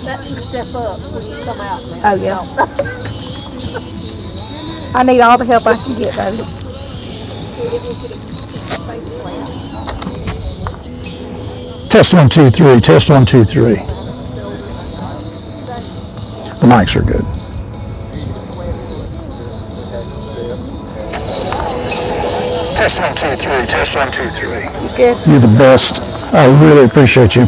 That's the step up when you come out now. Oh yeah. No. I need all the help I can get, baby. See if you could face plant. Test one, two, three. Test one, two, three. The mics are good. Test one, two, three. Test one, two, three. You good? You're the best. I really appreciate you.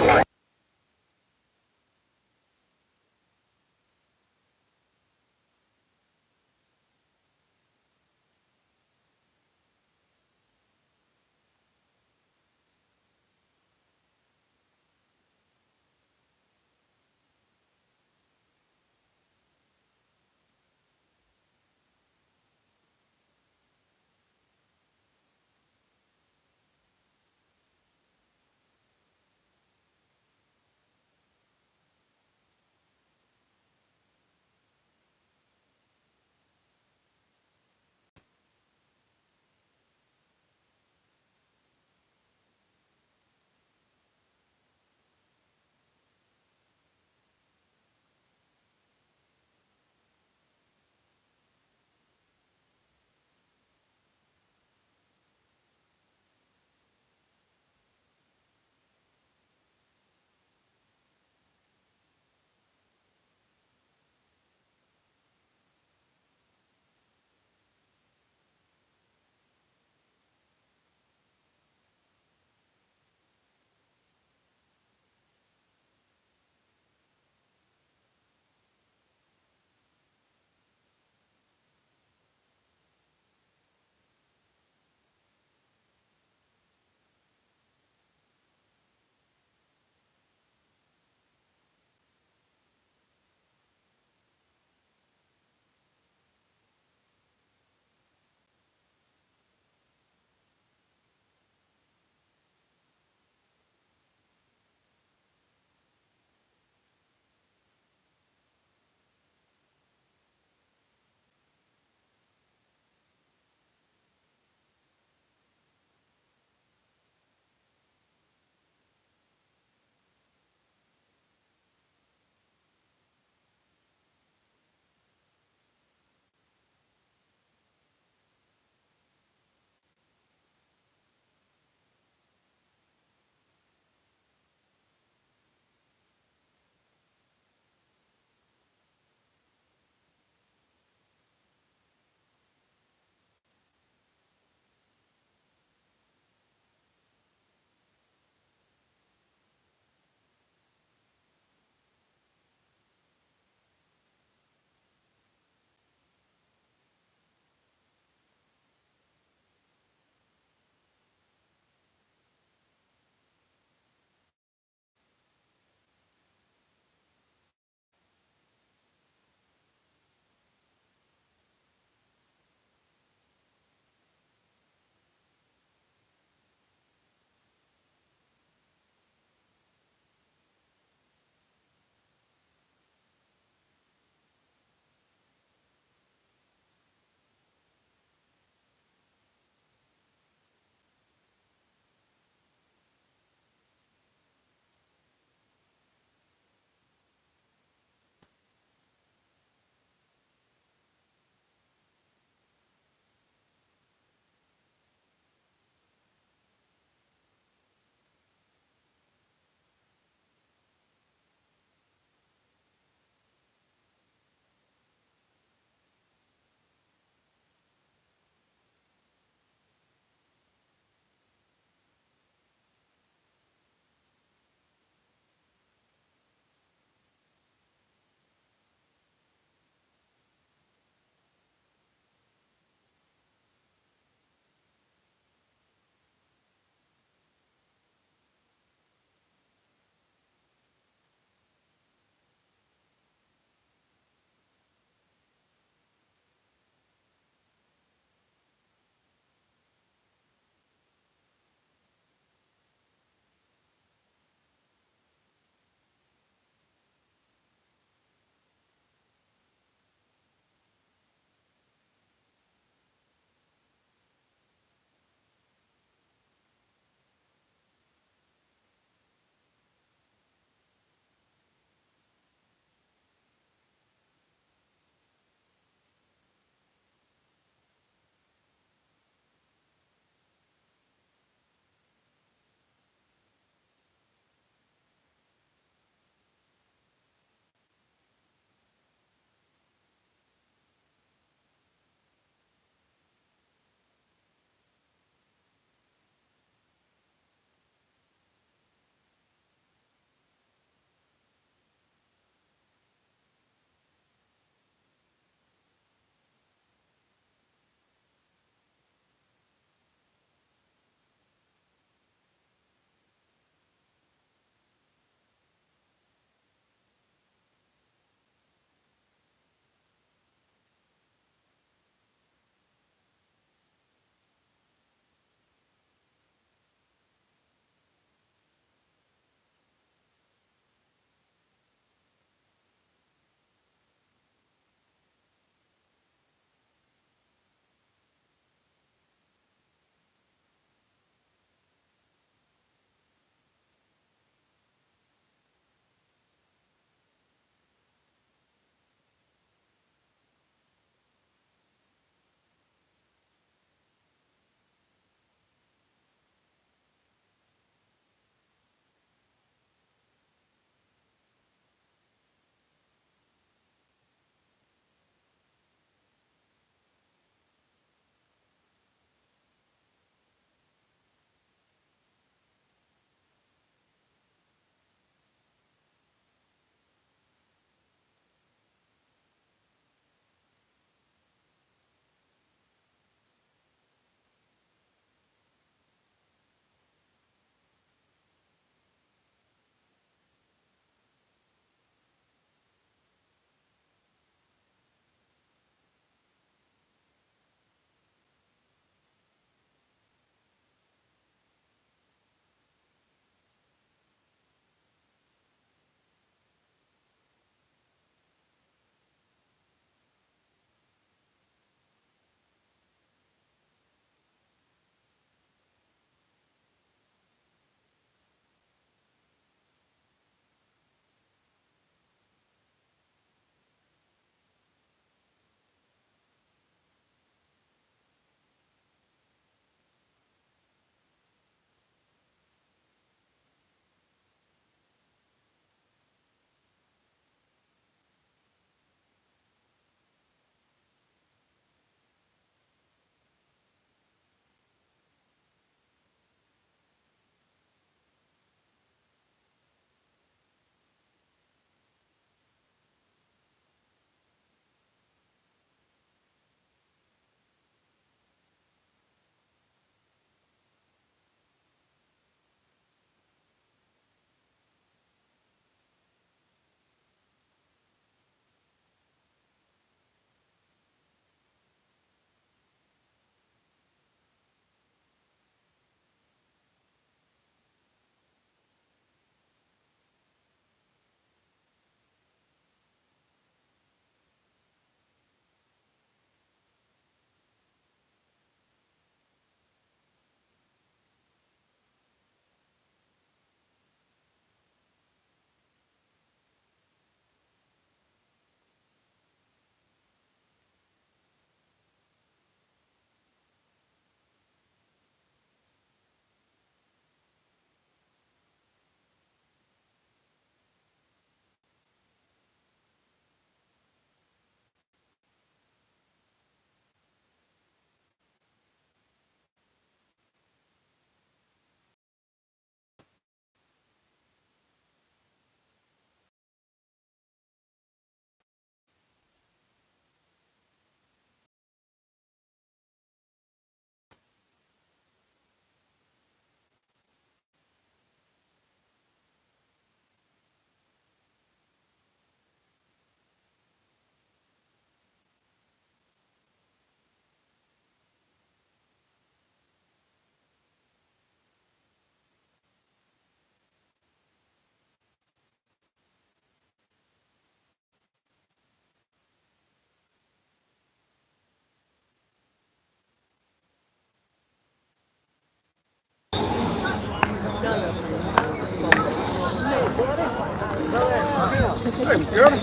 Hey, Michelle.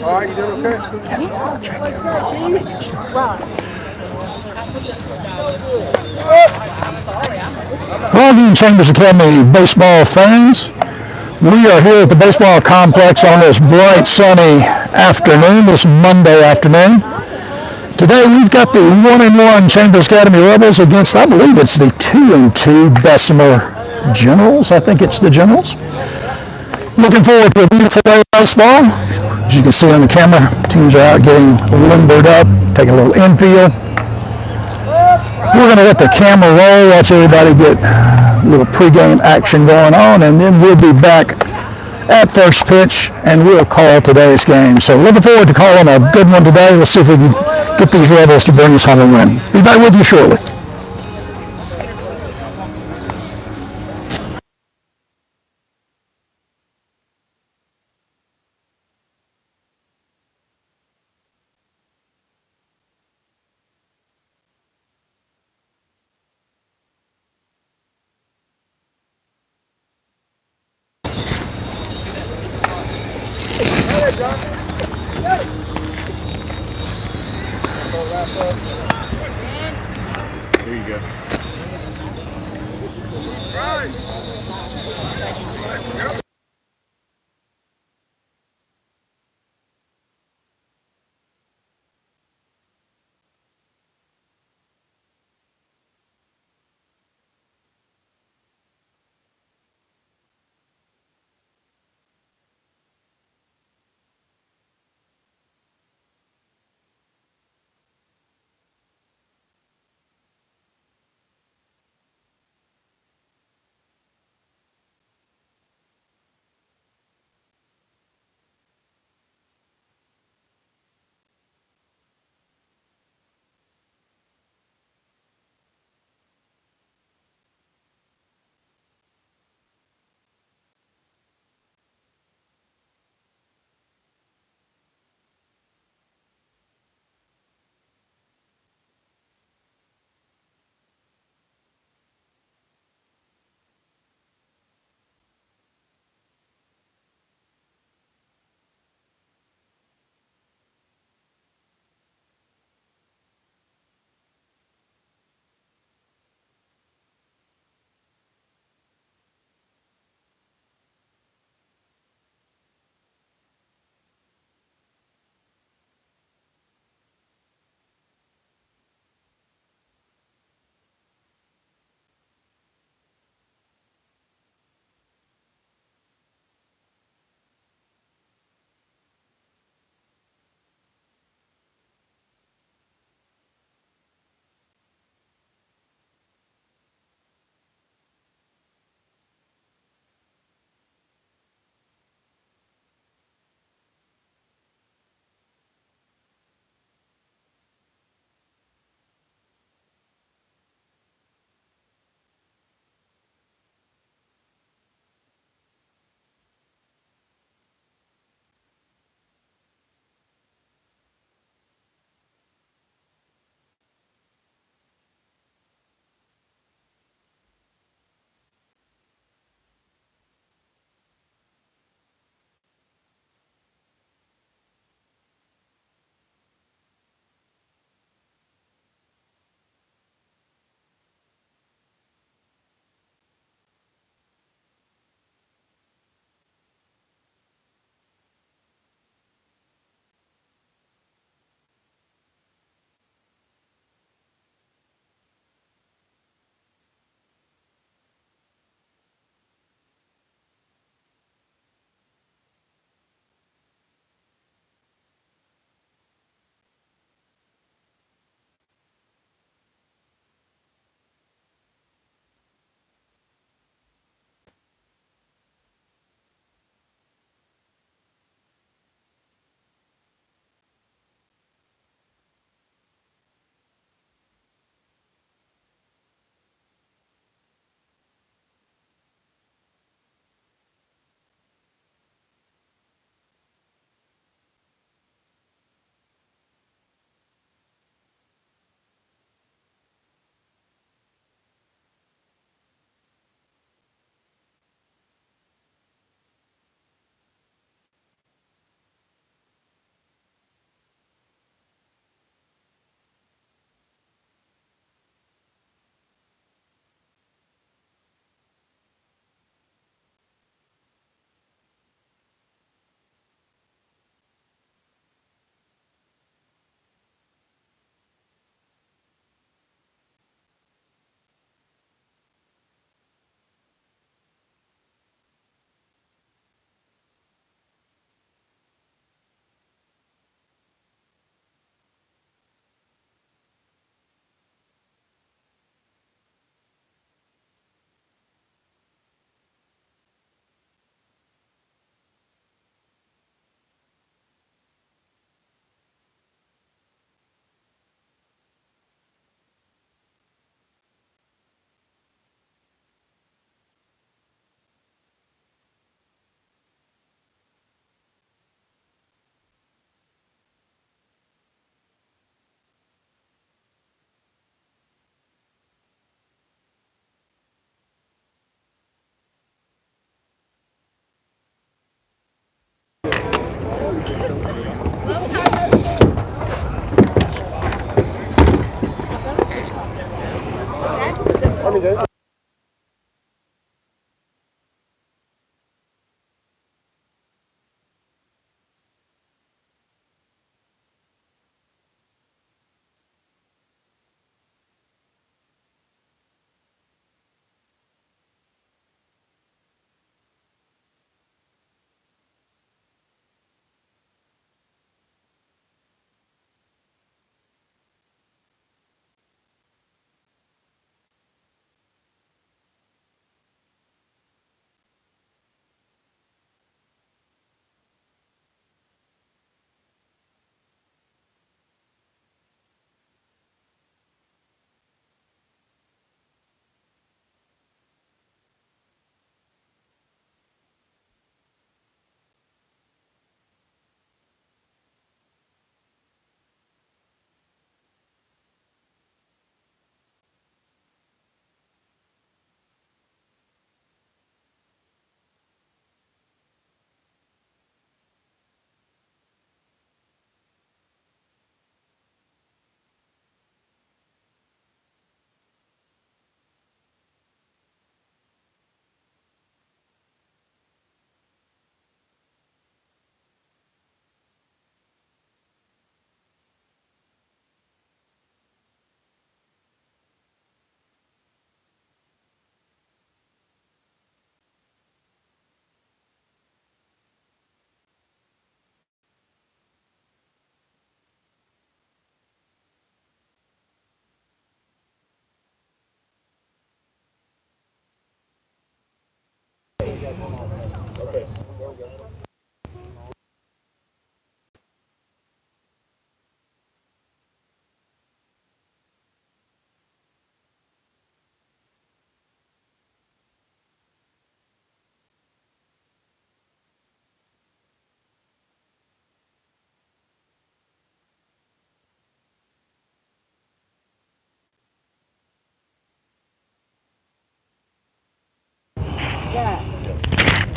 All right, you doing okay? Longview Chambers Academy baseball fans. We are here at the baseball complex on this bright sunny afternoon, this Monday afternoon. Today we've got the 1-1 Chambers Academy Rebels against, I believe it's the 2-2 Bessemer Generals. I think it's the Generals. Looking forward to a beautiful day of baseball. As you can see on the camera, teams are out getting limbered up, taking a little infield. We're going to let the camera roll, watch everybody get a little pregame action going on, and then we'll be back at first pitch, and we'll call today's game. So looking forward to calling a good one today. Let's see if we can get these Rebels to bring us home a win. Be back with you shortly. There you go.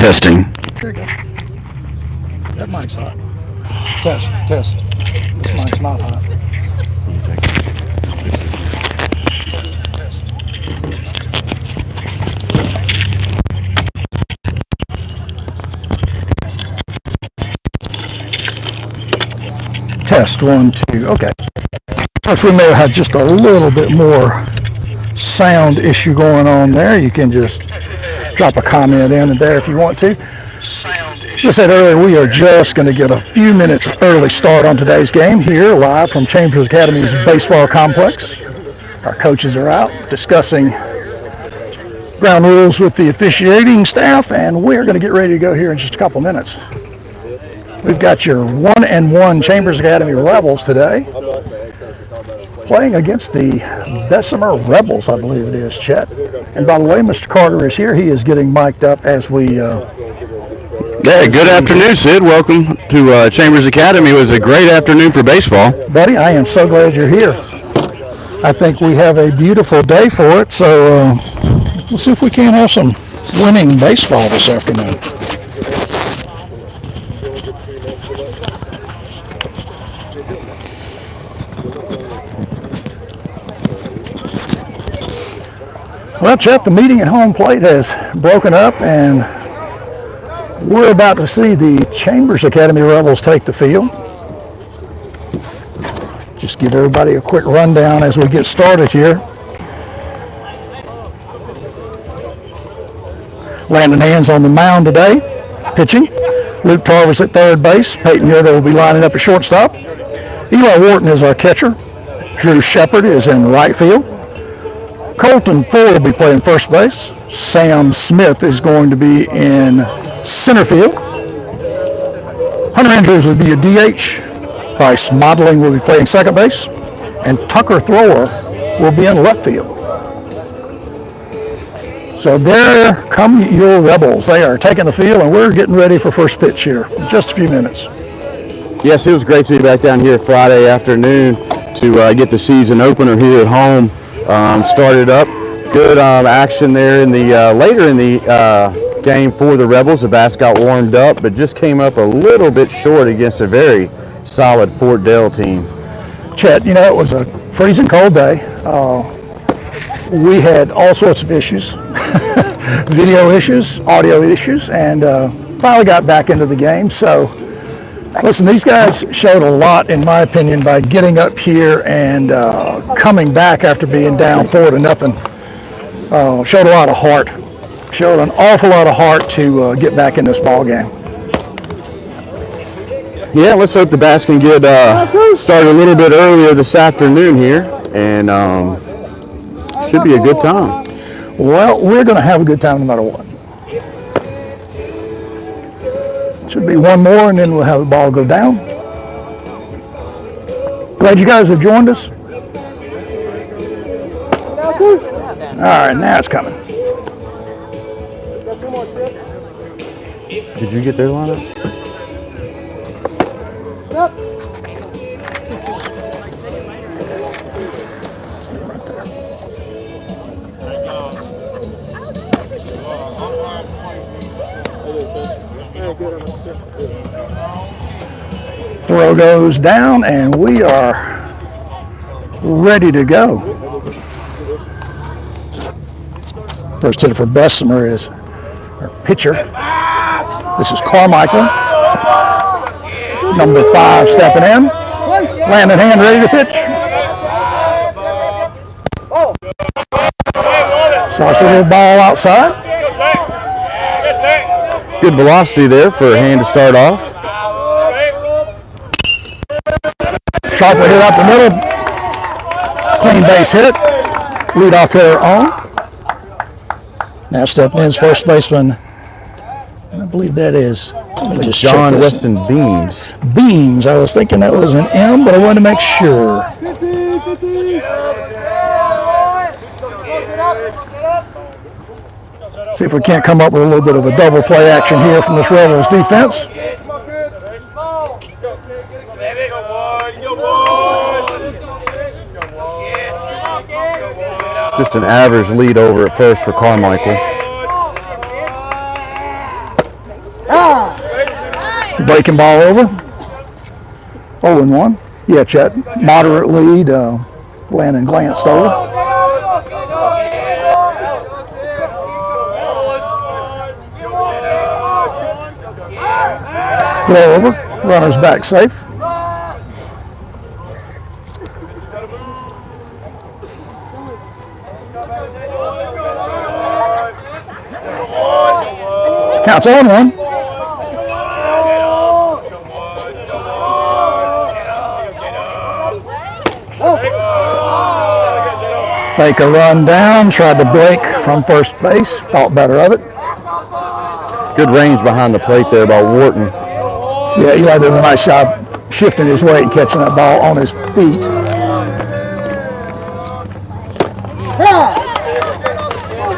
Testing. There you go. That mic's hot. Test. This mic's not hot. Test 1, 2. Okay. If we may have had just a little bit more sound issue going on there, you can just drop a comment in there if you want to. As I said earlier, we are just going to get a few minutes early start on today's game here live from Chambers Academy's baseball complex. Our coaches are out discussing ground rules with the officiating staff, and we're going to get ready to go here in just a couple minutes. We've got your 1-1 Chambers Academy Rebels today, playing against the Bessemer Rebels, I believe it is, Chet. And by the way, Mr. Carter is here. He is getting mic'd up as we... Hey, good afternoon, Sid. Welcome to Chambers Academy. It was a great afternoon for baseball. Buddy, I am so glad you're here. I think we have a beautiful day for it, so let's see if we can't have some winning baseball this afternoon. Well, Chet, the meeting at home plate has broken up, and we're about to see the Chambers Academy Rebels take the field. Just give everybody a quick rundown as we get started here. Landon Hand's on the mound today, pitching. Luke Tarver's at third base. Peyton Yoder will be lining up at shortstop. Eli Wharton is our catcher. Drew Shepard is in right field. Colton Fuller will be playing first base. Sam Smith is going to be in center field. Hunter Andrews will be a DH. Bryce Modeling will be playing second base. And Tucker Thrower will be in left field. So there come your Rebels. They are taking the field, and we're getting ready for first pitch here in just a few minutes. Yes, it was great to be back down here Friday afternoon to get the season opener here at home. Started up. Good action there in the later in the game for the Rebels. The bats got warmed up, but just came up a little bit short against a very solid Fort Dale team. Chet, you know, it was a freezing cold day. We had all sorts of issues, video issues, audio issues, and finally got back into the game. So, listen, these guys showed a lot, in my opinion, by getting up here and coming back after being down 4-0. Showed a lot of heart. Showed an awful lot of heart to get back in this ball game. Yeah, let's hope the bats can get started a little bit earlier this afternoon here, and should be a good time. Well, we're going to have a good time no matter what. Should be one more, and then we'll have the ball go down. Glad you guys have joined us. All right, now it's coming. Did you get their lineup? Yep. Throw goes down, and we are ready to go. First hitter for Bessemer is our pitcher. This is Carmichael, number 5, stepping in. Landon Hand ready to pitch. Starts a little ball outside. Good velocity there for Hand to start off. Sharply hit up the middle. Clean base hit. Leadoff hitter on. Now stepping in is first baseman. I believe that is. Let me just John check this. Weston Beams. Beams. I was thinking that was an M, but I wanted to make sure. See if we can't come up with a little bit of a double play action here from this Rebels defense. Just an average lead over at first for Carmichael. Breaking ball over. 0-1. Yeah, Chet. Moderate lead. Landon glanced over. Throw over. Runner's back safe. Counts 0-1. Fake a run down, tried to break from first base, thought better of it. Good range behind the plate there by Wharton. Yeah, Eli did a nice job shifting his weight and catching that ball on his feet.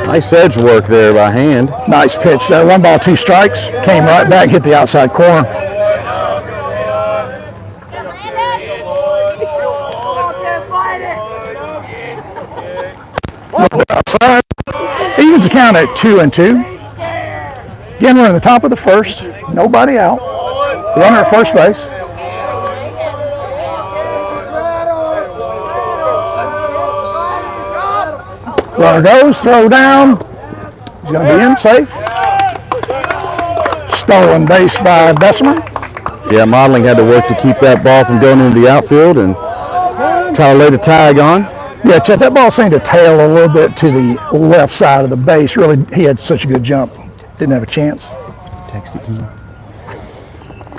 Nice edge work there by Hand. Nice pitch there. 1 ball, 2 strikes. Came right back, hit the outside corner. Outside. Evens the count at 2-2. Again, we're in the top of the first. Nobody out. Runner at first base. Runner goes, throw down. He's going to be in, safe. Stolen base by Bessemer. Yeah, Modeling had to work to keep that ball from going into the outfield and try to lay the tag on. Yeah, Chet, that ball seemed to tail a little bit to the left side of the base. Really, he had such a good jump. Didn't have a chance.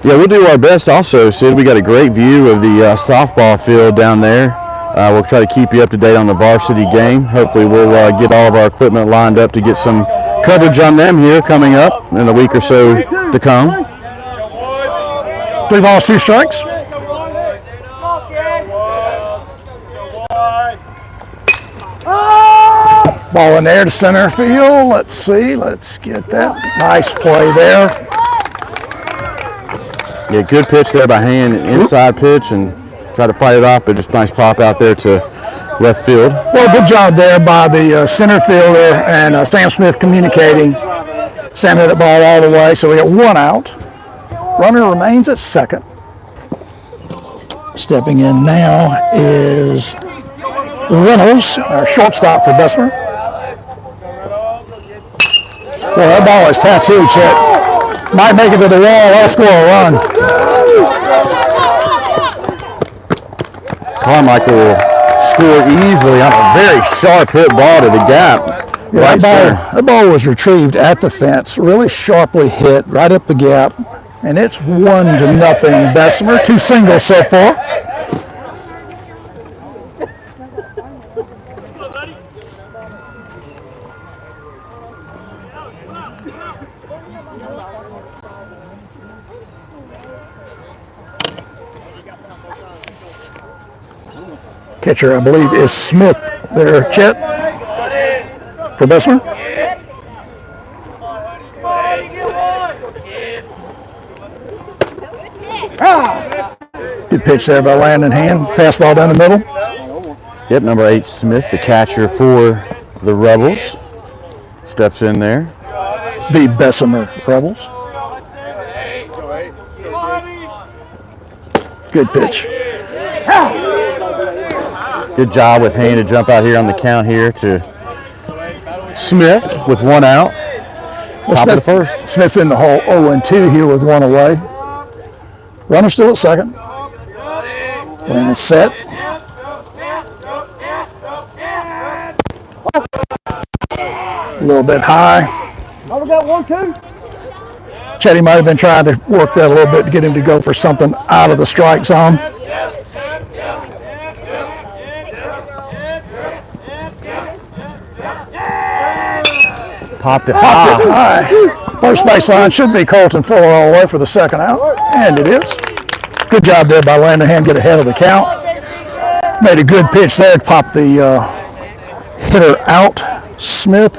Yeah, we'll do our best also, Sid. We got a great view of the softball field down there. We'll try to keep you up to date on the varsity game. Hopefully we'll get all of our equipment lined up to get some coverage on them here coming up in a week or so to come. 3 balls, 2 strikes. Ball in there to center field. Let's see. Let's get that. Nice play there. Yeah, good pitch there by Hand. Inside pitch and try to fight it off, but just nice pop out there to left field. Well, good job there by the center fielder and Sam Smith communicating. Sam hit the ball all the way, so we got 1 out. Runner remains at second. Stepping in now is Reynolds, our shortstop for Bessemer. Well, that ball is tattooed, Chet. Might make it to the wall, I'll score a run. Carmichael will score easily on a very sharp hit ball to the gap. Yeah, that ball was retrieved at the fence, really sharply hit right up the gap, and it's 1-0 Bessemer. 2 singles so far. Catcher, I believe, is Smith there, Chet, for Bessemer. Good pitch there by Landon Hand. Fastball down the middle. Yep, number 8, Smith, the catcher for the Rebels, steps in there. The Bessemer Rebels. Good pitch. Good job with Hand to jump out here on the count here to Smith with 1 out. Well, Top of the first. Smith's in the hole 0-2 here with 1 away. Runner still at second. Land is set. A little bit high. Oh, we got 1-2. Chetty might have been trying to work that a little bit to get him to go for something out of the strike zone. Popped it high. First baseline should be Colton Fuller all the way for the 2nd out, and it is. Good job there by Landon Hand, get ahead of the count. Made a good pitch there to pop the hitter out, Smith.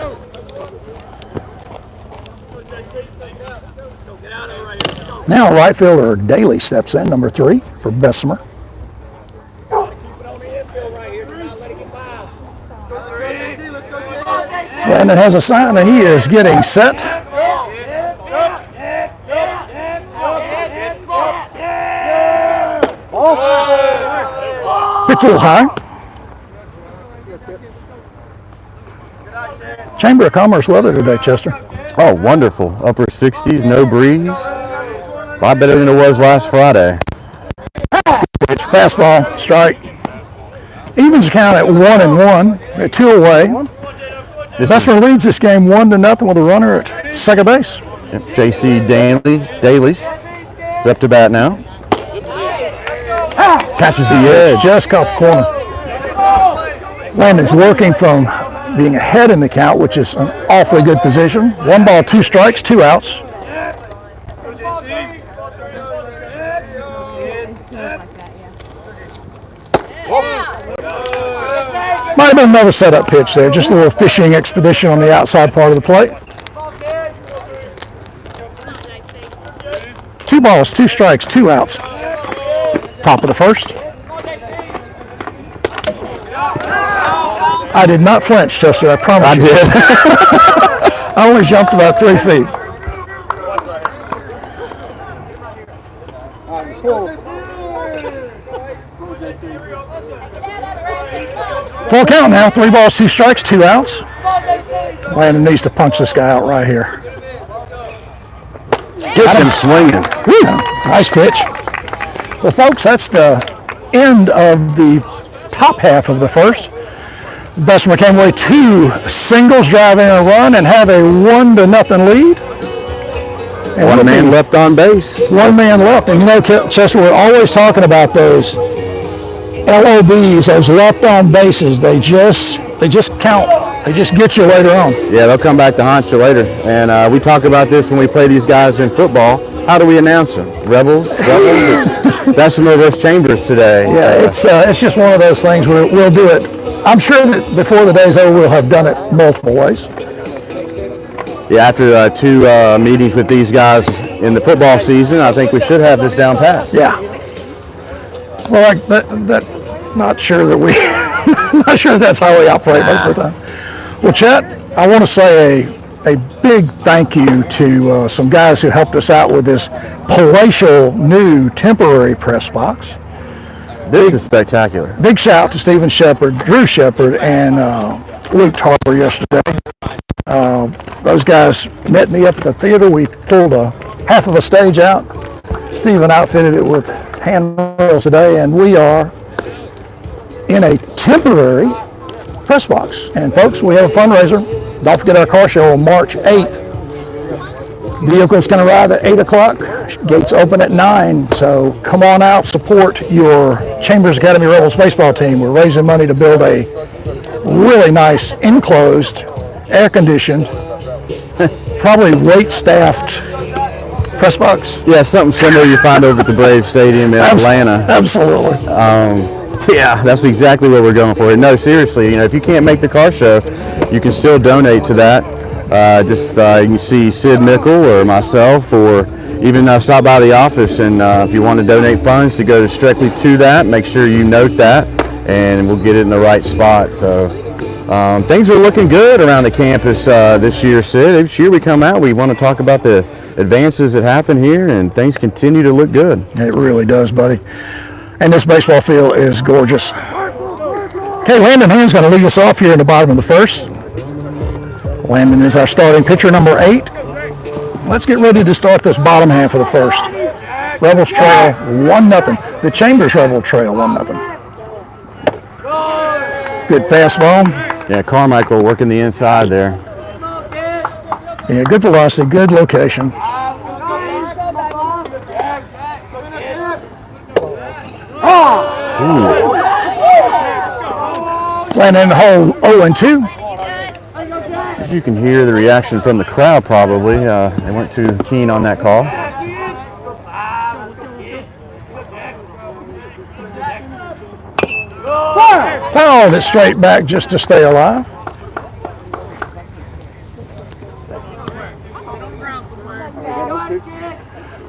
Now right fielder Daly steps in, number 3 for Bessemer. Landon has a sign that he is getting set. Pitch a little high. Chamber of Commerce weather today, Chester. Oh, wonderful. Upper 60s, no breeze. A lot better than it was last Friday. Pitch, fastball, strike. Evens count at 1-1. At 2 away. Bessemer leads this game 1-0 with a runner at second base. Yep, J.C. Daly's up to bat now. Catches the edge. Just caught the corner. Landon's working from being ahead in the count, which is an awfully good position. 1 ball, 2 strikes, 2 outs. Might have been another setup pitch there, just a little fishing expedition on the outside part of the plate. 2 balls, 2 strikes, 2 outs. Top of the first. I did not flinch, Chester, I promise I you. did. I only jumped about 3 feet. Full count now, 3 balls, 2 strikes, 2 outs. Landon needs to punch this guy out right here. Gets him swinging. Woo. Nice pitch. Well, folks, that's the end of the top half of the first. Bessemer came away 2 singles, driving a run, and have a 1-0 lead. And 1 man left on base. 1 man left. And you know, Chester, we're always talking about those LOBs, those left on bases. They just count. They just get you later on. Yeah, they'll come back to haunt you later. And we talk about this when we play these guys in football. How do we announce them? Rebels? Bessemer versus Chambers today. Yeah, it's just one of those things where we'll do it. I'm sure that before the day's over, we'll have done it multiple ways. Yeah, after 2 meetings with these guys in the football season, I think we should have this down pat. Yeah. Well, not sure that we, not sure that's how we operate most of the time. Well, Chet, I want to say a big thank you to some guys who helped us out with this palatial new temporary press box. This is spectacular. Big shout to Stephen Shepard, Drew Shepard, and Luke Tarver yesterday. Those guys met me up at the theater. We pulled half of a stage out. Stephen outfitted it with handrails today, and we are in a temporary press box. And folks, we have a fundraiser. Don't forget our car show on March 8th. Vehicles can arrive at 8 o'clock. Gates open at 9. So come on out, support your Chambers Academy Rebels baseball team. We're raising money to build a really nice, enclosed, air-conditioned, probably weight-staffed press box. Yeah, something similar you find over at the Braves Stadium in Atlanta. Absolutely. Yeah, that's exactly what we're going for. No, seriously, if you can't make the car show, you can still donate to that. You can see Sid Mickle or myself, or even stop by the office, and if you want to donate funds to go strictly to that, make sure you note that, and we'll get it in the right spot. So things are looking good around the campus this year, Sid. Each year we come out, we want to talk about the advances that happen here, and things continue to look good. It really does, buddy. And this baseball field is gorgeous. Okay, Landon Hand's going to lead us off here in the bottom of the first. Landon is our starting pitcher, number 8. Let's get ready to start this bottom half of the first. Rebels trail 1-0. The Chambers Rebel trail 1-0. Good fastball. Yeah, Carmichael working the inside there. Yeah, good velocity, good location. Landon in the hole 0-2. As you can hear the reaction from the crowd, probably. They weren't too keen on that call. Fouled it straight back just to stay alive.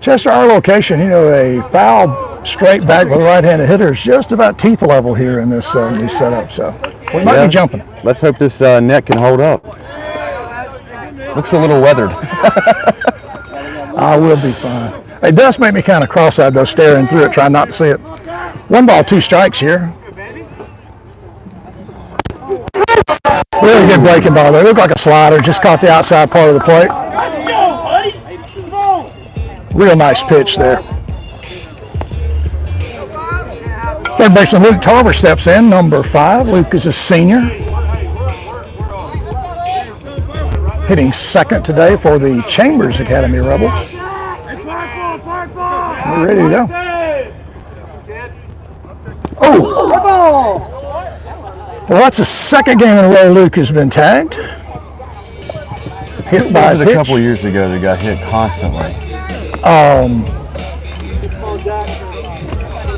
Chester, our location, a foul straight back with a right-handed hitter is just about teeth level here in this new setup. So we might be jumping. Let's hope this net can hold up. Looks a little weathered. I will be fine. It does make me kind of cross-eyed, though, staring through it, trying not to see it. 1 ball, 2 strikes here. Really good breaking ball there. Looked like a slider, just caught the outside part of the plate. Real nice pitch there. Third baseman Luke Tarver steps in, number 5. Luke is a senior. Hitting second today for the Chambers Academy Rebels. We're ready to go. Oh! Well, that's the second game in a row Luke has been tagged. Hit by a pitch. A couple years ago they got hit constantly.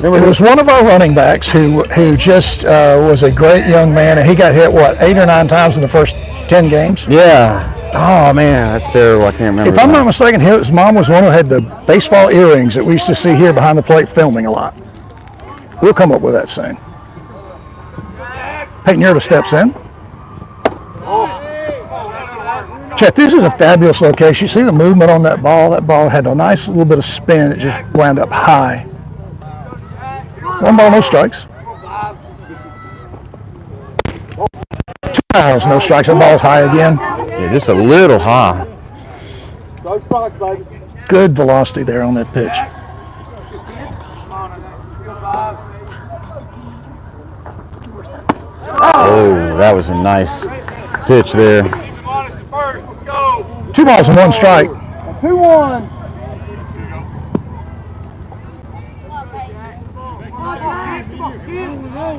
It was one of our running backs who just was a great young man, and he got hit, 8 or 9 times in the first 10 games? Yeah. Oh, man, that's terrible. I can't remember. If I'm not mistaken, his mom was one who had the baseball earrings that we used to see here behind the plate filming a lot. We'll come up with that soon. Peyton Yerta steps in. Chet, this is a fabulous location. You see the movement on that ball? That ball had a nice little bit of spin. It just wound up high. 1 ball, no strikes. 2 balls, no strikes. That ball's high again. Yeah, just a little high. Good velocity there on that pitch. Oh, that was a nice pitch there. 2 balls and 1 strike. 2-1.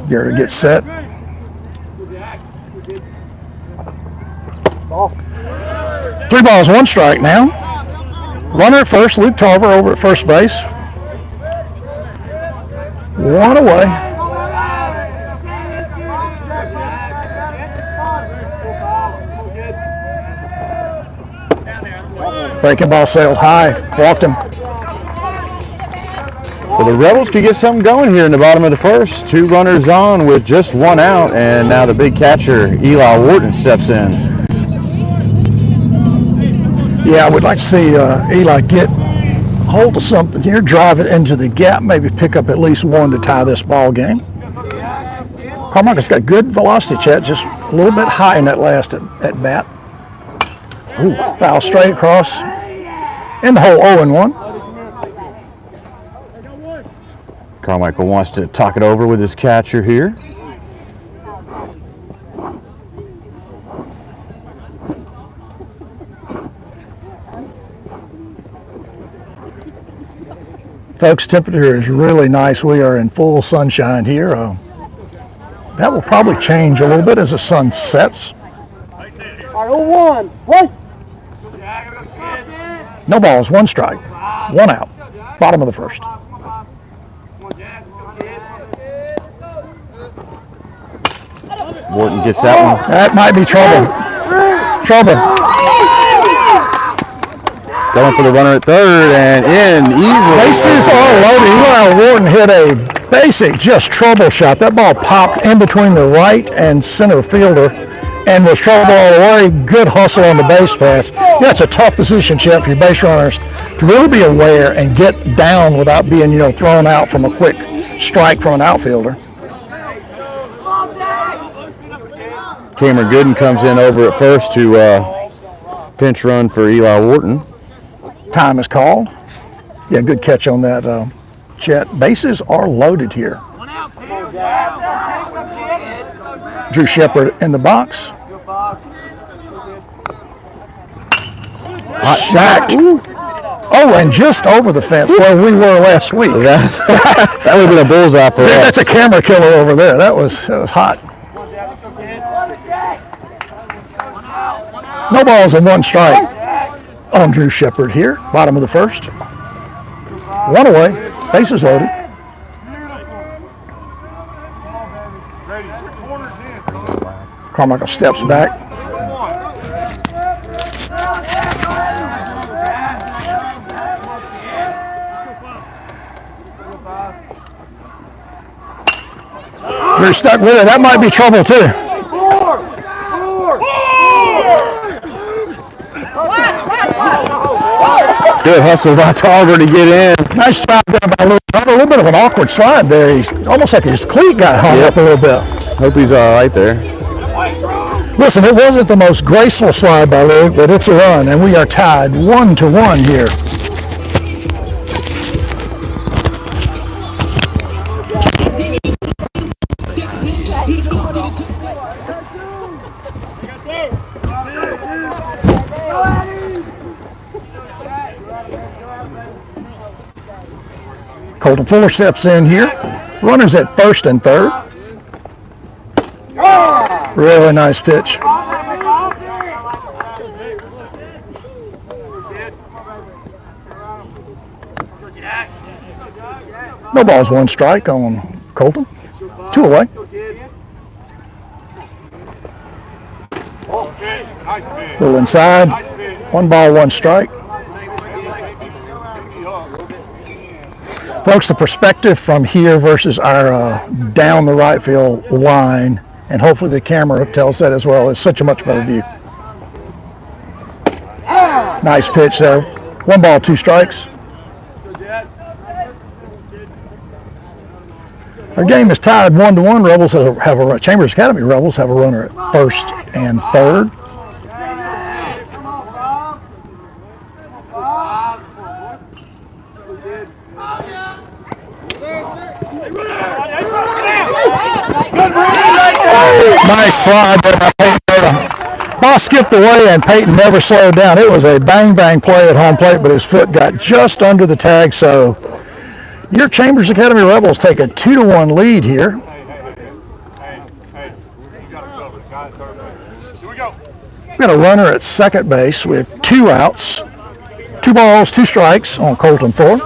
Yerta gets set. 3 balls, 1 strike now. Runner at first, Luke Tarver over at first base. 1 away. Breaking ball sailed high, walked him. Well, the Rebels could get something going here in the bottom of the first. 2 runners on with just 1 out, and now the big catcher, Eli Wharton, steps in. Yeah, I would like to see Eli get hold of something here, drive it into the gap, maybe pick up at least 1 to tie this ball game. Carmichael's got good velocity, Chet, just a little bit high in that last at bat. Ooh, foul straight across in the hole, 0-1. Carmichael wants to talk it over with his catcher here. Folks, temperature is really nice. We are in full sunshine here. That will probably change a little bit as the sun sets. All right, 0-1. What? No balls, 1 strike, 1 out. Bottom of the first. Wharton gets that one. That might be trouble. Trouble. Going for the runner at third and in easily. Bases are loaded. Eli Wharton hit a basic just trouble shot. That ball popped in between the right and center fielder and was trouble all the way. Good hustle on the base pass. Yeah, it's a tough position, Chet, for your base runners to really be aware and get down without being, thrown out from a quick strike from an outfielder. Cameron Gooden comes in over at first to pinch run for Eli Wharton. Time is called. Yeah, good catch on that, Chet. Bases are loaded here. Drew Shepard in the box. Smacked. Oh, and just over the fence where we were last week. That would have been a bullseye for us. That's a camera killer over there. That was hot. No balls and 1 strike on Drew Shepard here. Bottom of the first. 1 away. Bases loaded. Carmichael steps back. Drew stuck with it. That might be trouble too. Good hustle by Tarver to get in. Nice job there by Luke. A little bit of an awkward slide there. He's almost like his cleat got hung up a little bit. Hope he's all right there. Listen, it wasn't the most graceful slide by Luke, but it's a run, and we are tied 1-1 here. Colton Fuller steps in here. Runners at first and third. Really nice pitch. No balls, one strike on Colton. 2 away. Little inside. 1 ball, 1 strike. Folks, the perspective from here versus our down the right field line, and hopefully the camera tells that as well, is such a much better view. Nice pitch there. 1 ball, 2 strikes. Our game is tied 1-1. Rebels have a Chambers Academy Rebels have a runner at first and third. Nice slide there by Peyton. Ball skipped away and Peyton never slowed down. It was a bang-bang play at home plate, but his foot got just under the tag. So your Chambers Academy Rebels take a 2-1 lead here. We've got a runner at second base. We have 2 outs. 2 balls, 2 strikes on Colton Fuller.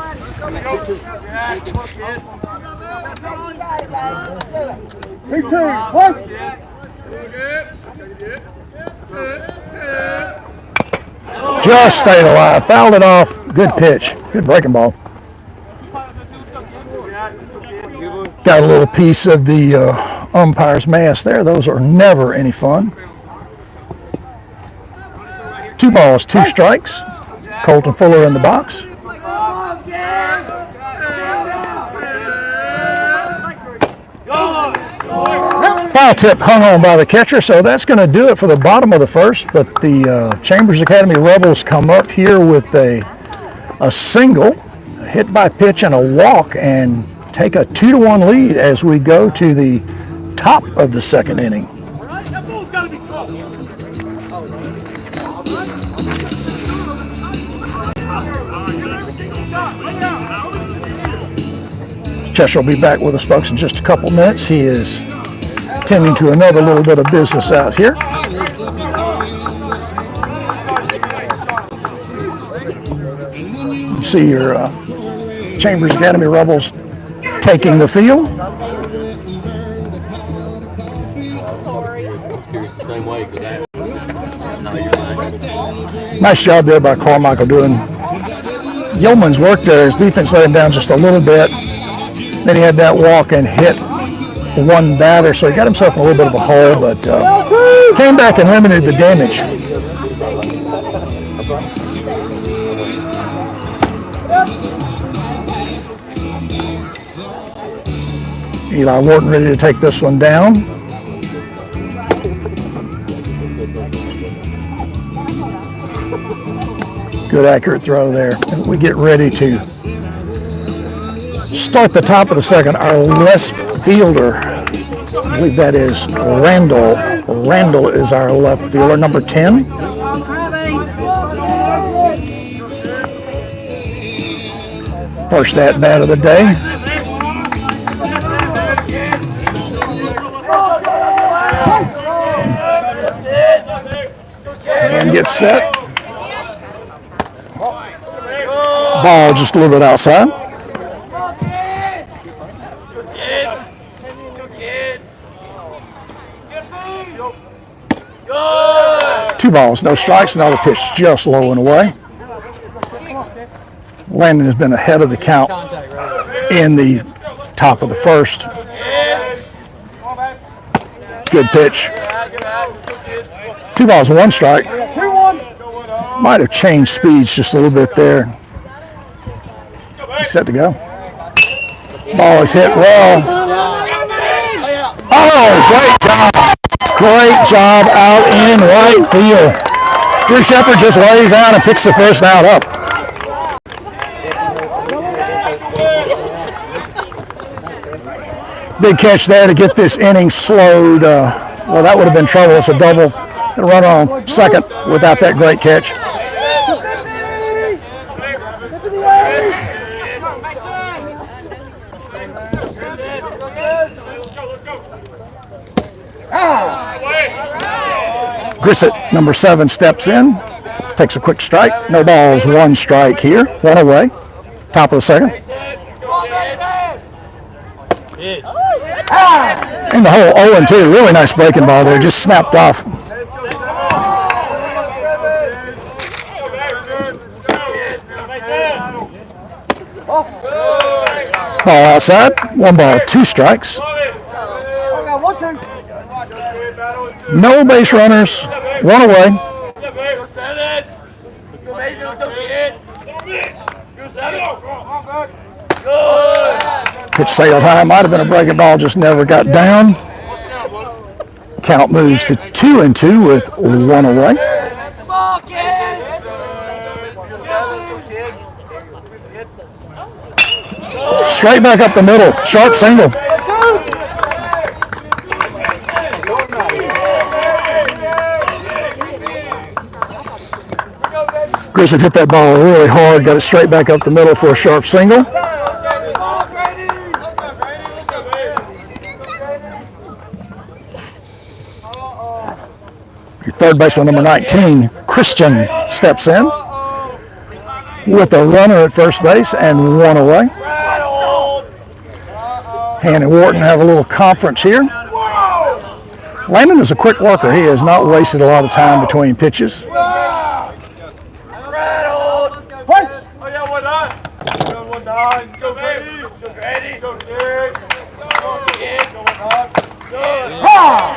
Just stayed alive. Fouled it off. Good pitch. Good breaking ball. Got a little piece of the umpire's mask there. Those are never any fun. 2 balls, 2 strikes. Colton Fuller in the box. Foul tip hung on by the catcher, so that's going to do it for the bottom of the first. But the Chambers Academy Rebels come up here with a single, a hit by pitch, and a walk, and take a 2-1 lead as we go to the top of the second inning. Cheshire will be back with us, folks, in just a couple minutes. He is attending to another little bit of business out here. You see your Chambers Academy Rebels taking the field. Nice job there by Carmichael doing yeoman's work there. His defense let him down just a little bit. Then he had that walk and hit 1 batter, so he got himself in a little bit of a hole, but came back and limited the damage. Eli Wharton ready to take this one down. Good accurate throw there. And we get ready to start the top of the second. Our left fielder, I believe that is Randall. Randall is our left fielder, number 10. First at bat of the day. And gets set. Ball just a little bit outside. Two balls, no strikes. Another pitch just low and away. Landon has been ahead of the count in the top of the first. Good pitch. 2 balls, 1 strike. Might have changed speeds just a little bit there. He's set to go. Ball is hit well. Oh, great job. Great job out in right field. Drew Shepard just lays out and picks the first out up. Big catch there to get this inning slowed. Well, that would have been trouble. It's a double. Run on second without that great catch. Grissett, number 7, steps in, takes a quick strike. No balls, 1 strike here. 1 away. Top of the second. In the hole, 0-2. Really nice breaking ball there. Just snapped off. Ball outside. 1 ball, 2 strikes. No base runners. 1 away. Pitch sailed high. Might have been a breaking ball. Just never got down. Count moves to 2-2 with 1 away. Straight back up the middle. Sharp single. Grissett hit that ball really hard. Got it straight back up the middle for a sharp single. Your third baseman, number 19, Christian, steps in with a runner at first base and 1 away. Han and Wharton have a little conference here. Landon is a quick worker. He has not wasted a lot of time between pitches.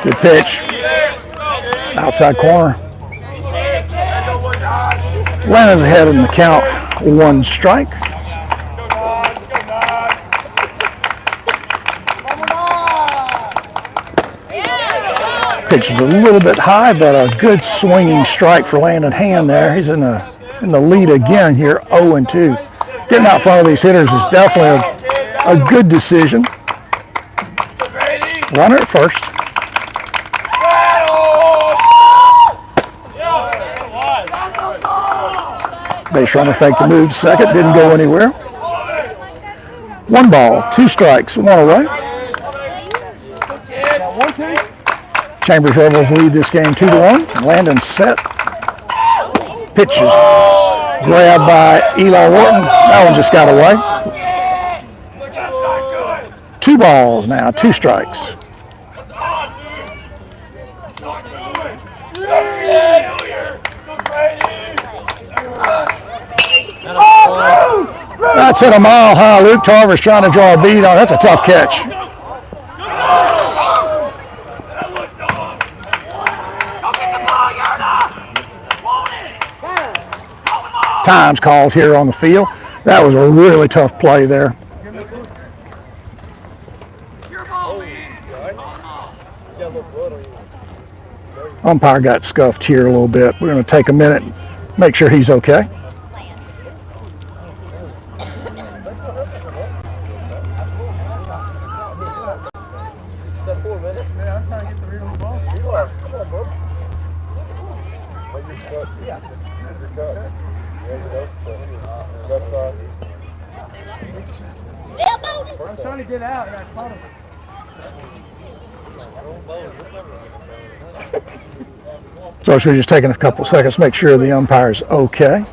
Good pitch. Outside corner. Atlanta's ahead in the count. 1 strike. Pitch was a little bit high, but a good swinging strike for Landon Han there. He's in the lead again here, 0-2. Getting out front of these hitters is definitely a good decision. Runner at first. Base runner faked the move to second, didn't go anywhere. 1 ball, 2 strikes, 1 away. Chambers Rebels lead this game 2-1. Landon set. Pitches grabbed by Eli Wharton. That one just got away. 2 balls now, 2 strikes. That's hit a mile high. Luke Tarver's trying to draw a bead on. That's a tough catch. Time's called here on the field. That was a really tough play there. Umpire got scuffed here a little bit. We're going to take a minute and make sure he's okay. So we're just taking a couple seconds to make sure the umpire's okay.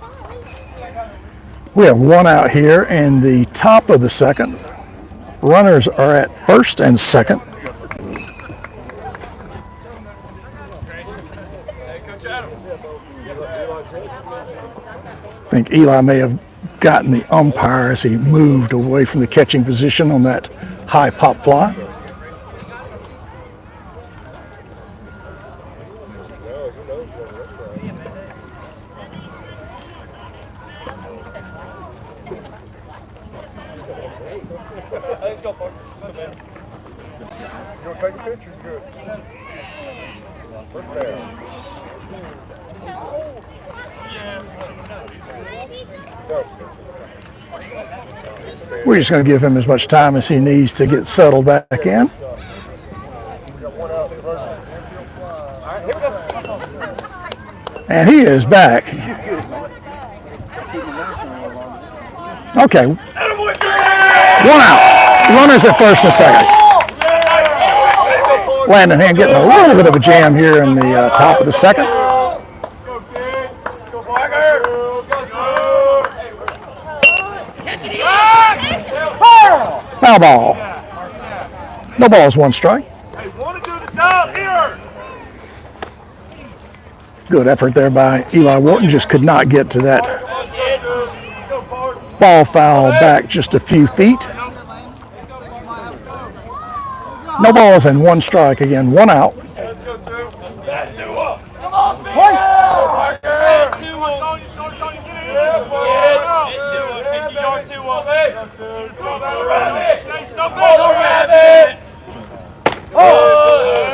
We have 1 out here in the top of the second. Runners are at first and second. I think Eli may have gotten the umpire as he moved away from the catching position on that high pop fly. gonna take a picture? Good. First down. We're just going to give him as much time as he needs to get settled back in. And he is back. Okay. 1 out. Runners at first and second. Landon Hand getting a little bit of a jam here in the top of the second. Foul ball. No balls, 1 strike. Hey, want to do the job here. Good effort there by Eli Wharton. Just could not get to that ball foul back just a few feet. No balls and 1 strike. Again, 1 out.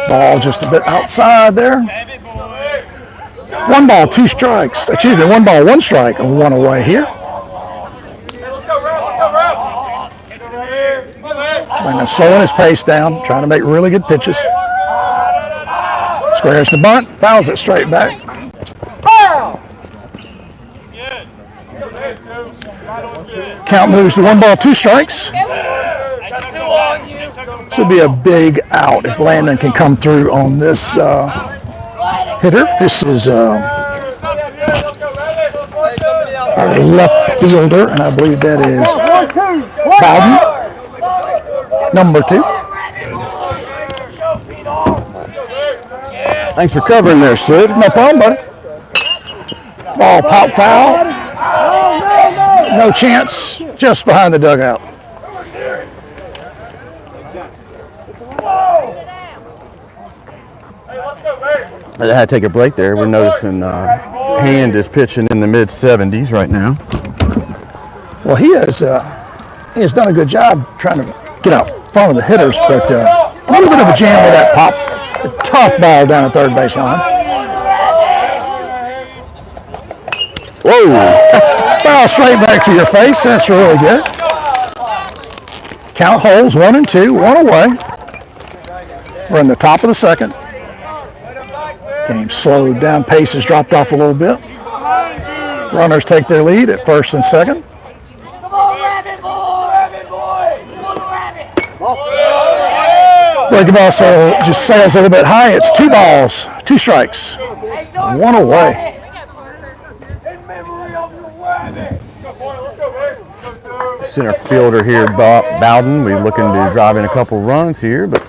Ball just a bit outside there. 1 ball, 2 strikes. Excuse me, 1 ball, 1 strike, and 1 away here. Landon slowing his pace down, trying to make really good pitches. Squares the bunt, fouls it straight back. Count moves to 1 ball, 2 strikes. This would be a big out if Landon can come through on this hitter. This is our left fielder, and I believe that is Bowden, number 2. Thanks for covering there, Sid. No problem, buddy. Ball pop foul. No chance, just behind the dugout. I had to take a break there. We're noticing Hand is pitching in the mid-70s right now. Well, he has done a good job trying to get out front of the hitters, but a little bit of a jam with that pop. A tough ball down the third base line. Whoa! Foul straight back to your face. That's really good. Count holds 1 and 2, 1 away. We're in the top of the second. Game slowed down, pace has dropped off a little bit. Runners take their lead at first and second. Breaking ball just sails a little bit high. It's 2 balls, 2 strikes, 1 away. Center fielder here, Bowden. We're looking to drive in a couple runs here, but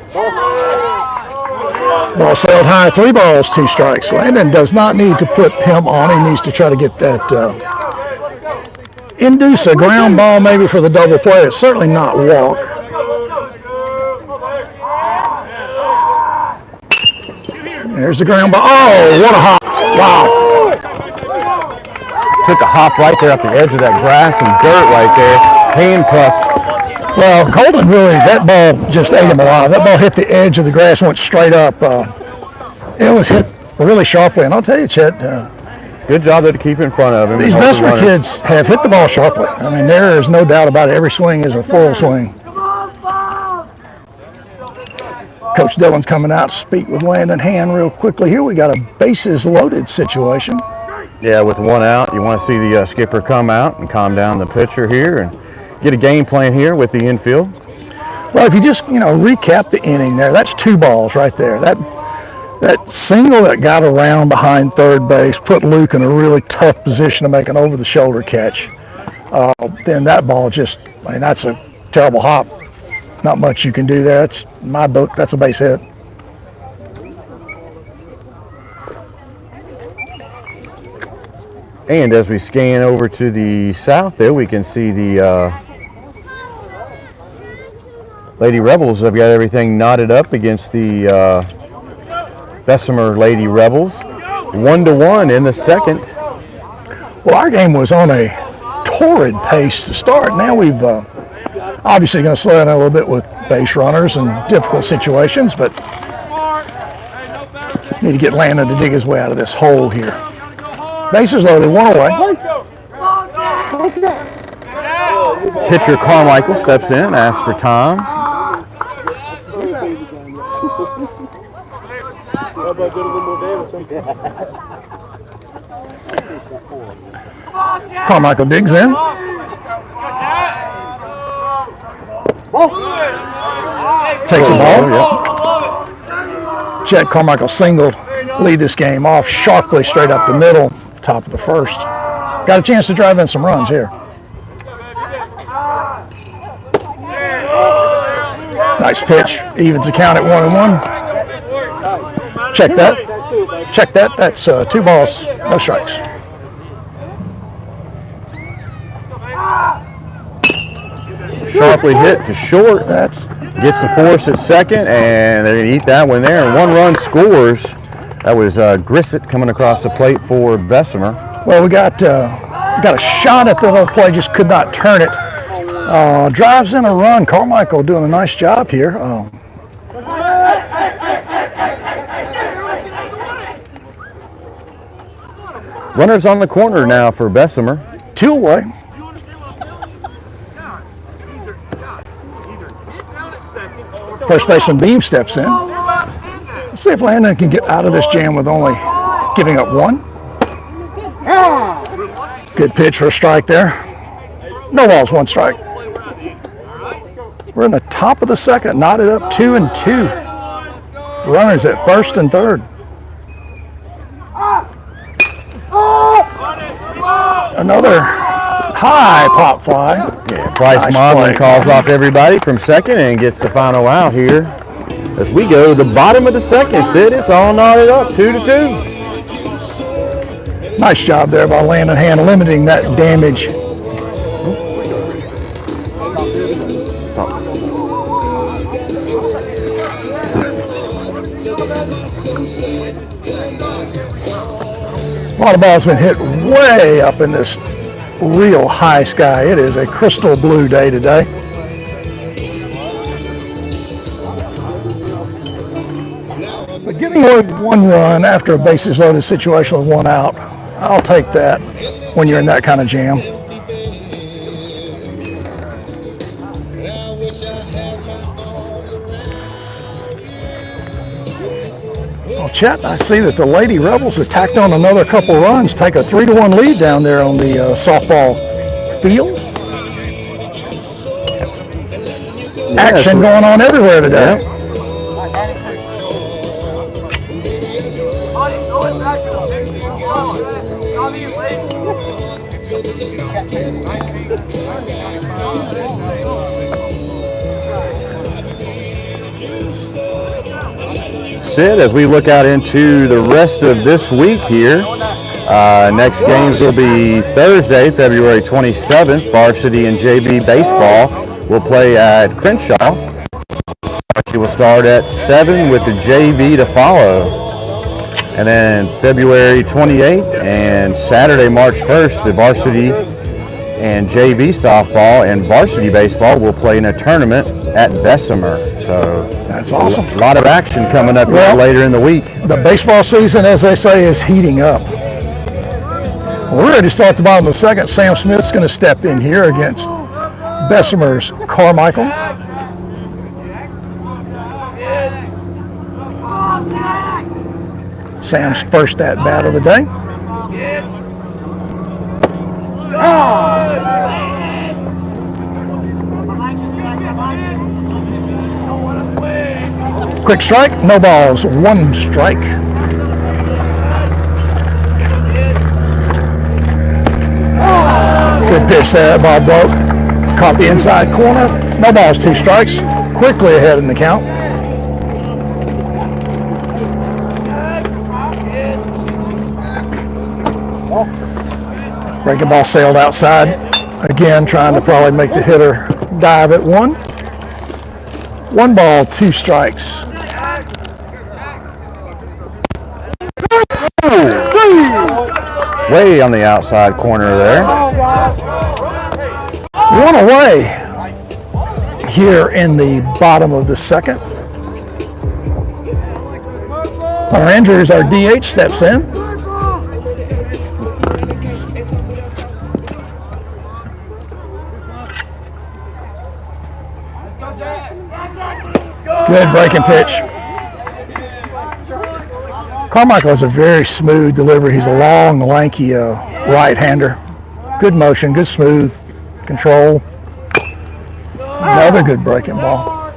ball sailed high, 3 balls, 2 strikes. Landon does not need to put him on. He needs to try to get that, induce a ground ball maybe for the double play. It's certainly not walk. There's the ground ball. Oh, what a hop. Wow. took a hop right there off the edge of that grass and dirt right there, handcuffed. Well, Colton really, that ball just ate him alive. That ball hit the edge of the grass and went straight up. It was hit really sharply, and I'll tell you, Chet, good job there to keep in front of him. These Bessemer kids have hit the ball sharply. I mean, there is no doubt about it. Every swing is a full swing. Coach Dillon's coming out to speak with Landon Hand real quickly here. We got a bases loaded situation. Yeah, with one out, you want to see the skipper come out and calm down the pitcher here and get a game plan here with the infield. Well, if you just, recap the inning there, that's 2 balls right there. That single that got around behind third base put Luke in a really tough position to make an over-the-shoulder catch. Then that ball that's a terrible hop. Not much you can do there. That's in my book. That's a base hit. And as we scan over to the south there, we can see the Lady Rebels have got everything knotted up against the Bessemer Lady Rebels. 1-1 in the second. Well, our game was on a torrid pace to start. Now we've Obviously going to slow down a little bit with base runners and difficult situations, but need to get Landon to dig his way out of this hole here. Bases loaded, one away. Pitcher Carmichael steps in, asks for time. Carmichael digs in. Takes a ball. Chet Carmichael singled, lead this game off sharply straight up the middle, top of the first. Got a chance to drive in some runs here. Nice pitch, evens the count at 1-1. Check that. Check that. That's 2 balls, no strikes. Sharply hit to short. Gets the force at second, and they're going to eat that one there. And 1 run scores. That was Grissett coming across the plate for Bessemer. Well, we got a shot at the little play, just could not turn it. Drives in a run. Carmichael doing a nice job here. Runners on the corner now for Bessemer. 2 away. First baseman Beam steps in. Let's see if Landon can get out of this jam with only giving up 1. Good pitch for a strike there. No balls, 1 strike. We're in the top of the second, knotted up 2-2. Runners at first and third. Another high pop fly. Yeah, Bryce Nice Modlin play. calls off everybody from second and gets the final out here. As we go to the bottom of the second, Sid, it's all knotted up, 2-2. Nice job there by Landon Hand limiting that damage. A lot of balls been hit way up in this real high sky. It is a crystal blue day today. But giving away 1 run after a bases loaded situation with 1 out, I'll take that when you're in that kind of jam. Well, Chet, I see that the Lady Rebels have tacked on another couple runs, take a 3-1 lead down there on the softball field. Action going on everywhere today. Sid, as we look out into the rest of this week here, next games will be Thursday, February 27th. Varsity and JV baseball will play at Crenshaw. Varsity will start at 7 with the JV to follow. And then February 28th and Saturday, March 1st, the varsity and JV softball and varsity baseball will play in a tournament at Bessemer. So That's awesome. A lot of action coming up here later in the week. The baseball season, as they say, is heating up. Well, we're ready to start at the bottom of the second. Sam Smith's going to step in here against Bessemer's Carmichael. Sam's first at-bat of the day. Quick strike, no balls, 1 strike. Good pitch there, Bob Bloke. Caught the inside corner, no balls, 2 strikes. Quickly ahead in the count. Breaking ball sailed outside. Again, trying to probably make the hitter dive at 1. 1 ball, 2 strikes. Way on the outside corner there. 1 away. here in the bottom of the second. Hunter Andrews, our DH, steps in. Good breaking pitch. Carmichael has a very smooth delivery. He's a long, lanky right-hander. Good motion, good smooth control. Another good breaking ball.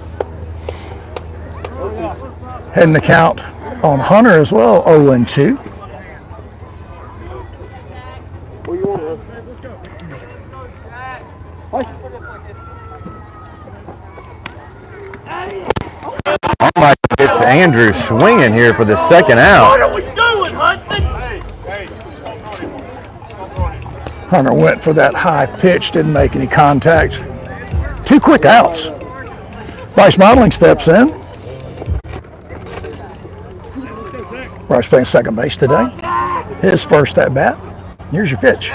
Heading the count on Hunter as well, 0-2. Carmichael gets Andrews swinging here for the second out. What are we doing, Hudson? Hunter went for that high pitch, didn't make any contact. 2 quick outs. Bryce Modeling steps in. Bryce playing second base today. His first at bat. Here's your pitch.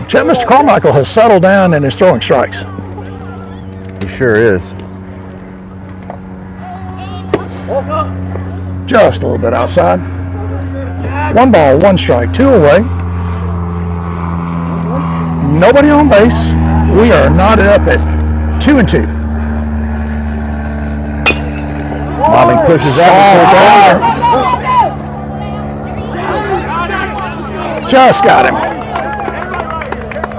Check, Mr. Carmichael has settled down and is throwing strikes. He sure is. Just a little bit outside. 1 ball, 1 strike, 2 away. Nobody on base. We are knotted up at 2-2. Modeling pushes out. Just got him.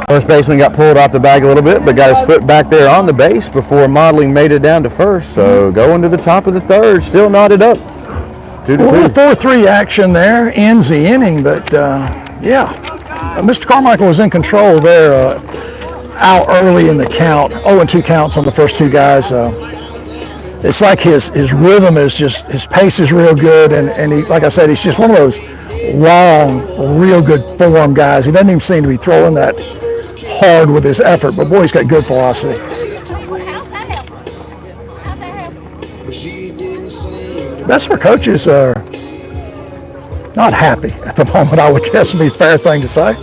First baseman got pulled off the bag a little bit, but got his foot back there on the base before Modeling made it down to first. So going to the top of the third, still knotted up. 2-2. A little 4-3 action there, ends the inning, but yeah. Mr. Carmichael was in control there, out early in the count. 0-2 counts on the first 2 guys. It's like his rhythm is just, his pace is real good, and he, like I said, he's just one of those long, real good form guys. He doesn't even seem to be throwing that hard with his effort, but boy, he's got good velocity. Bessemer coaches are not happy at the moment, I would guess would be a fair thing to say.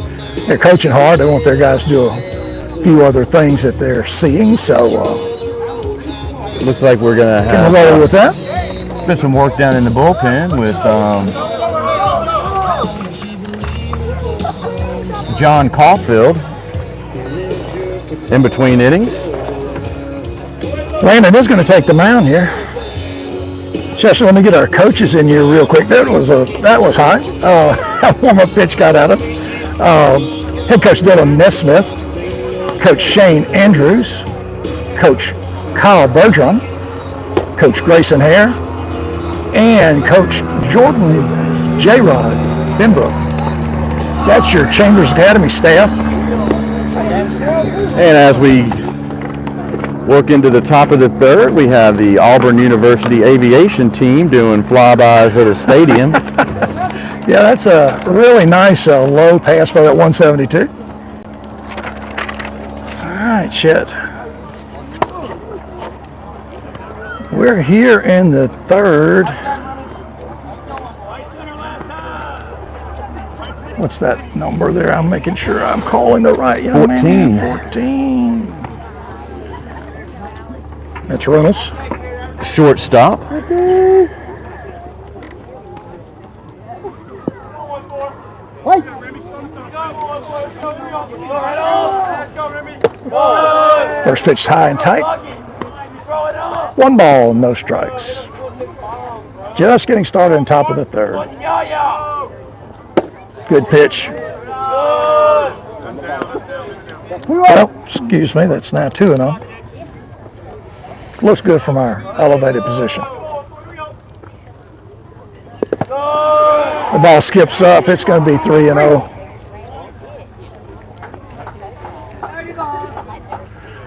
They're coaching hard. They want their guys to do a few other things that they're seeing, so looks like we're going to have roll with that. been some work down in the bullpen with John Caulfield in between innings. Landon is going to take the mound here. Chester, let me get our coaches in here real quick. That was high. A warm-up pitch got at us. Head coach Dylan Nesmith, Coach Shane Andrews, Coach Kyle Bergeron, Coach Grayson Hare, and Coach Jordan J-Rod Benbrook. That's your Chambers Academy staff. And as we work into the top of the third, we have the Auburn University aviation team doing flybys at the stadium. Yeah, that's a really nice low pass by that 172. All right, Chet. We're here in the third. What's that number there? I'm making sure I'm calling the right young 14. man. 14. That's Reynolds. Shortstop. First pitch high and tight. 1 ball, no strikes. Just getting started on top of the third. Good pitch. Well, excuse me, that's now 2-0. Looks good from our elevated position. The ball skips up. It's going to be 3-0.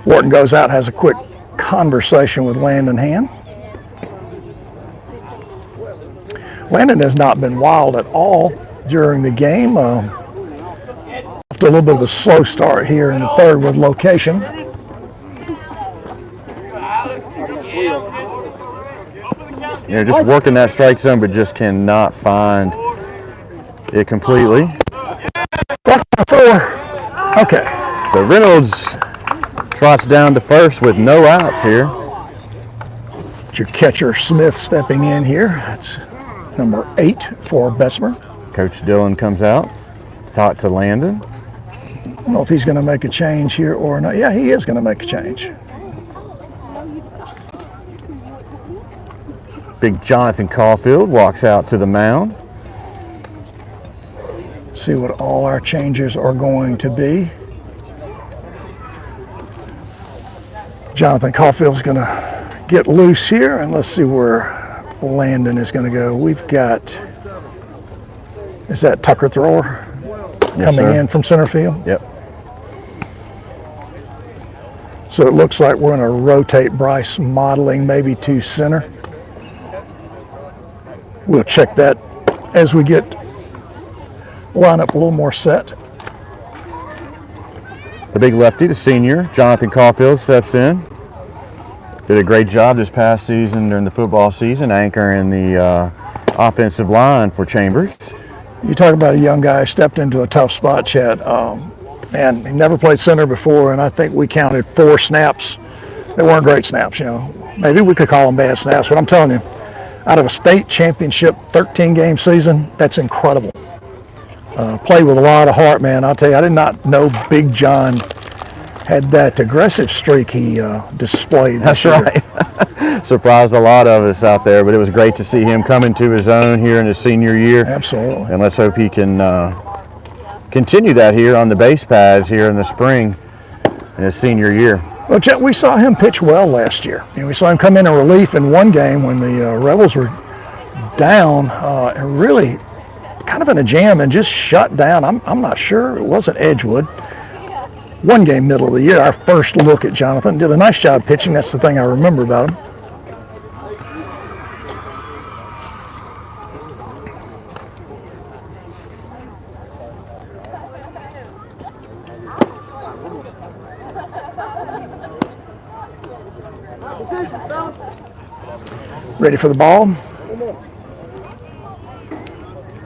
Wharton goes out, has a quick conversation with Landon Hand. Landon has not been wild at all during the game. After a little bit of a slow start here in the third with location. Yeah, just working that strike zone, but just cannot find it completely. Okay. So Reynolds trots down to first with no outs here. Your catcher Smith stepping in here. That's number 8 for Bessemer. Coach Dillon comes out, talk to Landon. I don't know if he's going to make a change here or not. Yeah, he is going to make a change. Big Jonathan Caulfield walks out to the mound. See what all our changes are going to be. Jonathan Caulfield's going to get loose here, and let's see where Landon is going to go. We've got, is that Tucker Thrower coming in from center field? Yep. So it looks like we're going to rotate Bryce Modeling maybe to center. We'll check that as we get lineup a little more set. The big lefty, the senior, Jonathan Caulfield, steps in. Did a great job this past season during the football season, anchoring the offensive line for Chambers. You talk about a young guy who stepped into a tough spot, Chad. And he never played center before, and I think we counted 4 snaps. They weren't great snaps, you know. Maybe we could call them bad snaps, but I'm telling you, out of a state championship 13-game season, that's incredible. Played with a lot of heart, man. I'll tell you, I did not know Big John had that aggressive streak he displayed this year. That's right. Surprised a lot of us out there, but it was great to see him come into his own here in his senior year. Absolutely. And let's hope he can continue that here on the base pads here in the spring in his senior year. Well, Chet, we saw him pitch well last year. We saw him come in relief in one game when the Rebels were down and really kind of in a jam and just shut down. I'm not sure. It wasn't Edgewood. One game middle of the year, our first look at Jonathan. Did a nice job pitching. That's the thing I remember about him. Ready for the ball.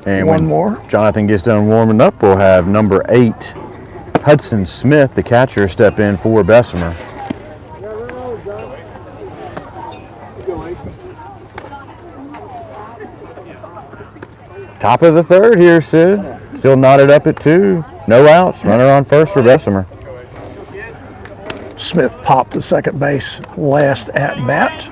And one more. Jonathan gets done warming up, we'll have number 8, Hudson Smith, the catcher, step in for Bessemer. Top of the third here, Sid. Still knotted up at 2. No outs. Runner on first for Bessemer. Smith popped the second base last at bat.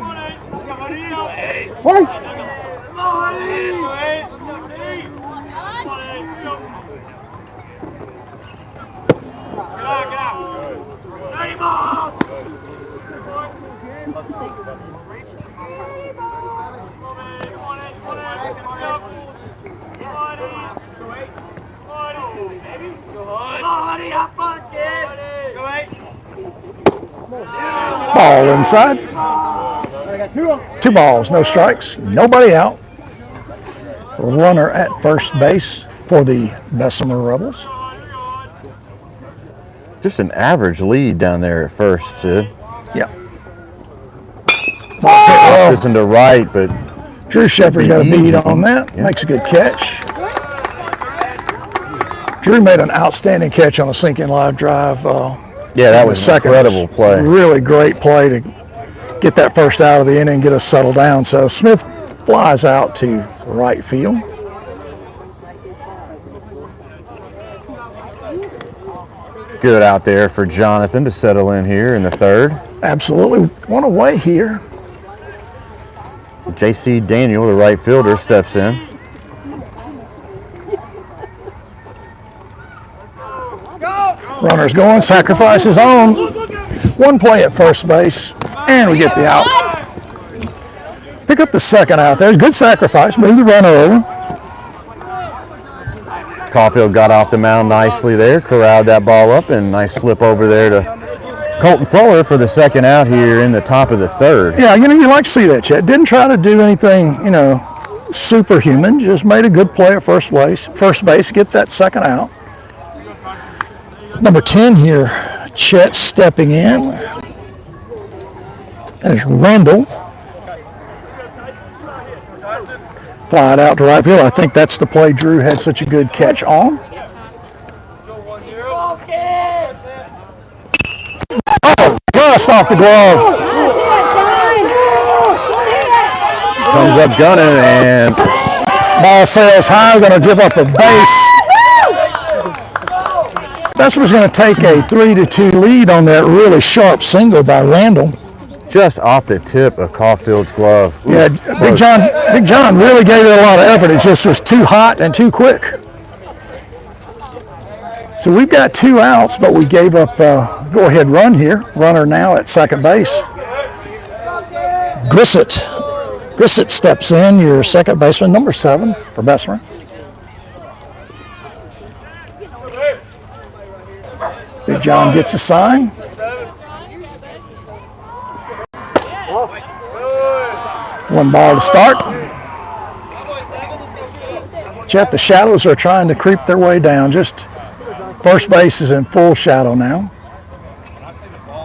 Ball inside. 2 balls, no strikes, nobody out. Runner at first base for the Bessemer Rebels. Just an average lead down there at first, Sid. Yeah. Ball's hit well. Just into right, but Drew Shepard got a beat on that. Yeah. Makes a good catch. Drew made an outstanding catch on a sinking live drive. Yeah, that was an incredible play. Really great play to get that first out of the inning and get us settled down. So Smith flies out to right field. Good out there for Jonathan to settle in here in the third. Absolutely. One away here. J.C. Daniel, the right fielder, steps in. Runner's going, sacrifices on. One play at first base, and we get the out. Pick up the second out there. Good sacrifice. Move the runner over. Caulfield got off the mound nicely there, corralled that ball up, and nice flip over there to Colton Fuller for the second out here in the top of the third. Yeah, you like to see that, Chet. Didn't try to do anything, superhuman. Just made a good play at first base, get that second out. Number 10 here, Chet stepping in. That is Randall. Fly it out to right field. I think that's the play Drew had such a good catch on. just off the glove. Comes up gunning and Ball sails high, going to give up a base. Bessemer's going to take a 3-2 lead on that really sharp single by Randall. just off the tip of Caulfield's glove. Ooh, Yeah, Big John really gave it a lot of effort. It just was too hot and too quick. So we've got 2 outs, but we gave up a go-ahead run here. Runner now at second base. Grissett steps in, your second baseman, number 7 for Bessemer. Big John gets a sign. One ball to start. Chet, the shadows are trying to creep their way down. Just first base is in full shadow now.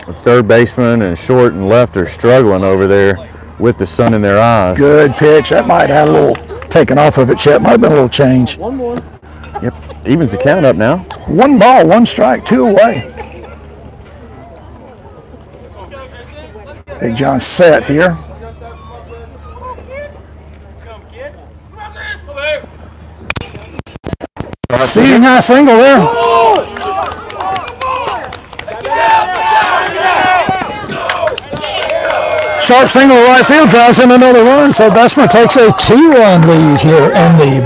The third baseman and short and left are struggling over there with the sun in their eyes. Good pitch. That might have had a little taken off of it, Chet. Might have been a little change. Yep, evens the count up now. 1 ball, 1 strike, 2 away. Big John set here. Seeing high single there. Sharp single to right field, drives in another run, so Bessemer takes a 2-run lead here in the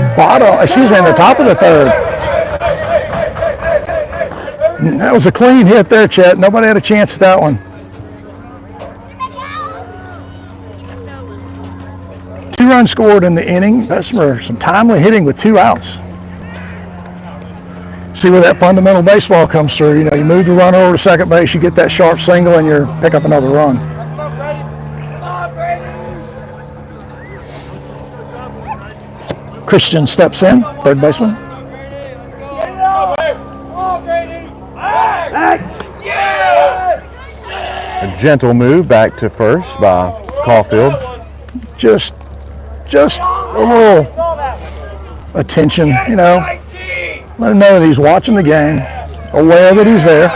in the top of the third. That was a clean hit there, Chet. Nobody had a chance at that one. 2 runs scored in the inning. Bessemer, some timely hitting with 2 outs. See where that fundamental baseball comes through. You know, you move the runner over to second base, you get that sharp single, and you pick up another run. Christian steps in, third baseman. A gentle move back to first by Caulfield. Just a little attention, you know. Let him know that he's watching the game, aware that he's there.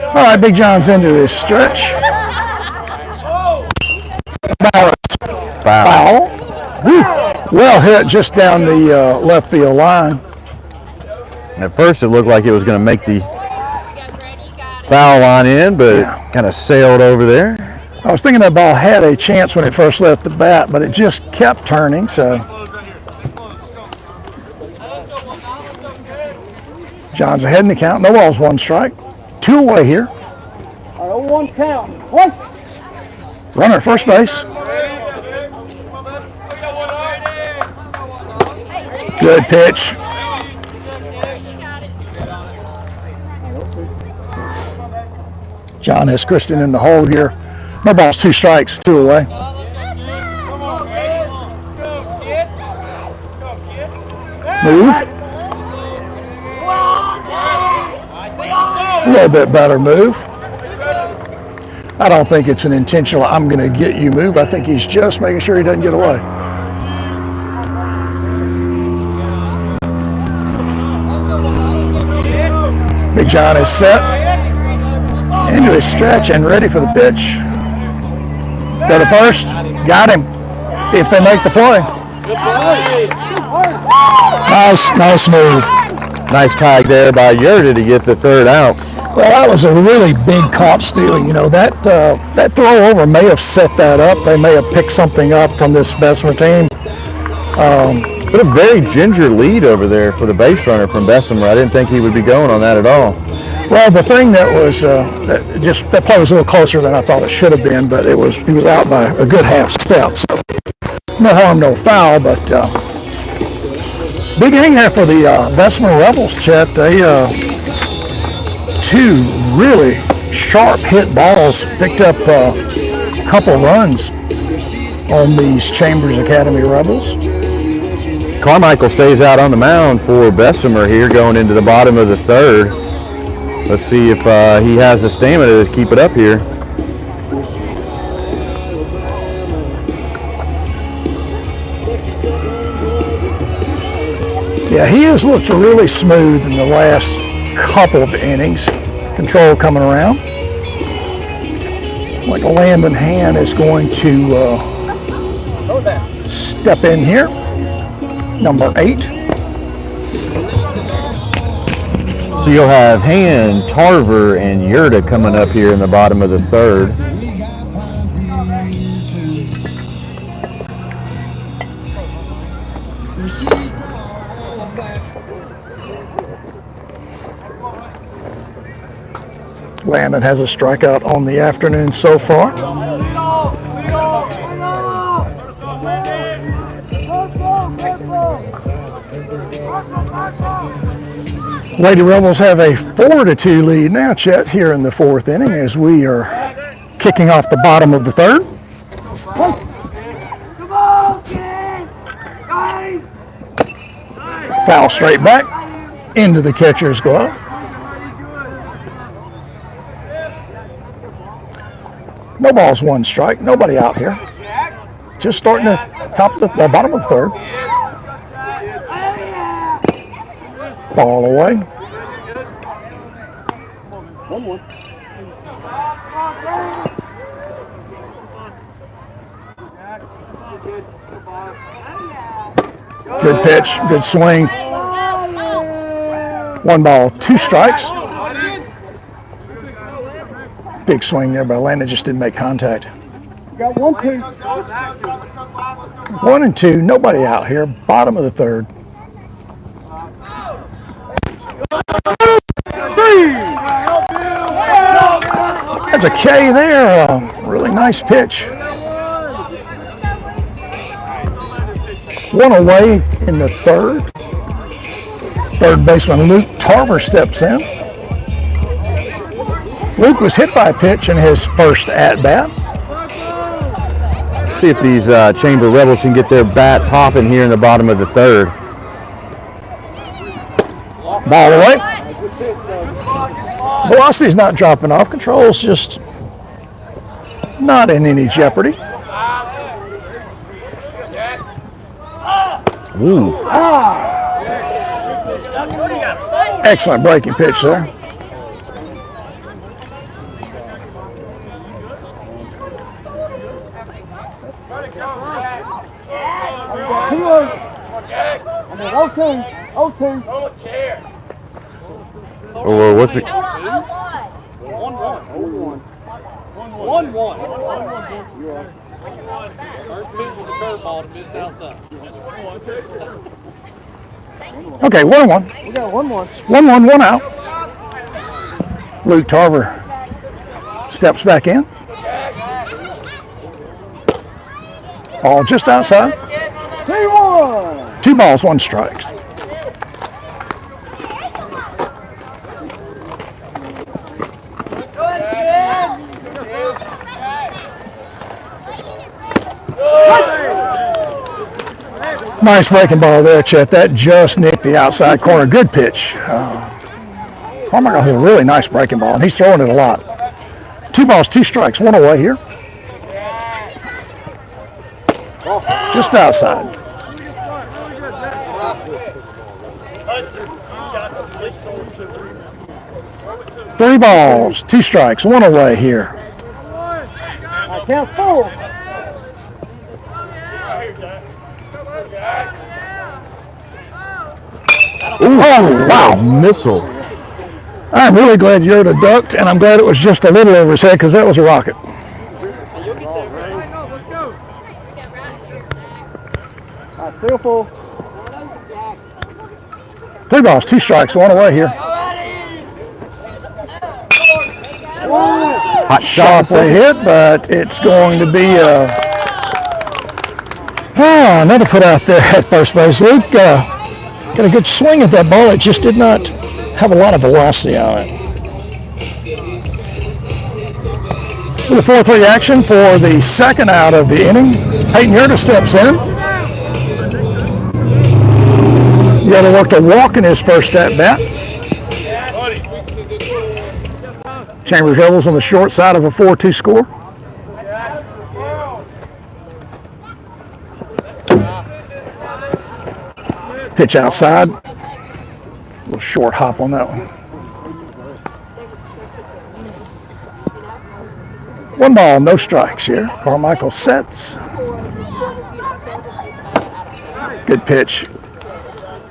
All right, Big John's into his stretch. Foul. Well hit just down the left field line. At first it looked like it was going to make the foul line in, but it kind of sailed over there. I was thinking that ball had a chance when it first left the bat, but it just kept turning, so. John's ahead in the count. No balls, 1 strike. 2 away here. 0-1 count. One. Runner at first base. Good pitch. John has Christian in the hole here. No balls, 2 strikes, 2 away. Move. A little bit better move. I don't think it's an intentional, I'm going to get you move. I think he's just making sure he doesn't get away. Big John is set into his stretch and ready for the pitch. Go to first. Got him. If they make the play. Nice move. Nice tag there by Yerda to get the 3rd out. Well, that was a really big caught stealing. You know, that throw over may have set that up. They may have picked something up from this Bessemer team. But a very ginger lead over there for the base runner from Bessemer. I didn't think he would be going on that at all. Well, the thing that was that play was a little closer than I thought it should have been, but he was out by a good half step. So no harm, no foul. But big inning there for the Bessemer Rebels, Chet. They 2 really sharp hit balls, picked up a couple runs on these Chambers Academy Rebels. Carmichael stays out on the mound for Bessemer here going into the bottom of the 3rd. Let's see if he has the stamina to keep it up here. Yeah, he has looked really smooth in the last couple of innings. Control coming around. Like Landon Hand is going to step in here. Number 8. So you'll have Hand, Tarver, and Yurda coming up here in the bottom of the third. Landon has a strikeout on the afternoon so far. Lady Rebels have a 4-2 lead now, Chet, here in the 4th inning as we are kicking off the bottom of the 3rd. Foul straight back into the catcher's glove. No balls, 1 strike. Nobody out here. Just starting the bottom of the 3rd. Ball away. 1-1. Good pitch, good swing. 1 ball, 2 strikes. Big swing there by Landon, just didn't make contact. Got 1-2. 1 and 2, nobody out here. Bottom of the 3rd. That's a K there. Really nice pitch. 1 away in the 3rd. 3rd baseman Luke Tarver steps in. Luke was hit by a pitch in his first at-bat. See if these Chamber Rebels can get their bats hopping here in the bottom of the 3rd. Ball away. Velocity's not dropping off. Control's just not in any jeopardy. Ooh. Excellent breaking pitch there. Oh, what's it? 1-1. 1-1. First pitch was a curveball to missed outside. Okay, 1-1. We got 1-1. 1-1, 1 out. Luke Tarver steps back in. Ball just outside. 2-1. 2 balls, 1 strike. Nice breaking ball there, Chet. That just nicked the outside corner. Good pitch. Carmichael has a really nice breaking ball, and he's throwing it a lot. 2 balls, 2 strikes, 1 away here. Just outside. Three balls, 2 strikes, 1 away here. Count 4. Ooh, oh, wow. Missile. I'm really glad Yoda ducked, and I'm glad it was just a little over his head because that was a rocket. Still full. 3 balls, 2 strikes, 1 away here. Hot shot. Sharply hit, but it's going to be another put out there at first base. Luke got a good swing at that ball. It just did not have a lot of velocity on it. Little 4-3 action for the second out of the inning. Peyton Yerta steps in. Yerta worked a walk in his first at-bat. Chambers Rebels on the short side of a 4-2 score. Pitch outside. A little short hop on that one. 1 ball, no strikes here. Carmichael sets. Good pitch.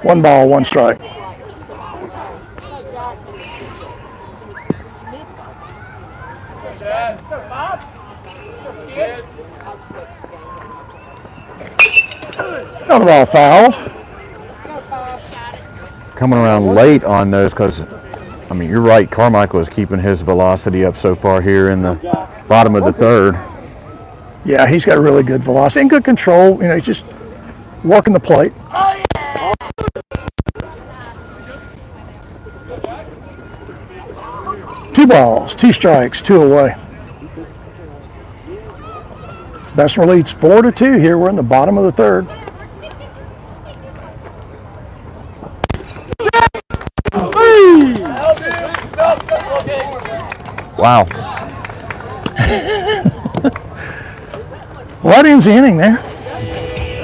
1 ball, 1 strike. Another ball fouled. Coming around late on those because, I mean, you're right, Carmichael is keeping his velocity up so far here in the bottom of the third. Yeah, he's got really good velocity and good control. You know, he's just working the plate. Two balls, 2 strikes, 2 away. Bessemer leads 4-2 here. We're in the bottom of the third. Wow. Right ends the inning there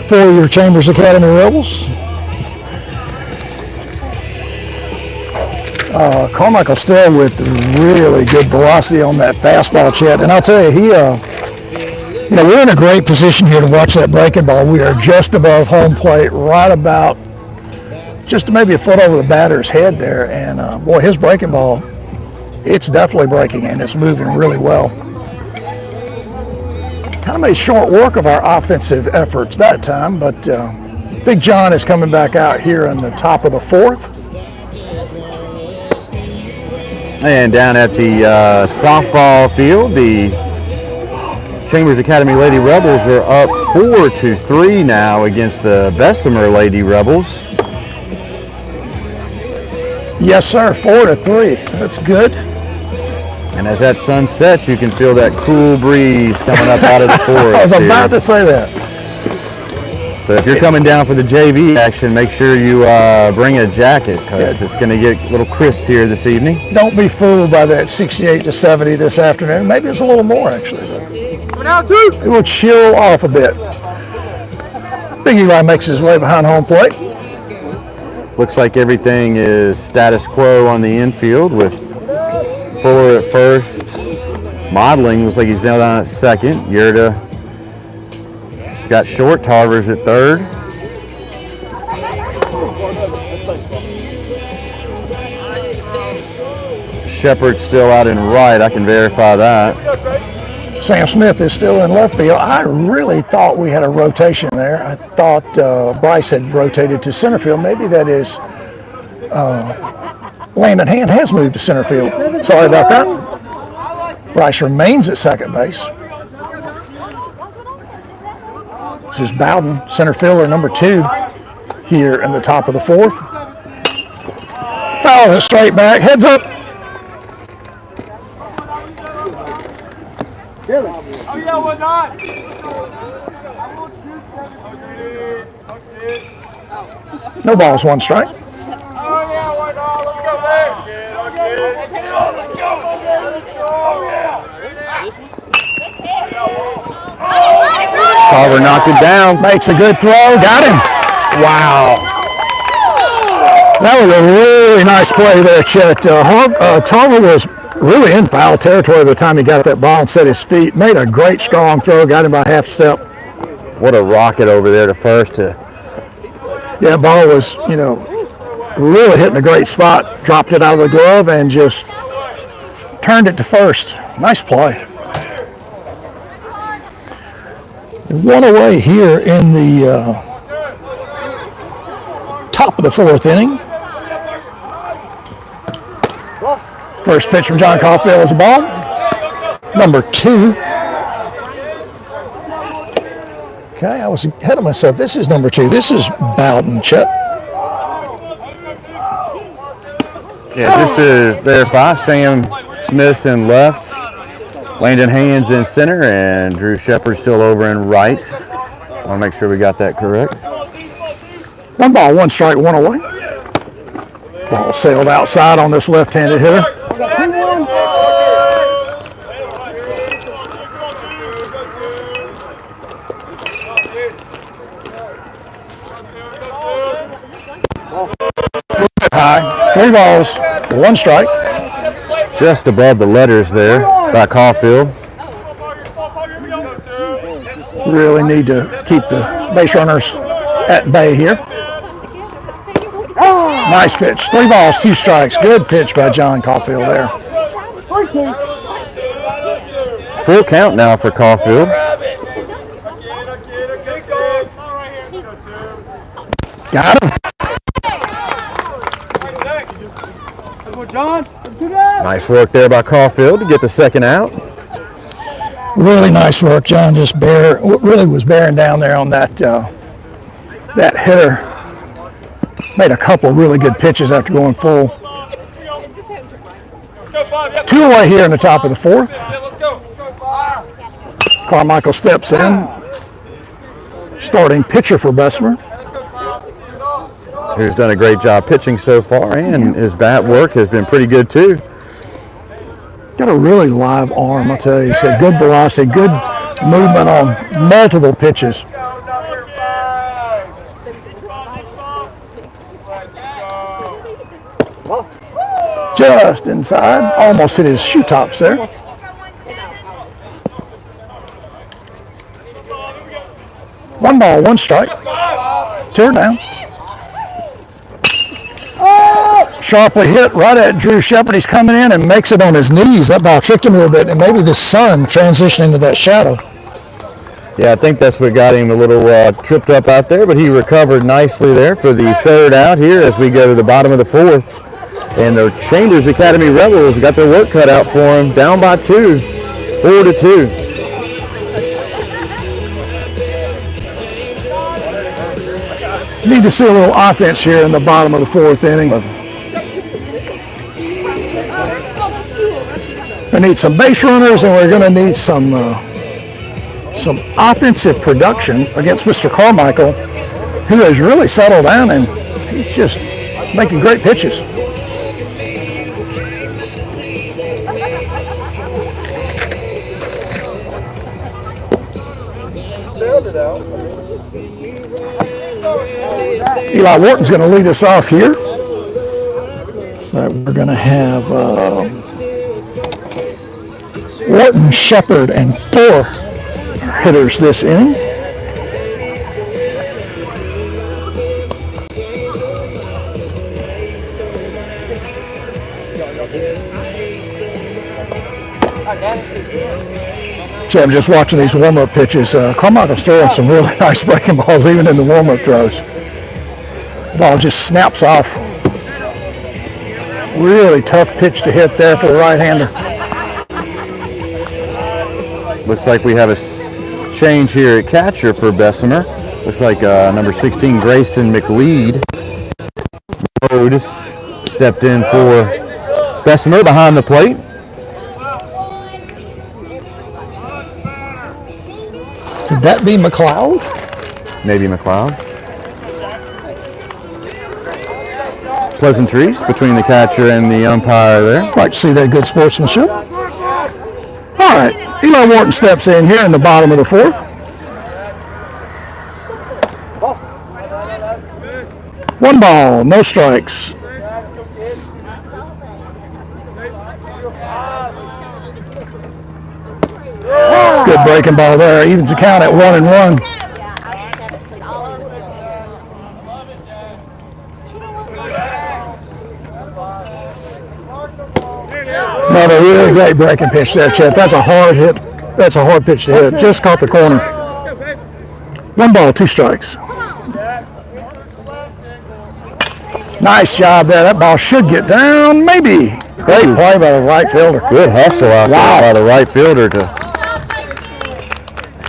for your Chambers Academy Rebels. Carmichael still with really good velocity on that fastball, Chet. And I'll tell you, you know, we're in a great position here to watch that breaking ball. We are just above home plate, right about just maybe a foot over the batter's head there. And boy, his breaking ball, it's definitely breaking and it's moving really well. Kind of made short work of our offensive efforts that time, but Big John is coming back out here in the top of the 4th. And down at the softball field, the Chambers Academy Lady Rebels are up 4-3 now against the Bessemer Lady Rebels. Yes, sir, 4-3. That's good. And as that sun sets, you can feel that cool breeze coming up out of the forest. I was about to say that. So if you're coming down for the JV action, make sure you bring a jacket because it's going to get a little crisp here this evening. Don't be fooled by that 68 to 70 this afternoon. Maybe it's a little more, actually. It will chill off a bit. Big Eli makes his way behind home plate. Looks like everything is status quo on the infield with Fuller at first. Modeling looks like he's nailed down at second. Yerda got short. Tarver's at third. Shepard's still out in right. I can verify that. Sam Smith is still in left field. I really thought we had a rotation there. I thought Bryce had rotated to center field. Maybe that is Landon Hand has moved to center field. Sorry about that. Bryce remains at second base. This is Bowden, center fielder number 2 here in the top of the 4th. Fouls it straight back, heads up. Oh, yeah, why not? No balls, 1 strike. Oh, yeah, why not? Let's go there. Let's go. Let's go. Oh, yeah. Tarver knocked it down. Makes a good throw, got him. Wow. That was a really nice play there, Chet. Tarver was really in foul territory by the time he got that ball and set his feet. Made a great strong throw, got him by half step. What a rocket over there to first. Yeah, ball was, you know, really hitting a great spot. Dropped it out of the glove and just turned it to first. Nice play. 1 away here in the top of the 4th inning. First pitch from John Caulfield is a ball. Number 2. Okay, I was ahead of myself. This is number 2. This is Bowden, Chet. Yeah, just to verify, Sam Smith's in left, Landon Hands in center, and Drew Shepard still over in right. I want to make sure we got that correct. 1 ball, 1 strike, 1 away. Ball sailed outside on this left-handed hitter. High. 3 balls, 1 strike. Just above the letters there by Caulfield. Really need to keep the base runners at bay here. Nice pitch. 3 balls, 2 strikes. Good pitch by John Caulfield there. Full count now for Caulfield. Got him. Nice work there by Caulfield to get the second out. Really nice work. John just really was bearing down there on that that hitter. Made a couple really good pitches after going full. 2 away here in the top of the 4th. Carmichael steps in. Starting pitcher for Bessemer. Who's done a great job pitching so far, and his bat work has been pretty good too. Got a really live arm, I'll tell you. He's got good velocity, good movement on multiple pitches. Just inside, almost hit his shoe tops there. One ball, 1 strike. 2 down. Sharply hit right at Drew Shepard. He's coming in and makes it on his knees. That ball tricked him a little bit, and maybe the sun transitioned into that shadow. Yeah, I think that's what got him a little tripped up out there, but he recovered nicely there for the 3rd out here as we go to the bottom of the 4th. And the Chambers Academy Rebels got their work cut out for him, down by 2, 4-2. Need to see a little offense here in the bottom of the 4th inning. We need some base runners, and we're going to need some offensive production against Mr. Carmichael, who has really settled down and he's just making great pitches. Eli Wharton's going to lead us off here. So we're going to have Wharton, Shepard, and Thor hitters this inning. So I'm just watching these warm-up pitches. Carmichael's throwing some really nice breaking balls even in the warm-up throws. Ball just snaps off. Really tough pitch to hit there for the right-hander. Looks like we have a change here at catcher for Bessemer. Looks like number 16, Grayson McLeod, stepped in for Bessemer behind the plate. Did that be McLeod? Maybe McLeod. Pleasantries between the catcher and the umpire there. Like to see that good sportsmanship. All right, Eli Wharton steps in here in the bottom of the 4th. 1 ball, no strikes. Good breaking ball there. Evens the count at 1-1. Another really great breaking pitch there, Chet. That's a hard hit. That's a hard pitch to hit. Just caught the corner. 1 ball, 2 strikes. Nice job there. That ball should get down. Maybe. Great play by the right fielder. Good hustle out there by the right fielder to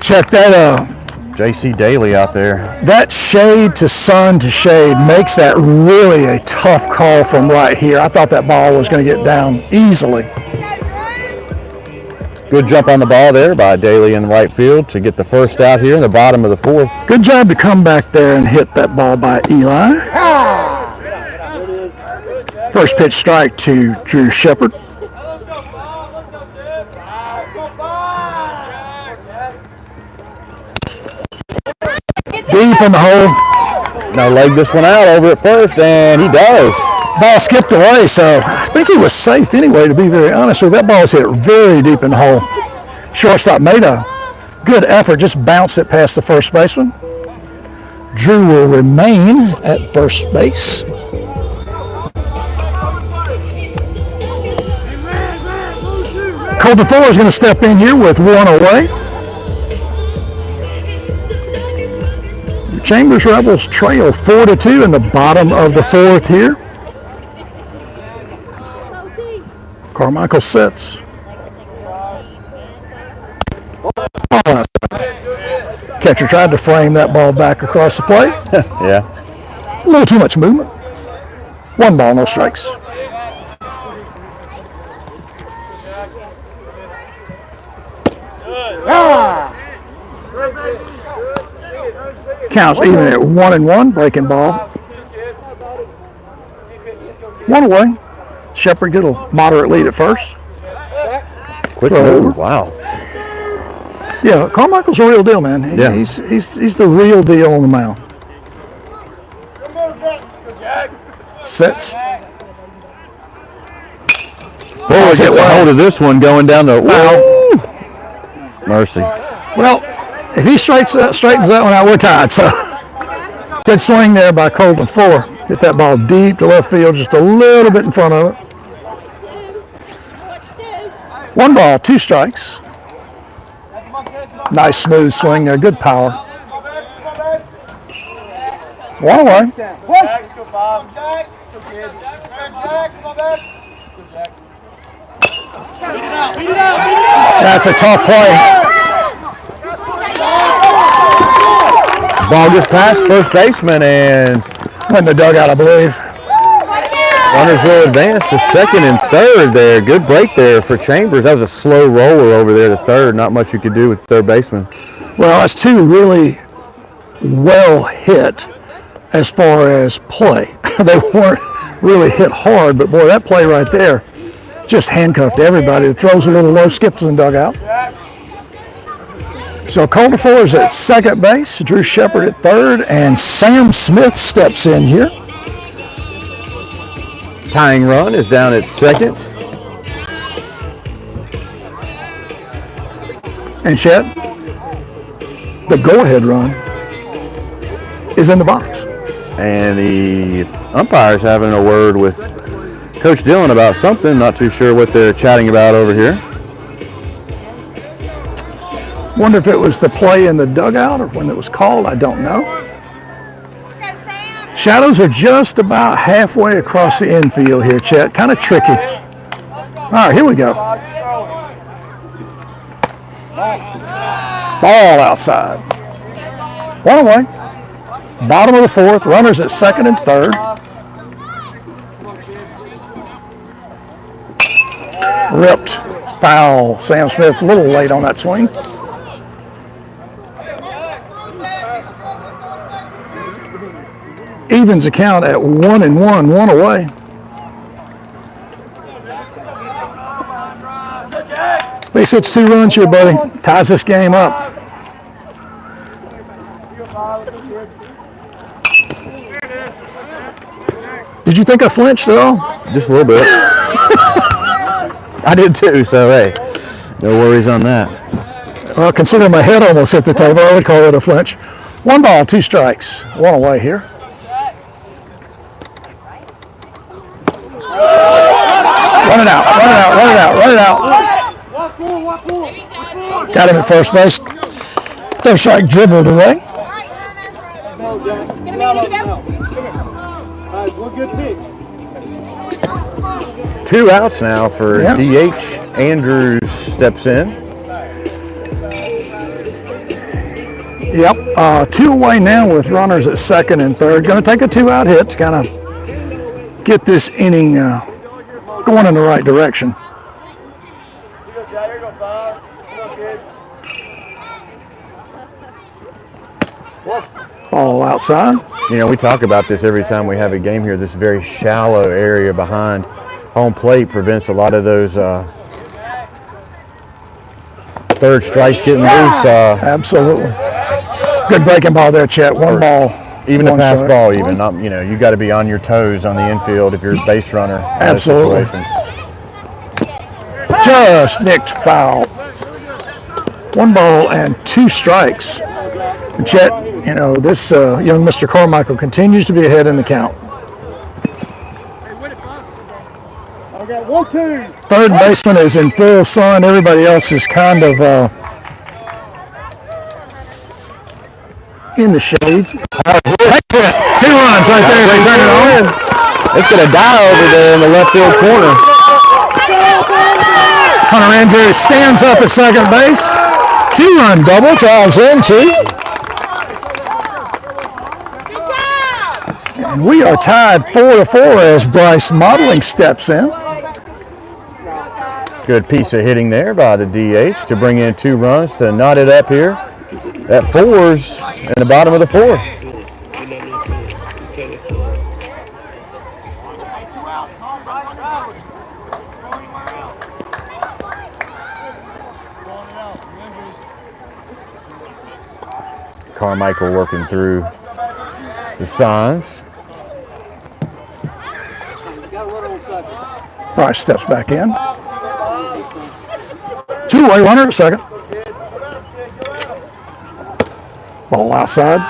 check that J.C. Daly out there. That shade to sun to shade makes that really a tough call from right here. I thought that ball was going to get down easily. Good jump on the ball there by Daly in the right field to get the first out here in the bottom of the 4th. Good job to come back there and hit that ball by Eli. First pitch strike to Drew Shepard. Deep in the hole. Now leg this one out over at first, and he does. Ball skipped away, so I think he was safe anyway, to be very honest with you. That ball's hit very deep in the hole. Shortstop made a Good effort, just bounced it past the first baseman. Drew will remain at first base. Colton Fuller is going to step in here with one away. The Chambers Rebels trail 4-2 in the bottom of the fourth here. Carmichael sets. Catcher tried to frame that ball back across the plate. Yeah. A little too much movement. 1 ball, no strikes. Counts even at 1-1, breaking ball. 1 away. Shepard get a moderate lead at first. Quick Throw move. over. Wow. Yeah, Carmichael's a real deal, man. Yeah. He's the real deal on the mound. Sets. Fuller gets a hold of this one going down the foul. Mercy. Well, if he straightens that one out, we're tied. So good swing there by Colton Fuller. Hit that ball deep to left field, just a little bit in front of it. 1 ball, 2 strikes. Nice smooth swing there, good power. 1 away. That's a tough play. Ball gets past first baseman and In the dugout, I believe. runners will advance to second and third there. Good break there for Chambers. That was a slow roller over there to third. Not much you could do with third baseman. Well, that's 2 really well hit as far as play. They weren't really hit hard, but boy, that play right there just handcuffed everybody. It throws a little low, skips in the dugout. So Colton Fuller's at second base, Drew Shepard at third, and Sam Smith steps in here. Tying run is down at second. And Chet, the go-ahead run is in the box. And the umpire's having a word with Coach Dillon about something. Not too sure what they're chatting about over here. Wonder if it was the play in the dugout or when it was called. I don't know. Shadows are just about halfway across the infield here, Chet. Kind of tricky. All right, here we go. Ball outside. 1 away. Bottom of the fourth. Runners at second and third. Ripped. Foul. Sam Smith a little late on that swing. Evens account at 1-1, 1 away. Base hits 2 runs here, buddy. Ties this game up. Did you think I flinched at all? Just a little bit. I did too, so hey, no worries on that. Well, considering my head almost hit the table, I would call it a flinch. 1 ball, 2 strikes. 1 away here. Run it out, run it out, run it out, run it out. Got him at first base. Third strike dribbled away. Two outs now for DH. Andrews steps in. Yep, 2 away now with runners at second and third. Going to take a 2-out hit to kind of get this inning going in the right direction. Ball outside. You know, we talk about this every time we have a game here. This very shallow area behind home plate prevents a lot of those third strikes getting loose. Absolutely. Good breaking ball there, Chet. 1 ball. Even a pass strike. ball, even not, you know, you got to be on your toes on the infield if you're a base runner. Absolutely. Just nicked foul. 1 ball and 2 strikes. And Chet, you know, this young Mr. Carmichael continues to be ahead in the count. Third baseman is in full sun. Everybody else is kind of in the shades. 2 runs right there. They turn it on. It's going to die over there in the left field corner. Hunter Andrews stands up at second base. 2-run double. Charles in 2. And we are tied 4-4 as Bryce Modeling steps in. Good piece of hitting there by the DH to bring in 2 runs to knot it up here at 4s in the bottom of the 4th. Carmichael working through the signs. Bryce steps back in. 2-away runner at second. Ball outside.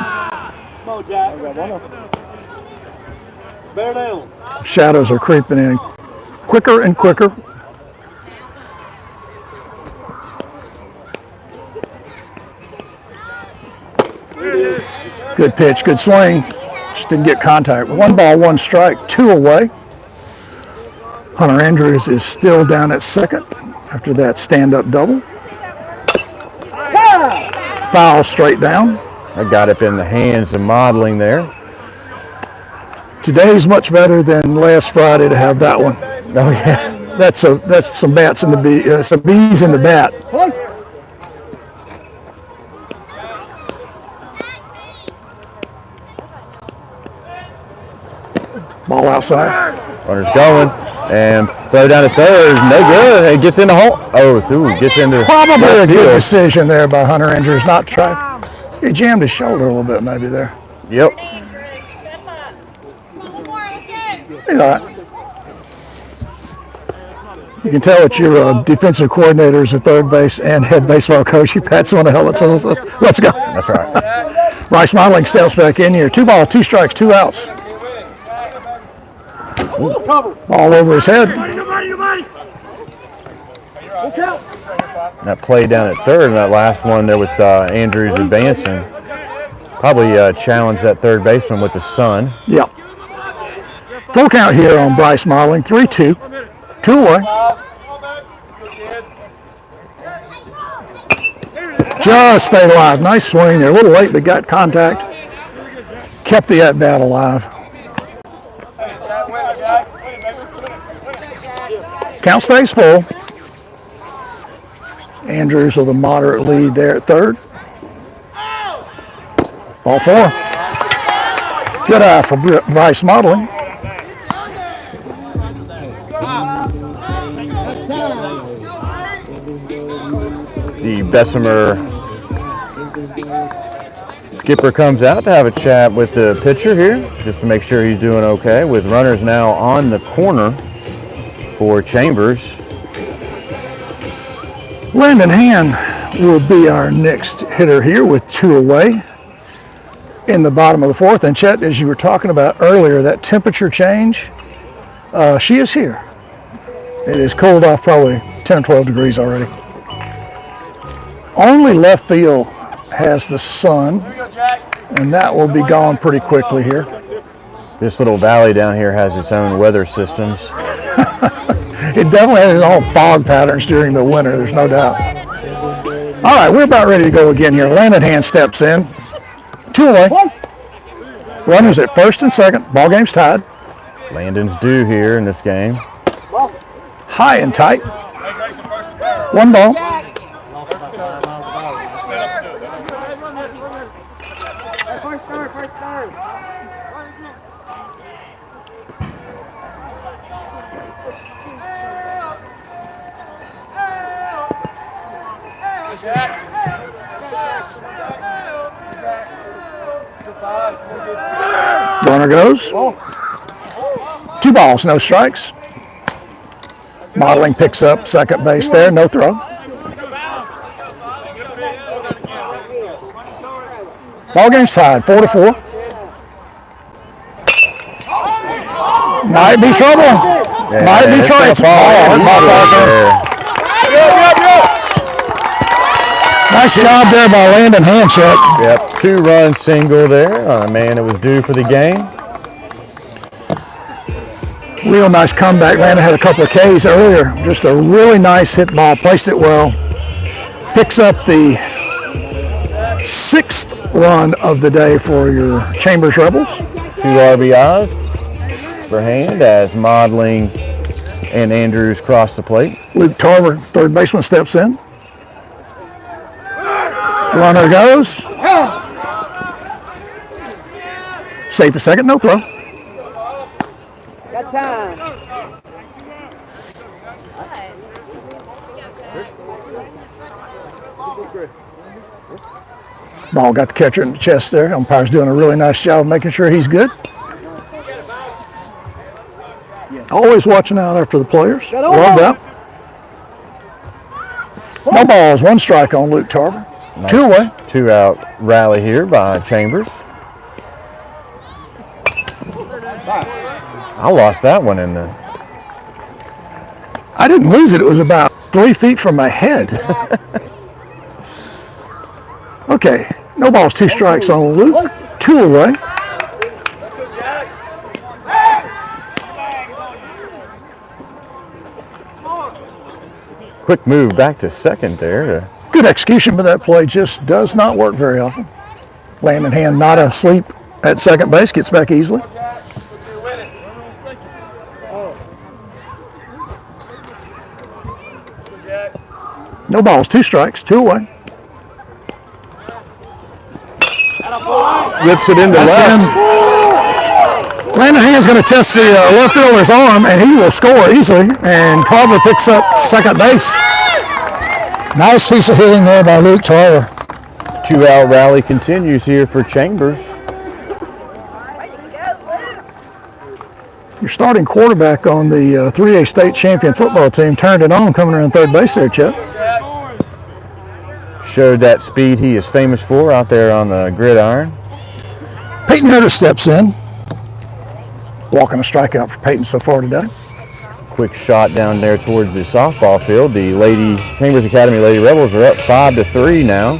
Shadows are creeping in quicker and quicker. Good pitch, good swing. Just didn't get contact. 1 ball, 1 strike, 2 away. Hunter Andrews is still down at second after that stand-up double. Foul straight down. I got up in the hands of Modeling there. Today's much better than last Friday to have that one. Oh yeah, That's some bats in the some bees in the bat. Ball outside. runner's going. And throw down to third, no good. It gets in the hole. Oh, gets into Probably a left good field. decision there by Hunter Andrews, not try. He jammed his shoulder a little bit maybe there. Yep. He's all right. You can tell that your defensive coordinator is at third base and head baseball coach. He pats on the helmet. So let's go. That's right. Bryce Modeling steps back in here. 2 balls, 2 strikes, 2 outs. Ball over his head. That play down at third and that last one there with Andrews advancing. Probably challenged that third baseman with the sun. Yep. Full count here on Bryce Modeling. 3-2. 2 away. Just stayed alive. Nice swing there. A little late, but got contact. Kept the at-bat alive. Count stays full. Andrews with a moderate lead there at third. Ball 4. Good eye for Bryce Modeling. The Bessemer skipper comes out to have a chat with the pitcher here, just to make sure he's doing okay, with runners now on the corner for Chambers. Landon Hand will be our next hitter here with 2 away in the bottom of the 4th. And Chet, as you were talking about earlier, that temperature change, she is here. It is cooled off probably 10 or 12 degrees already. Only left field has the sun, and that will be gone pretty quickly here. This little valley down here has its own weather systems. It definitely has its own fog patterns during the winter, there's no doubt. All right, we're about ready to go again here. Landon Hand steps in. 2 away. Runners at first and second. Ball game's tied. Landon's due here in this game. High and tight. 1 ball. Runner goes. 2 balls, no strikes. Modeling picks up second base there, no throw. Ball game's tied, 4-4. Might be trouble. Yeah, Might be trouble. It's ball. Nice job there by Landon Hanchett. Yep, 2-run single there on a man that was due for the game. Real nice comeback. Landon had a couple of Ks earlier. Just a really nice hit ball. Placed it well. Picks up the 6th run of the day for your Chambers Rebels. 2 RBIs for Hand as Modling and Andrews cross the plate. Luke Tarver, third baseman, steps in. Runner goes. Safe at second, no throw. Got time. Ball got the catcher in the chest there. Umpire's doing a really nice job of making sure he's good. Always watching out after the players. Love that. No balls, 1 strike on Luke Tarver. Nice 2 away. 2-out rally here by Chambers. I lost that one in the... I didn't lose it. It was about 3 feet from my head. Okay, no balls, 2 strikes on Luke. 2 away. Quick move back to second there. Good execution, but that play just does not work very often. Landon Hand not asleep at second base, gets back easily. No balls, 2 strikes, 2 away. Whips it into left. Landon Hand's going to test the left fielder's arm, and he will score easily. And Tarver picks up second base. Nice piece of hitting there by Luke Tarver. 2-out rally continues here for Chambers. Your starting quarterback on the 3A state champion football team turned it on coming around third base there, Chet. Showed that speed he is famous for out there on the gridiron. Peyton Herter steps in. Walking a strikeout for Peyton so far today. Quick shot down there towards the softball field. The Chambers Academy Lady Rebels are up 5-3 now.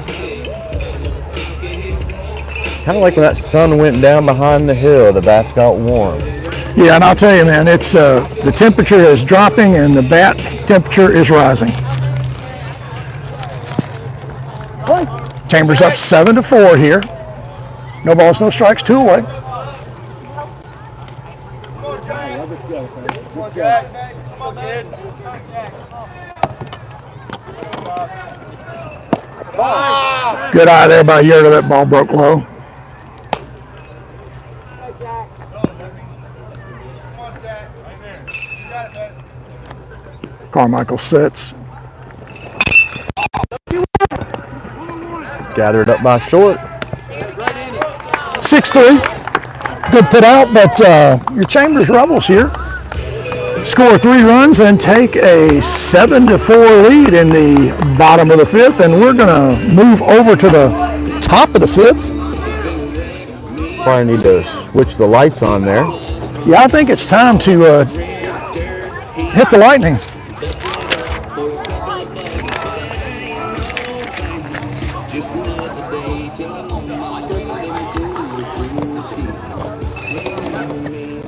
Kind of like when that sun went down behind the hill, the bats got warm. Yeah, and I'll tell you, man, it's the temperature is dropping and the bat temperature is rising. Chambers up 7-4 here. No balls, no strikes, 2 away. Good eye there by Yerta. That ball broke low. Carmichael sits. Gathered up by short. 6-3. Good put out, but your Chambers Rebels here score 3 runs and take a 7-4 lead in the bottom of the 5th, and we're going to move over to the top of the 5th. Probably need to switch the lights on there. Yeah, I think it's time to hit the lightning.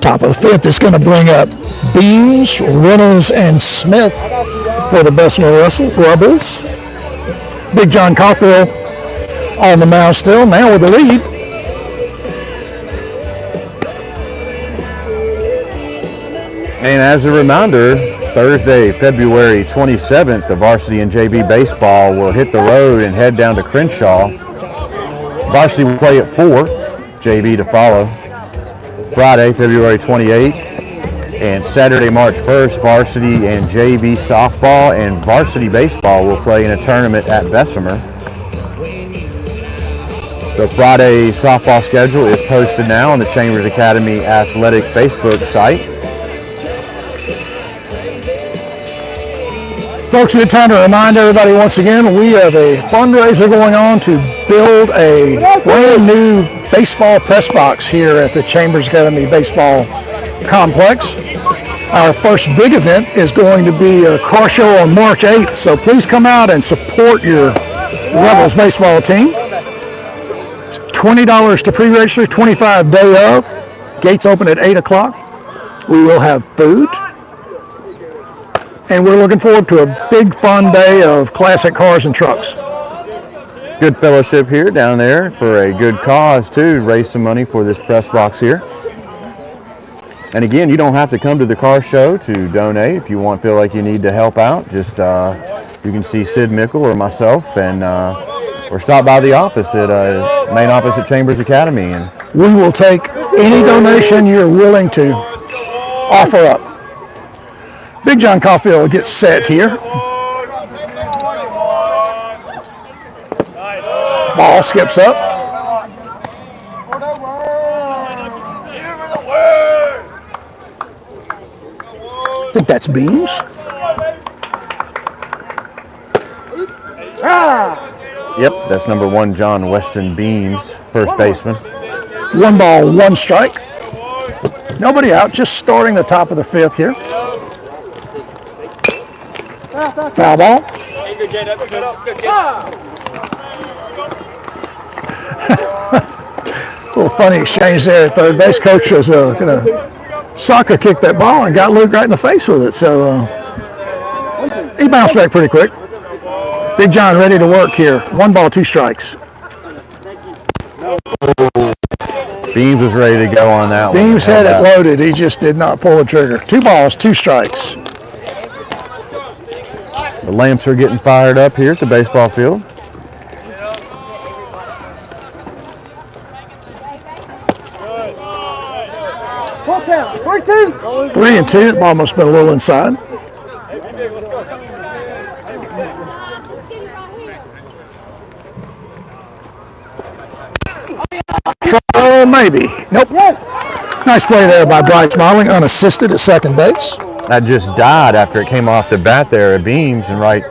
Top of the 5th is going to bring up Beams, Reynolds, and Smith for the Bessemer Rebels. Big John Cawthorne on the mound still, now with the lead. And as a reminder, Thursday, February 27th, the varsity and JV baseball will hit the road and head down to Crenshaw. Varsity will play at 4, JV to follow. Friday, February 28th, and Saturday, March 1st, varsity and JV softball and varsity baseball will play in a tournament at Bessemer. The Friday softball schedule is posted now on the Chambers Academy Athletic Facebook site. Folks, good time to remind everybody once again, we have a fundraiser going on to build a brand new baseball press box here at the Chambers Academy Baseball Complex. Our first big event is going to be a car show on March 8th, so please come out and support your Rebels baseball team. It's $20 to pre-register, $25 day of. Gates open at 8 o'clock. We will have food. And we're looking forward to a big fun day of classic cars and trucks. Good fellowship here down there for a good cause too, raise some money for this press box here. And again, you don't have to come to the car show to donate. If you feel like you need to help out, just you can see Sid Mickle or myself, and or stop by the office at main office at Chambers Academy. And we will take any donation you're willing to offer up. Big John Caulfield gets set here. Ball skips up. I think that's Beams. Yep, that's number 1, John Weston Beams, first baseman. 1 ball, 1 strike. Nobody out, just starting the top of the 5th here. Foul ball. A little funny exchange there at third base. Coach was going to soccer kick that ball and got Luke right in the face with it. So he bounced back pretty quick. Big John ready to work here. 1 ball, 2 strikes. Beams was ready to go on that one. Beams had it loaded. He just did not pull the trigger. 2 balls, 2 strikes. The lamps are getting fired up here at the baseball field. Three and two. The ball must have been a little inside. Oh, maybe. Nope. Nice play there by Bryce Modeling, unassisted at second base. That just died after it came off the bat there at Beams and right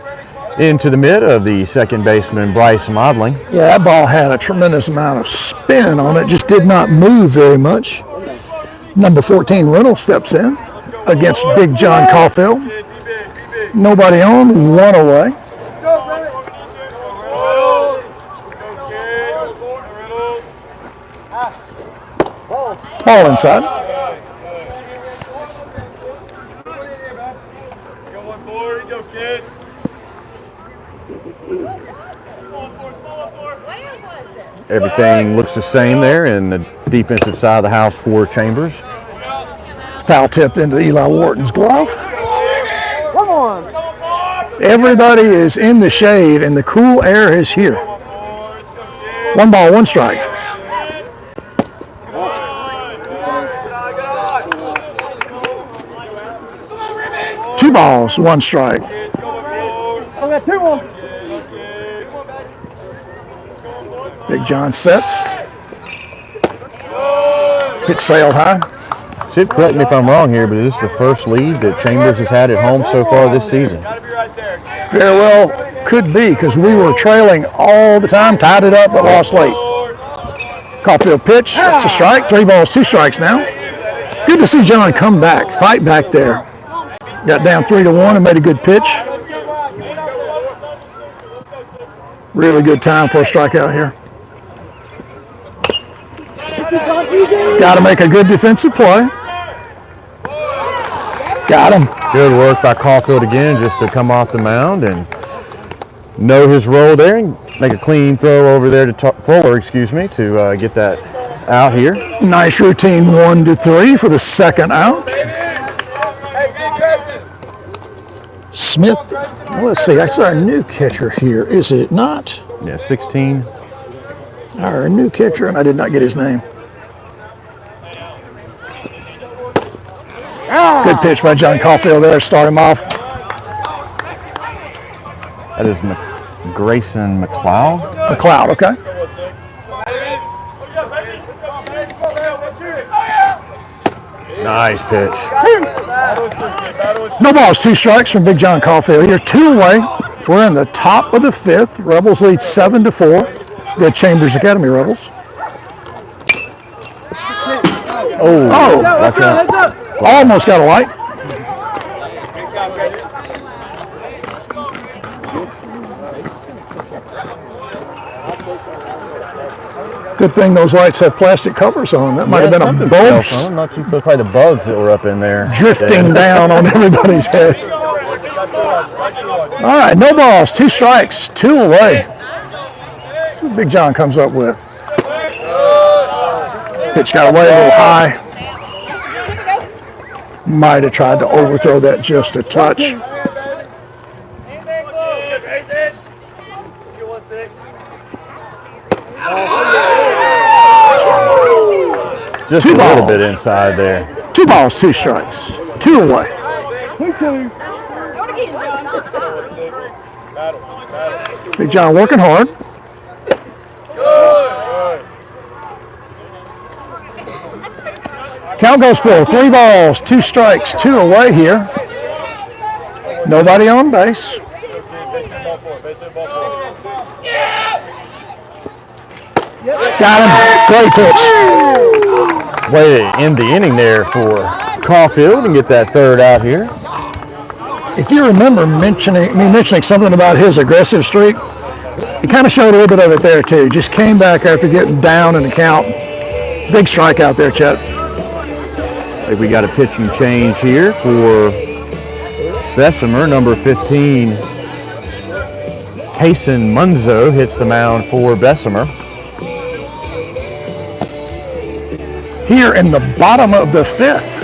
into the mid of the second baseman, Bryce Modeling. Yeah, that ball had a tremendous amount of spin on it, just did not move very much. Number 14, Reynolds steps in against Big John Caulfield. Nobody on, 1 away. Ball inside. Everything looks the same there in the defensive side of the house for Chambers. Foul tip into Eli Wharton's glove. Everybody is in the shade and the cool air is here. 1 ball, 1 strike. Two balls, 1 strike. Big John sets. Pitch sailed high. Sid, correct me if I'm wrong here, but this is the first lead that Chambers has had at home so far this season. Very well could be, because we were trailing all the time, tied it up, but lost late. Caulfield pitch, that's a strike. 3 balls, 2 strikes now. Good to see John come back, fight back there. Got down 3-1 and made a good pitch. Really good time for a strikeout here. Got to make a good defensive play. Got him. Good work by Caulfield again, just to come off the mound and know his role there and make a clean throw over there to Fuller, to get that out here. Nice routine 1-3 for the second out. Smith, well, let's see, that's our new catcher here, is it not? Yeah, 16. Our new catcher, and I did not get his name. Good pitch by John Caulfield there, start him off. That is Grayson McLeod. McLeod, okay. Nice pitch. No balls, 2 strikes from Big John Caulfield here. 2 away. We're in the top of the 5th. Rebels lead 7-4. The Chambers Academy Rebels. Oh, almost got a light. Good thing those lights have plastic covers on. That might have been a bulb Not too probably the bugs that were up in there drifting down on everybody's head. All right, no balls, 2 strikes, 2 away. That's what Big John comes up with. Pitch got away a little high. Might have tried to overthrow that just a touch. Just 2 a little balls. bit inside there. 2 balls, 2 strikes, 2 away. Big John working hard. Count goes full. 3 balls, 2 strikes, 2 away here. Nobody on base. Got him. Great pitch. Way to end the inning there for Caulfield and get that 3rd out here. If you remember mentioning something about his aggressive streak, he kind of showed a little bit of it there too. Just came back after getting down in the count. Big strikeout there, Chet. I think we got a pitching change here for Bessemer, number 15. Kason Munzo hits the mound for Bessemer. Here in the bottom of the 5th.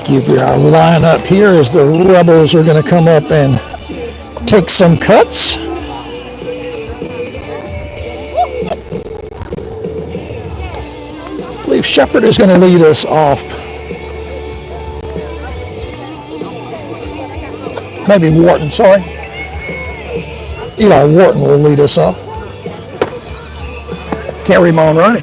Give you our lineup here as the Rebels are going to come up and take some cuts. I believe Shepard is going to lead us off. Maybe Wharton, sorry. Eli Wharton will lead us off. Can't read my own running.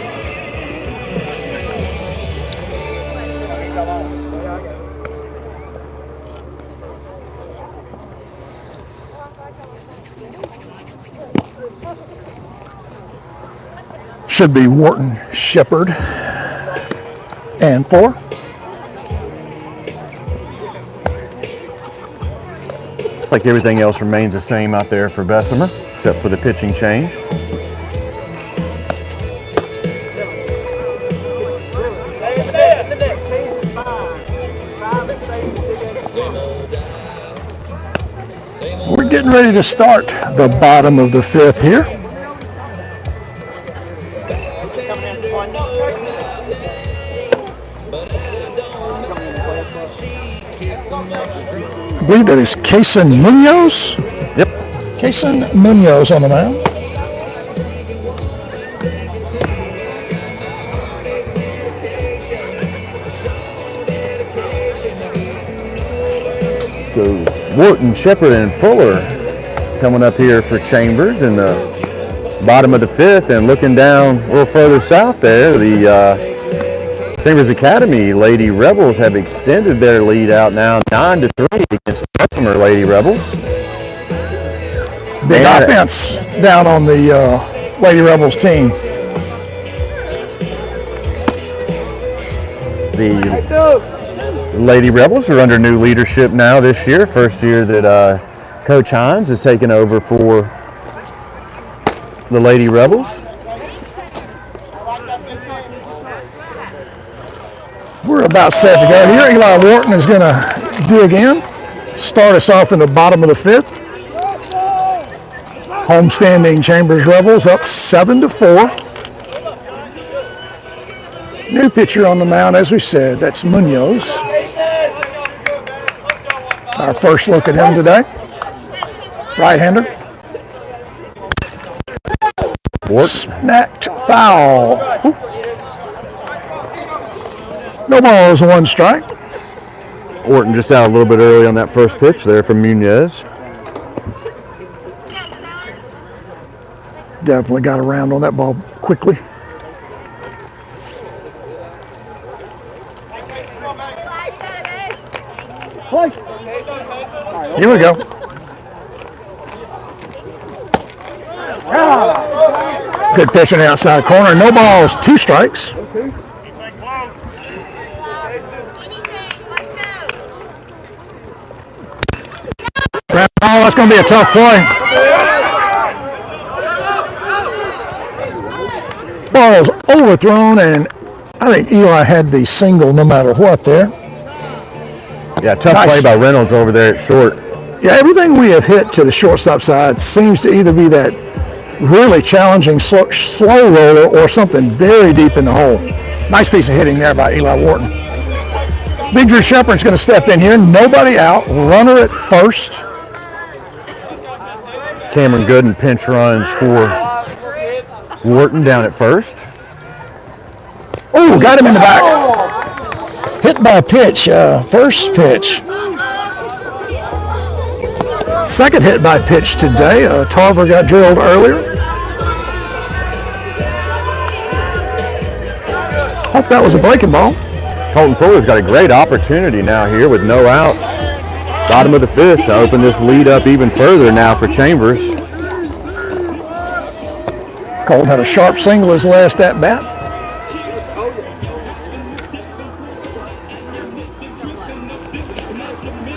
Should be Wharton, Shepard, and Fuller. Looks like everything else remains the same out there for Bessemer, except for the pitching change. We're getting ready to start the bottom of the 5th here. I believe that is Kason Munoz. Yep. Kason Munoz on the mound. So Wharton, Shepard, and Fuller coming up here for Chambers in the bottom of the 5th, and looking down a little further south there, the Chambers Academy Lady Rebels have extended their lead out now 9-3 against the Bessemer Lady Rebels. Big offense down on the Lady Rebels team. The Lady Rebels are under new leadership now this year. First year that Coach Hines has taken over for the Lady Rebels. We're about set to go here. Eli Wharton is going to dig in, start us off in the bottom of the 5th. Homestanding Chambers Rebels up 7-4. New pitcher on the mound, as we said, that's Munoz. Our first look at him today. Right-hander. Snapped foul. No balls, 1 strike. Wharton just out a little bit early on that first pitch there from Munoz. Definitely got around on that ball quickly. Here we go. Good pitch on the outside corner. No balls, 2 strikes. Oh, that's going to be a tough play. Ball was overthrown, and I think Eli had the single no matter what there. Yeah, tough play by Reynolds over there at short. Yeah, everything we have hit to the shortstop side seems to either be that really challenging slow roller or something very deep in the hole. Nice piece of hitting there by Eli Wharton. Big Drew Shepard's going to step in here. Nobody out. Runner at first. Cameron Gooden pinch runs for Wharton down at first. Oh, got him in the back. Hit by pitch. First pitch. Second hit by pitch today. Tarver got drilled earlier. Hope that was a breaking ball. Colton Fuller's got a great opportunity now here with no outs. Bottom of the 5th to open this lead up even further now for Chambers. Colton had a sharp single his last at bat.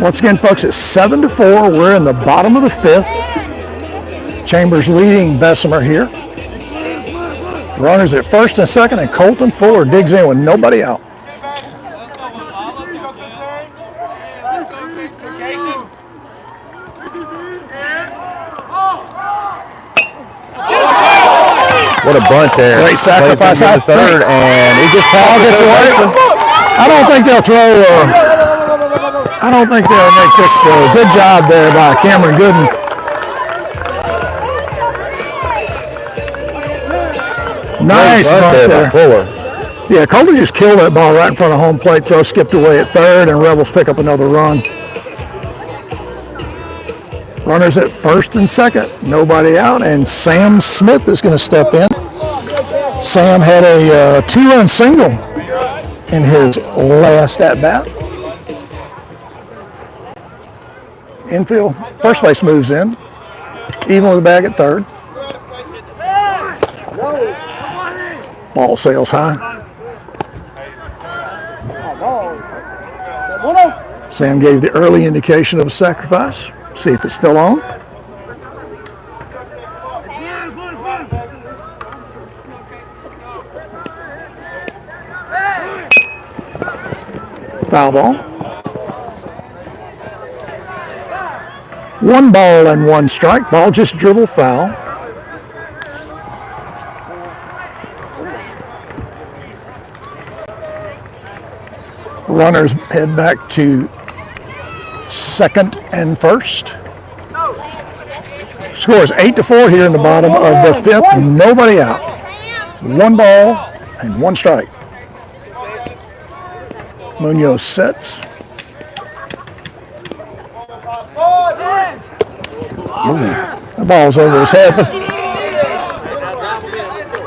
Once again, folks, it's 7-4. We're in the bottom of the 5th. Chambers leading Bessemer here. Runners at first and second, and Colton Fuller digs in with nobody out. What a bunt there. Great sacrifice out third, and he just gets away. I don't think they'll throw. I don't think they'll make this good job there by Cameron Gooden. Nice bunt there. Yeah, Colton just killed that ball right in front of home plate. Throw skipped away at third, and Rebels pick up another run. Runners at first and second, nobody out, and Sam Smith is going to step in. Sam had a 2-run single in his last at-bat. Infield, first base moves in, even with the bag at third. Ball sails high. Sam gave the early indication of a sacrifice. See if it's still on. Foul ball. 1 ball and 1 strike. Ball just dribbled foul. Runners head back to second and first. Score is 8-4 here in the bottom of the 5th. Nobody out. 1 ball and 1 strike. Munoz sets. The ball's over his head.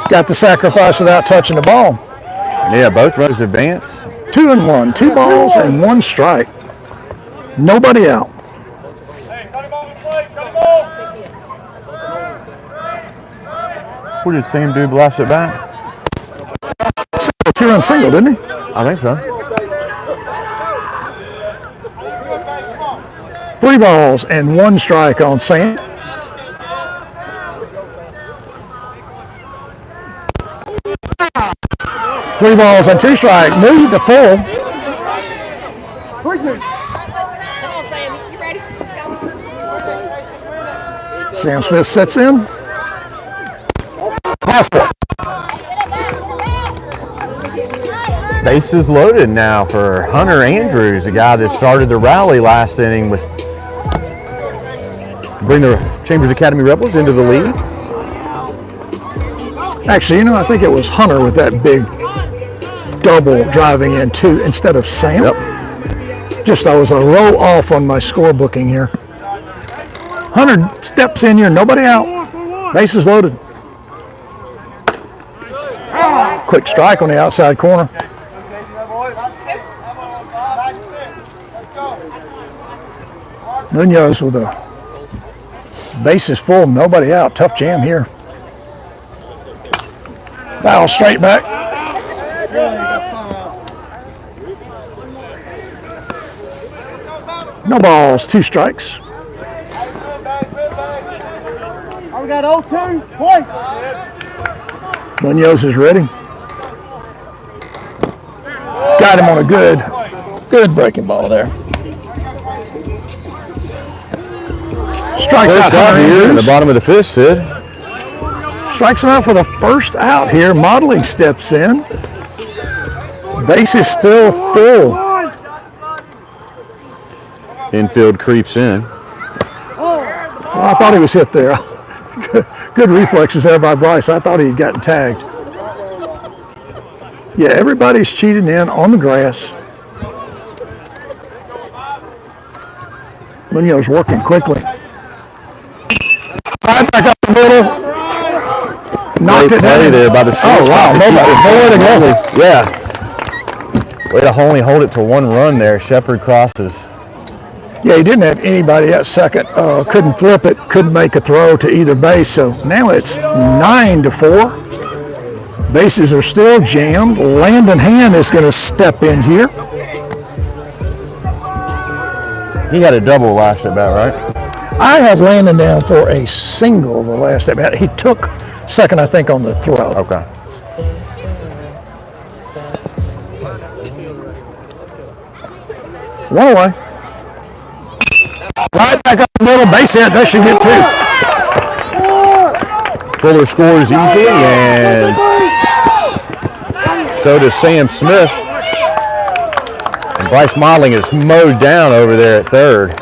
Got the sacrifice without touching the ball. Yeah, both runners advance. 2-1, 2 balls and 1 strike. Nobody out. What did Sam do last at bat? 2-run single, didn't he? I think so. 3 balls and 1 strike on Sam. Three balls and 2 strikes. Moved to full. Sam Smith sets in. Bases loaded now for Hunter Andrews, the guy that started the rally last inning with bring the Chambers Academy Rebels into the lead. Actually, you know, I think it was Hunter with that big double driving in too instead of Sam. Yep. Just I was a row off on my score booking here. Hunter steps in here, nobody out. Bases loaded. Quick strike on the outside corner. Munoz with a bases full, nobody out. Tough jam here. Foul straight back. No balls, 2 strikes. We got 0-2. Point. Munoz is ready. Got him on a good breaking ball there. Strikes First out out here in the Andrews. bottom of the 5th, Sid. Strikes him out for the first out here. Modeling steps in. Base is still full. Infield creeps in. Well, I thought he was hit there. Good reflexes there by Bryce. I thought he had gotten tagged. Yeah, everybody's cheating in on the grass. Munoz working quickly. Right back up the middle. Knocked Great it down. play there by the Oh, wow. Nowhere to go. Yeah. Way to only hold it to 1 run there. Shepard crosses. Yeah, he didn't have anybody at second. Couldn't flip it. Couldn't make a throw to either base. So now it's 9-4. Bases are still jammed. Landon Hand is going to step in here. He had a double last at bat, right? I have Landon down for a single the last at bat. He took second, I think, on the throw. Okay. One away. Right back up the middle. Base hit. That should get 2. Fuller scores easily, and so does Sam Smith. And Bryce Modeling is mowed down over there at third.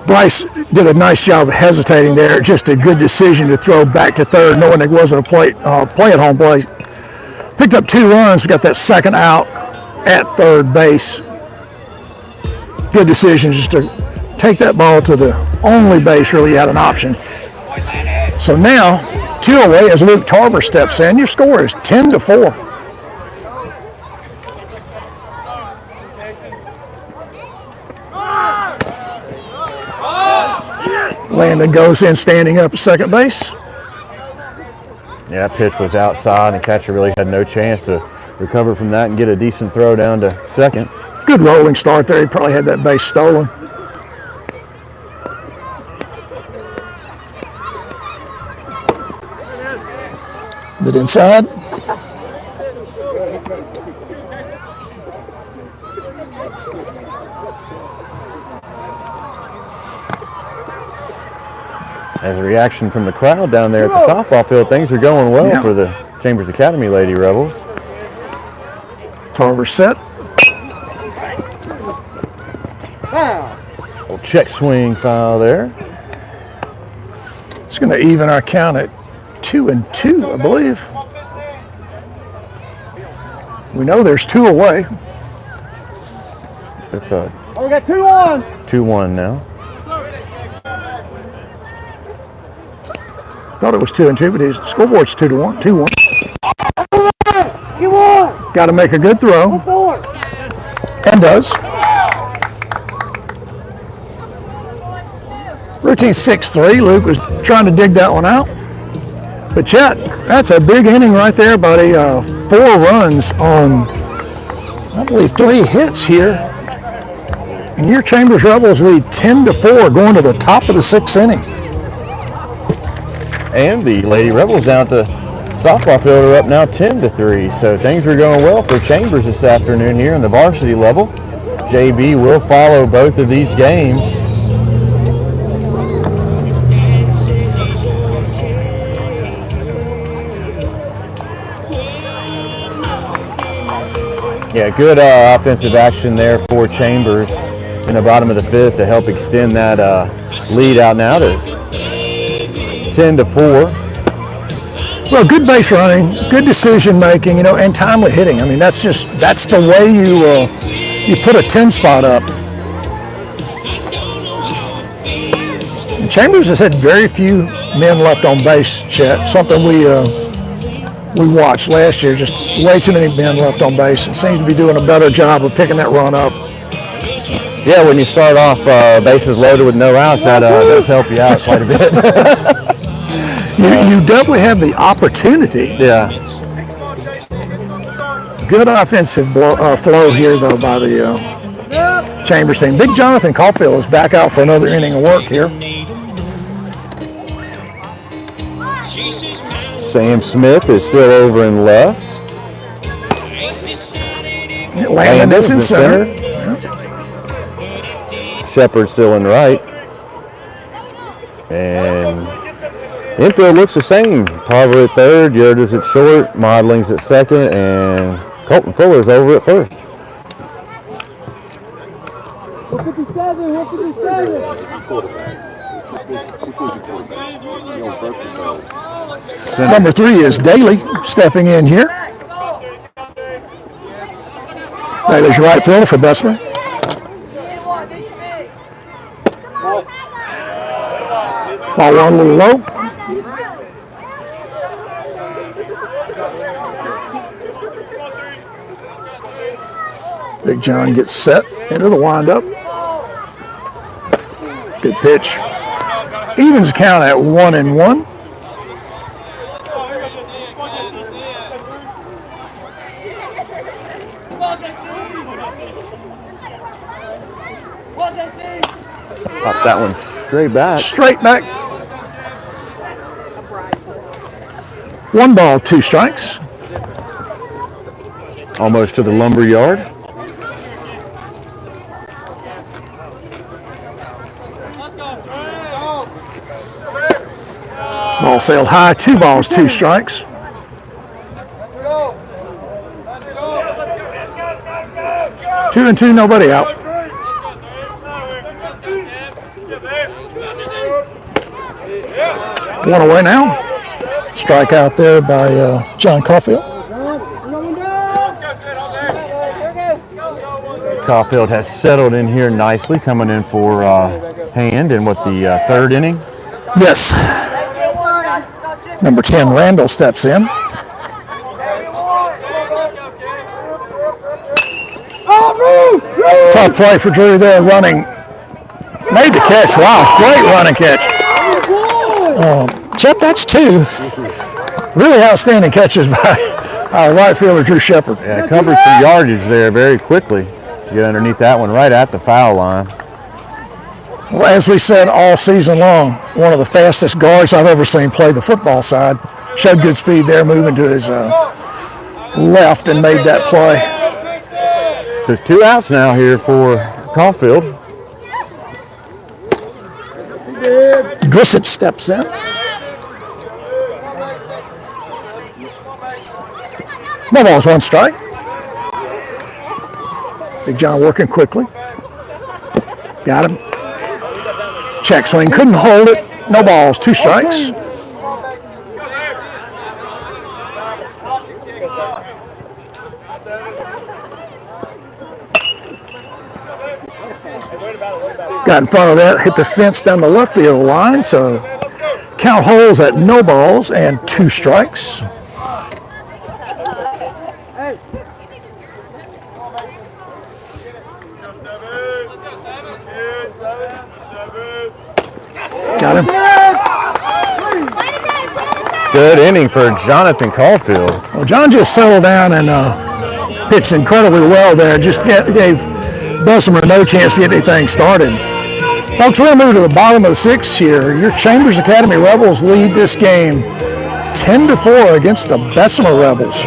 Bryce did a nice job of hesitating there. Just a good decision to throw back to third, knowing it wasn't a play-at-home play. Picked up 2 runs. Got that second out at third base. Good decision just to take that ball to the only base really had an option. So now, 2 away as Luke Tarver steps in. Your score is 10-4. Landon goes in standing up at second base. Yeah, that pitch was outside, and the catcher really had no chance to recover from that and get a decent throw down to second. Good rolling start there. He probably had that base stolen. Bit inside. As a reaction from the crowd down there at the softball field, things are going well for the Chambers Academy Lady Rebels. Tarver set. Little check swing foul there. It's going to even our count at 2-2, I believe. We know there's 2 away. It's a We got 2-1. 2-1 now. Thought it was 2-2, but his scoreboard's 2-1. 2-1. You won. Got to make a good throw, 4. and does. Routine 6-3. Luke was trying to dig that one out. But Chet, that's a big inning right there, buddy. 4 runs on, I believe, 3 hits here. And your Chambers Rebels lead 10-4 going to the top of the 6th inning. And the Lady Rebels down at the softball field are up now 10-3. So things are going well for Chambers this afternoon here in the varsity level. JV will follow both of these games. Yeah, good offensive action there for Chambers in the bottom of the 5th to help extend that lead out now to 10-4. Well, good base running, good decision making, and timely hitting. I mean, that's the way you put a 10 spot up. And Chambers has had very few men left on base, Chet. Something we watched last year, just way too many men left on base. It seems to be doing a better job of picking that run up. Yeah, when you start off bases loaded with no outs, that does help you out quite a bit. You definitely have the opportunity. Yeah. Good offensive flow here, though, by the Chambers team. Big Jonathan Caulfield is back out for another inning of work here. Sam Smith is still over in left. Landon is in center. Shepard still in right. And infield looks the same. Tarver at third, Yoder's at short, Modeling's at second, and Colton Fuller's over at first. 157, 157. Number 3 is Daly stepping in here. Daly's your right fielder for Bessemer. Ball one a little low. Big John gets set into the windup. Good pitch. Evens count at 1-1. Pop that one straight back. Straight back. 1 ball, 2 strikes. Almost to the lumber yard. Ball sailed high, 2 balls, 2 strikes. 2-2, nobody out. 1 away now. Strike out there by John Caulfield. Caulfield has settled in here nicely, coming in for Hand in what, the 3rd inning? Yes. Number 10, Randall steps in. Tough play for Drew there, running. Made the catch. Wow, great running catch. Chet, that's 2 really outstanding catches by our right fielder, Drew Shepard. Yeah, covered some yardage there very quickly. Get underneath that one right at the foul line. Well, as we said all season long, one of the fastest guards I've ever seen play the football side. Showed good speed there, moving to his left and made that play. There's 2 outs now here for Caulfield. Grissett steps in. No balls, 1 strike. Big John working quickly. Got him. Check swing, couldn't hold it. No balls, 2 strikes. Got in front of that, hit the fence down the left field line, so count holds at no balls and 2 strikes. Got him. Good inning for Jonathan Caulfield. Well, John just settled down and pitched incredibly well there. Just gave Bessemer no chance to get anything started. Folks, we're going to move to the bottom of the 6th here. Your Chambers Academy Rebels lead this game 10-4 against the Bessemer Rebels.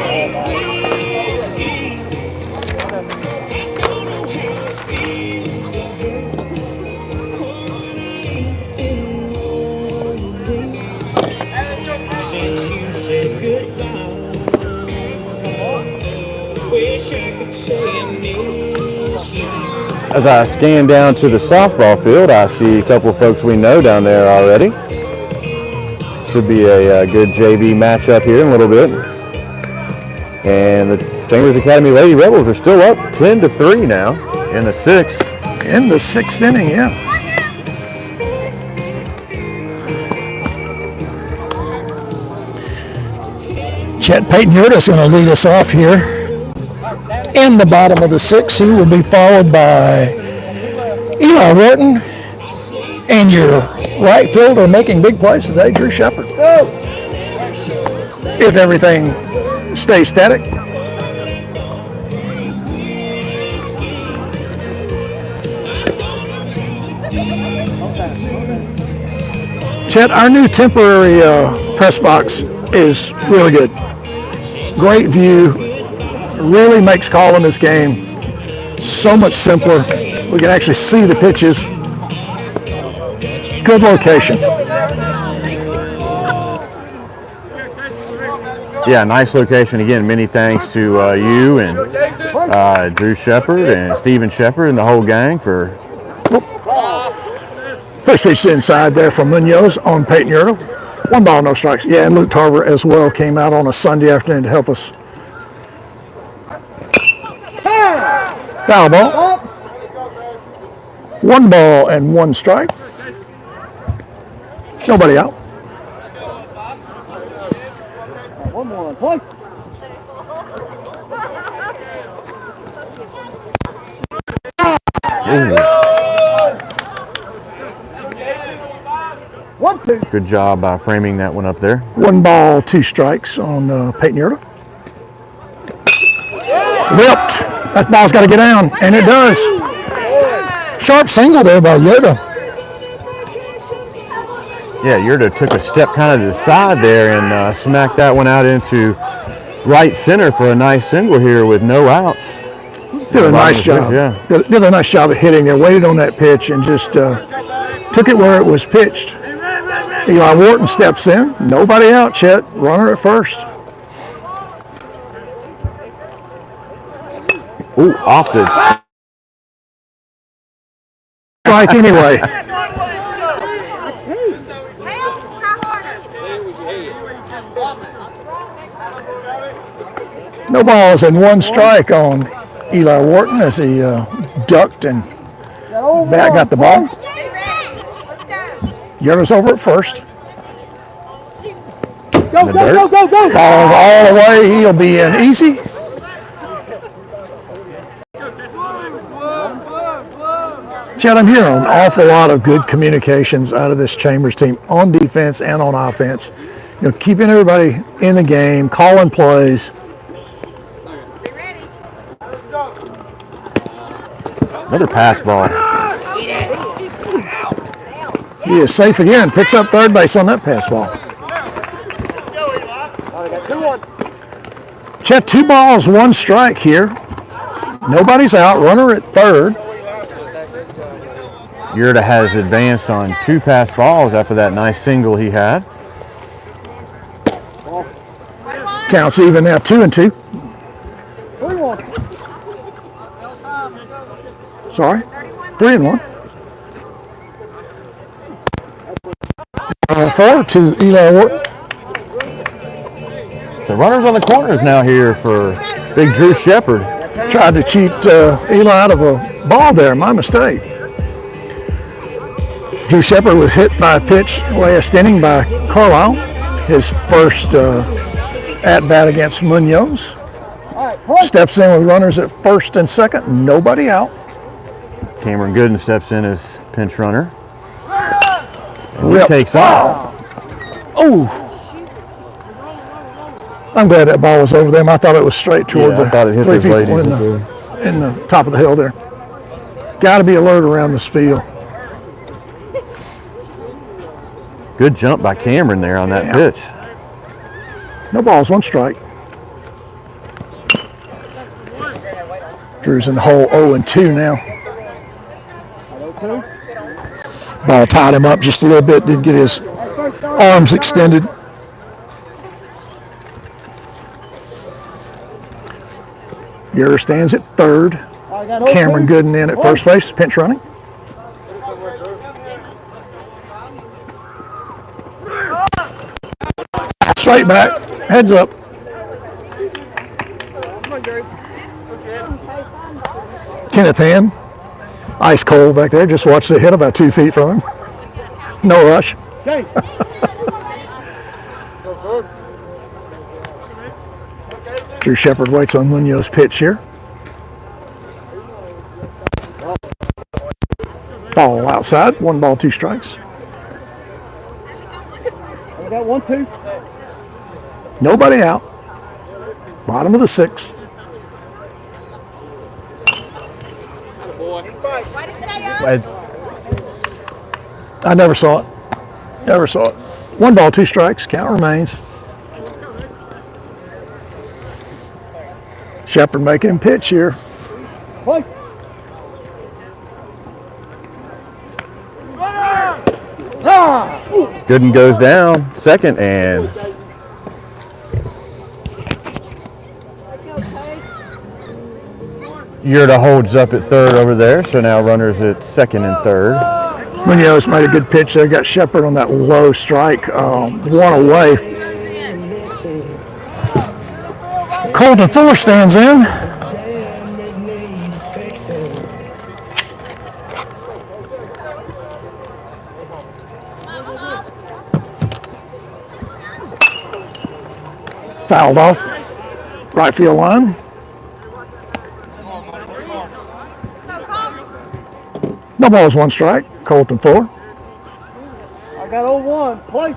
As I scan down to the softball field, I see a couple of folks we know down there already. Should be a good JV matchup here in a little bit. And the Chambers Academy Lady Rebels are still up 10-3 now in the 6th. In the 6th inning, yeah. Chet Peyton Yurda's going to lead us off here in the bottom of the 6th. He will be followed by Eli Wharton and your right fielder making big plays today, Drew Shepard. If everything stays static. Chet, our new temporary press box is really good. Great view. Really makes calling this game so much simpler. We can actually see the pitches. Good location. Yeah, nice location. Again, many thanks to you and Drew Shepard and Steven Shepard and the whole gang for. First pitch inside there from Munoz on Peyton Yurdo. 1 ball, no strikes. Yeah, and Luke Tarver as well came out on a Sunday afternoon to help us. Foul ball. 1 ball and 1 strike. Nobody out. Good job by framing that one up there. 1 ball, 2 strikes on Peyton Yurdo. Ripped. That ball's got to get down, and it does. Sharp single there by Yurdo. Yeah, Yurdo took a step kind of to the side there and smacked that one out into right center for a nice single here with no outs. Did a nice job. Yeah. Did a nice job of hitting there. Waited on that pitch and just took it where it was pitched. Eli Wharton steps in. Nobody out, Chet. Runner at first. Ooh, off the Strike anyway. No balls and 1 strike on Eli Wharton as he ducked and bat got the ball. Yurdo's over at first. Go, go, go, go. Ball's all the way. He'll be in easy. Chad, I'm hearing an awful lot of good communications out of this Chambers team on defense and on offense. You know, keeping everybody in the game, calling plays. Another pass ball. He is safe again. Picks up third base on that pass ball. Chet, 2 balls, 1 strike here. Nobody's out. Runner at third. Yurda has advanced on 2 pass balls after that nice single he had. Counts even now, 2-2. Sorry, 3-1. 4 to Eli Wharton. So runners on the corners now here for big Drew Shepard. Tried to cheat Eli out of a ball there, my mistake. Drew Shepard was hit by a pitch last inning by Carlisle. His first at-bat against Munoz. Steps in with runners at first and second, nobody out. Cameron Gooden steps in as pinch runner. Ripped. Takes off. Oh! I'm glad that ball was over them. I thought it was straight toward I thought it the hit 3 those people ladies. in the top of the hill there. Got to be alert around this field. Good jump by Cameron there on that pitch. No balls, 1 strike. Drew's in the hole 0-2 now. Ball tied him up just a little bit, didn't get his arms extended. Yurda stands at third. Cameron Gooden in at first base, pinch running. Straight back, heads up. Kenneth Hand, ice cold back there. Just watched the hit about 2 feet from him. No rush. Drew Shepard waits on Munoz's pitch here. outside. 1 ball, 2 strikes. We got 1-2. Nobody out. Bottom of the 6th. I never saw it. Never saw it. 1 ball, 2 strikes. Count remains. Shepard making him pitch here. Play. Gooden goes down, second, and Yurda holds up at third over there, so now runners at second and third. Munoz made a good pitch there. Got Shepard on that low strike. 1 away. Colton Fuller stands in. Fouled off. Right field line. No balls, 1 strike. Colton Fuller. I got 0-1. Play.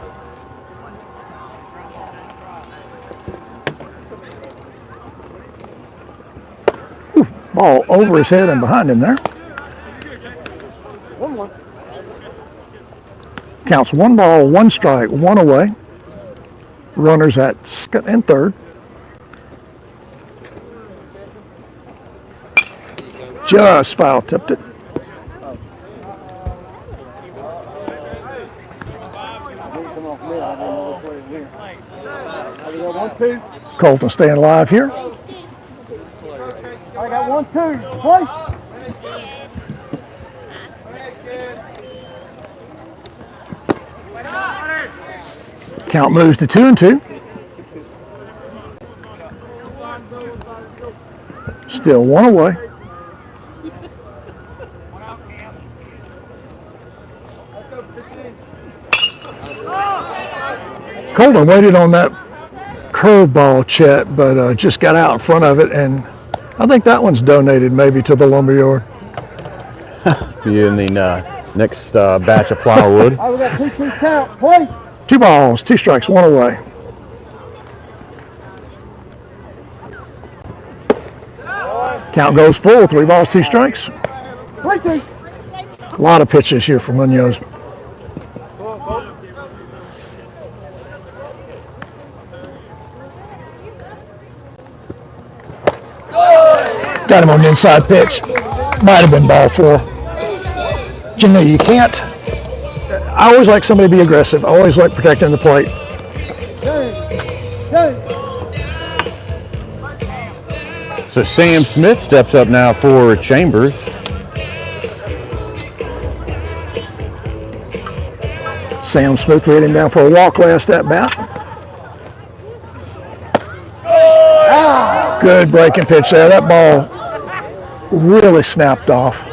Ball over his head and behind him there. 1-1. Counts 1 ball, 1 strike, 1 away. Runners at second and third. Just foul tipped it. I got 1-2. Colton staying alive here. I got 1-2. Play. Count moves to 2-2. Still 1 away. Colton waited on that curveball, Chet, but just got out in front of it, and I think that one's donated maybe to the lumberyard. Be in the next batch of plywood. We got 2-2 count. Play. 2 balls, 2 strikes, 1 away. Count goes full, 3 balls, 2 strikes. 3-2. A lot of pitches here for Munoz. Got him on the inside pitch. Might have been ball 4. Jimmy, you can't. I always like somebody to be aggressive. I always like protecting the plate. So Sam Smith steps up now for Chambers. Sam Smith, we had him down for a walk last at bat. Good breaking pitch there. That ball really snapped off.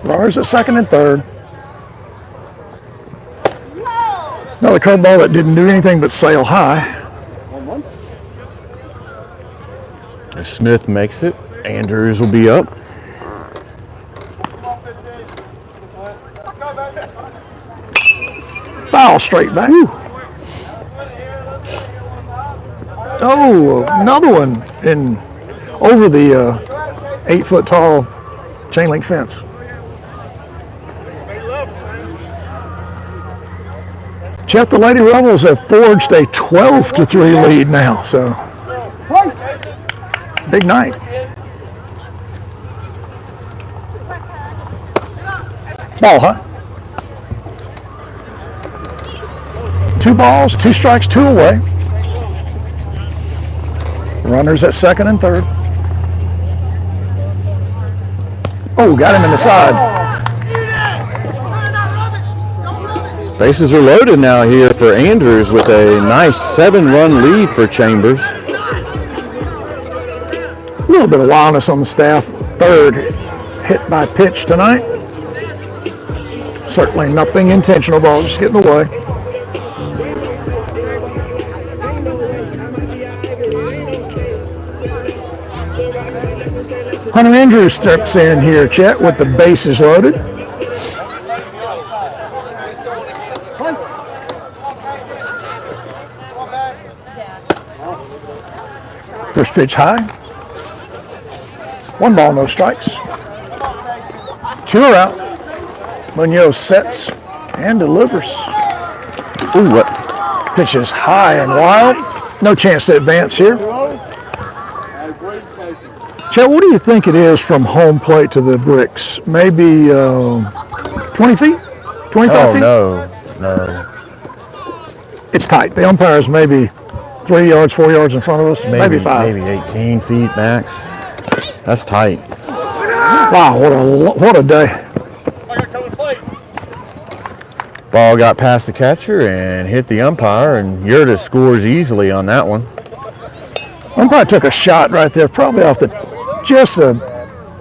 Runners at second and third. Another curveball that didn't do anything but sail high. Smith makes it. Andrews will be up. Foul straight back. Oh, another one in over the 8-foot tall chain link fence. Chet, the Lady Rebels have forged a 12-3 lead now, so big night. Ball, huh? 2 balls, 2 strikes, 2 away. Runners at second and third. Oh, got him in the side. Bases are loaded now here for Andrews with a nice 7-run lead for Chambers. A little bit of wildness on the staff. Third hit by pitch tonight. Certainly nothing intentional, ball just getting away. Hunter Andrews steps in here, Chet, with the bases loaded. First pitch high. 1 ball, no strikes. 2 are out. Munoz sets and delivers. Ooh, what? Pitch is high and wild. No chance to advance here. Chet, what do you think it is from home plate to the bricks? Maybe 20 feet? 25 feet? No. It's tight. The umpire's maybe 3 yards, 4 yards in front of us. Maybe 5. Maybe 18 feet max. That's tight. Wow, what a day. Ball got past the catcher and hit the umpire, and Yurda scores easily on that one. Umpire took a shot right there, probably off just the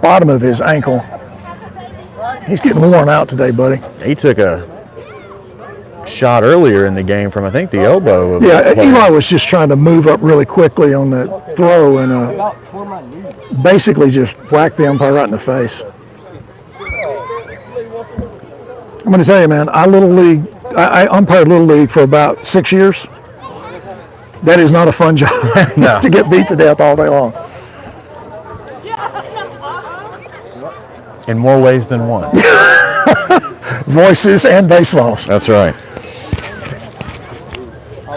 bottom of his ankle. He's getting worn out today, buddy. He took a shot earlier in the game from, I think, the elbow. Yeah, Eli was just trying to move up really quickly on that throw and basically just whacked the umpire right in the face. I'm going to tell you, man, I umpired Little League for about 6 years. That is not a fun job No. to get beat to death all day long. In more ways than one. Voices and baseballs. That's right.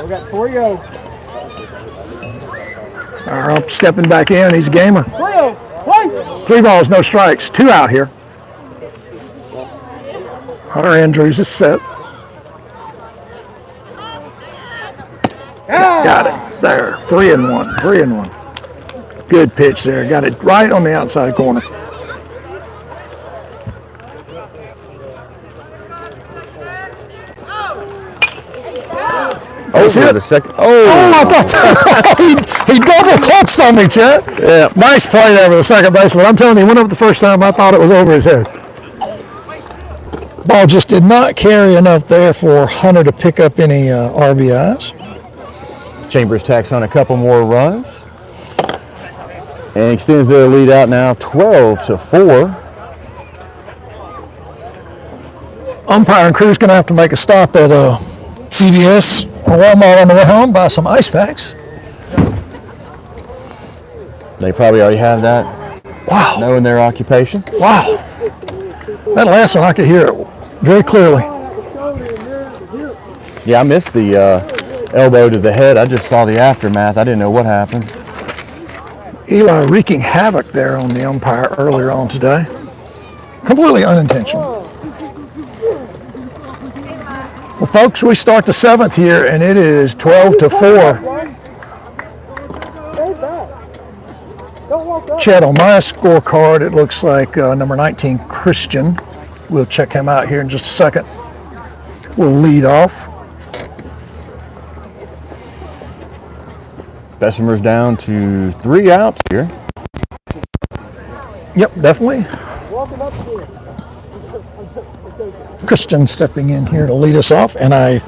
We got 4 go. Our ump stepping back in. He's a gamer. 3 balls, no strikes. 2 out here. Hunter Andrews is set. Got it. There. 3-1. 3-1. Good pitch there. Got it right on the outside corner. Oh, the second. I thought he double clutched on me, Chet. Yeah. Nice play there with the second baseman. I'm telling you, he went up the first time. I thought it was over his head. Ball just did not carry enough there for Hunter to pick up any RBIs. Chambers tacks on a couple more runs and extends their lead out now 12-4. Umpire and crew's going to have to make a stop at CVS or Walmart on the way home, buy some ice packs. They probably already have that. Wow. Knowing their occupation. Wow. That last one, I could hear it very clearly. Yeah, I missed the elbow to the head. I just saw the aftermath. I didn't know what happened. Eli wreaking havoc there on the umpire earlier on today. Completely unintentional. Well, folks, we start the 7th here, and it is 12-4. Chet, on my scorecard, it looks like number 19, Christian. We'll check him out here in just a second. We'll lead off. Bessemer's down to 3 outs here. Yep, definitely. Christian stepping in here to lead us off, and I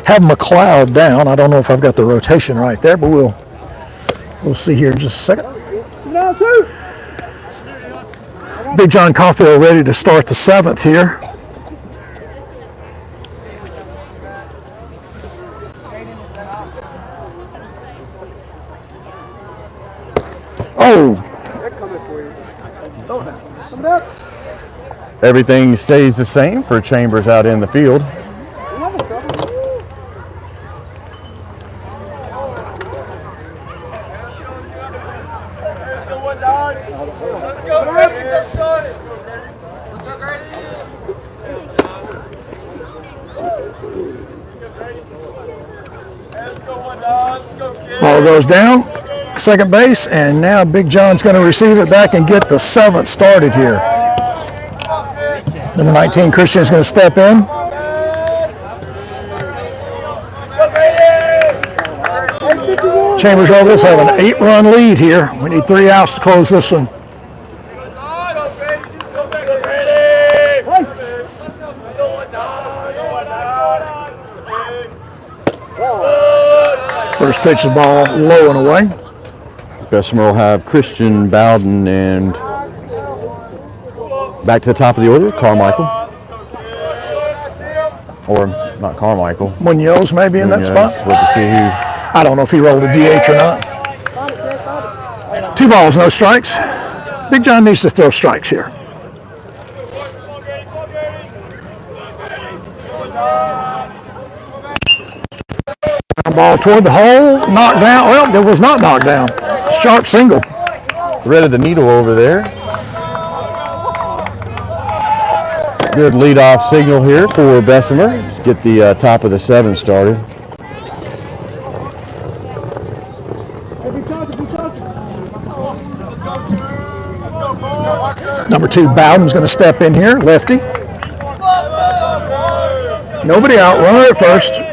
have McLeod down. I don't know if I've got the rotation right there, but we'll see here in just a second. Big John Caulfield ready to start the 7th here. Oh. Everything stays the same for Chambers out in the field. Ball goes down, second base, and now Big John's going to receive it back and get the 7th started here. Number 19, Christian, is going to step in. Chambers Rebels have an 8-run lead here. We need 3 outs to close this one. First pitch, the ball low and away. Bessemer will have Christian, Bowden, and Back to the top of the order, Carmichael. Or not Carmichael. Munoz maybe in that spot. We'll have to see who. I don't know if he rolled a DH or not. 2 balls, no strikes. Big John needs to throw strikes here. Ball toward the hole, knocked down. Well, it was not knocked down. Sharp single. Threaded the needle over there. Good leadoff signal here for Bessemer. Let's get the top of the 7 started. Number 2, Bowden's going to step in here, lefty. Nobody out, runner at first.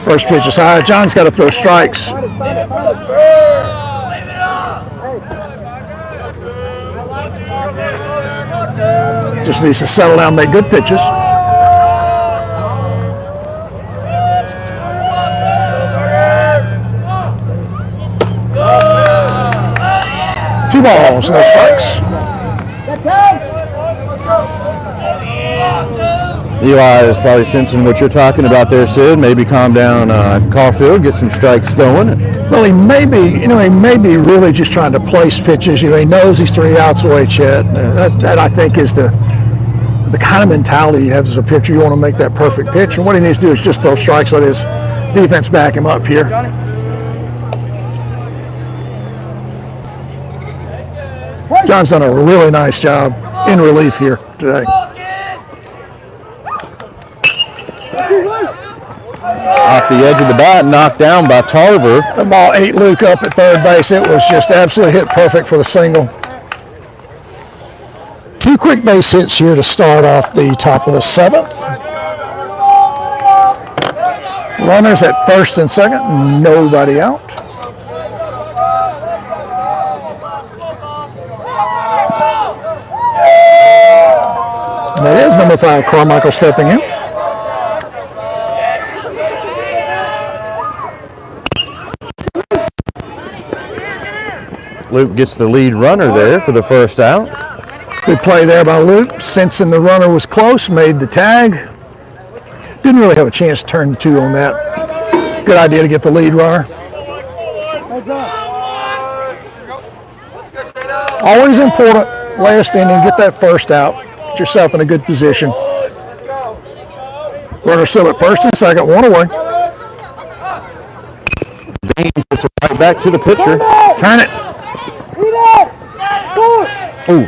First pitch is high. John's got to throw strikes. Just needs to settle down, make good pitches. Two balls, no strikes. Eli is probably sensing what you're talking about there, Sid. Maybe calm down Caulfield, get some strikes going. Well, he may be really just trying to place pitches. He knows he's 3 outs away, Chet. That I think is the kind of mentality you have as a pitcher. You want to make that perfect pitch, and what he needs to do is just throw strikes. Let his defense back him up here. John's done a really nice job in relief here today. Off the edge of the bat, knocked down by Tarver. The ball ate Luke up at third base. It was just absolutely hit perfect for the single. 2 quick base hits here to start off the top of the 7th. Runners at first and second, nobody out. And that is number 5, Carmichael, stepping in. Luke gets the lead runner there for the first out. Good play there by Luke. Sensing the runner was close, made the tag. Didn't really have a chance to turn the 2 on that. Good idea to get the lead runner. Always important, last inning, get that first out. Get yourself in a good position. Runner still at first and second, 1 away. Baines gets it right back to the pitcher. Turn it. Ooh.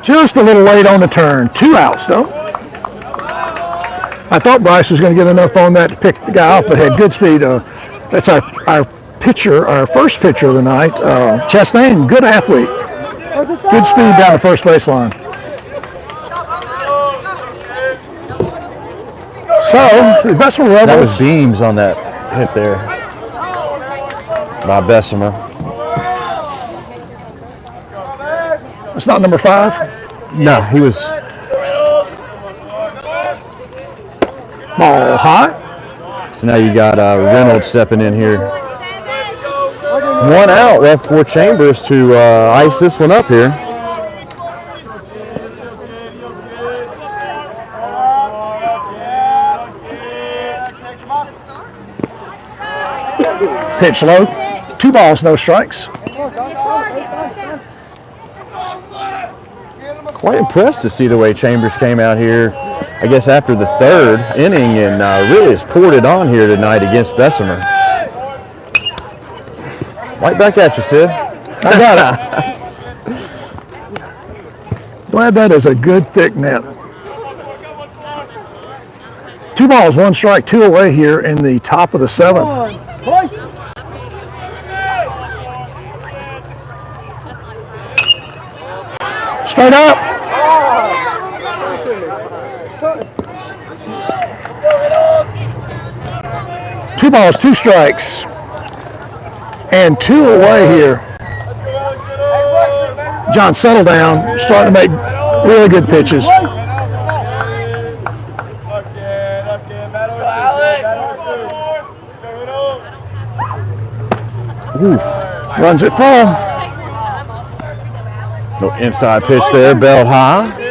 Just a little late on the turn. 2 outs, though. I thought Bryce was going to get enough on that to pick the guy off, but had good speed. That's our pitcher, our first pitcher of the night. Chastain, good athlete. Good speed down the first baseline. So, the Bessemer Rebels. That was Beams on that hit there by Bessemer. It's not number 5. No, he was. Ball high. So now you got Reynolds stepping in here. 1 out left for Chambers to ice this one up here. Pitch low. 2 balls, no strikes. Quite impressed to see the way Chambers came out here, I guess, after the 3rd inning and really has poured it on here tonight against Bessemer. Right back at you, Sid. I got it. Glad that is a good thick net. 2 balls, 1 strike, 2 away here in the top of the 7th. Straight up. Two balls, 2 strikes, and 2 away here. John, settle down. Starting to make really good pitches. Ooh. Runs it full. No inside pitch there, belt high.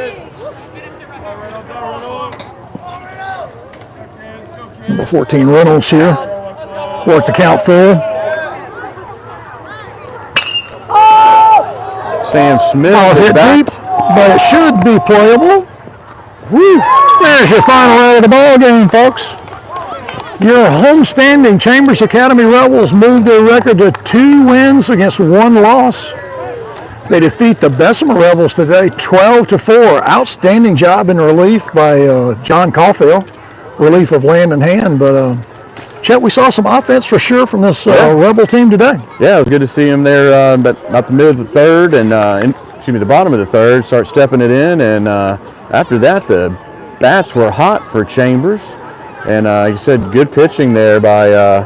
Number 14 Reynolds here. Work the count full. Sam Smith Ball is hit back. deep, but it should be playable. Woo. There's your final out of the ball game, folks. Your homestanding Chambers Academy Rebels moved their record to 2 wins against 1 loss. They defeat the Bessemer Rebels today 12-4. Outstanding job in relief by John Caulfield. Relief of Landon Hand, but Chet, we saw some offense for sure from this Rebel team today. Yeah, it was good to see him there, but about the middle of the third and the bottom of the third, start stepping it in, and after that, the bats were hot for Chambers, and like you said, good pitching there by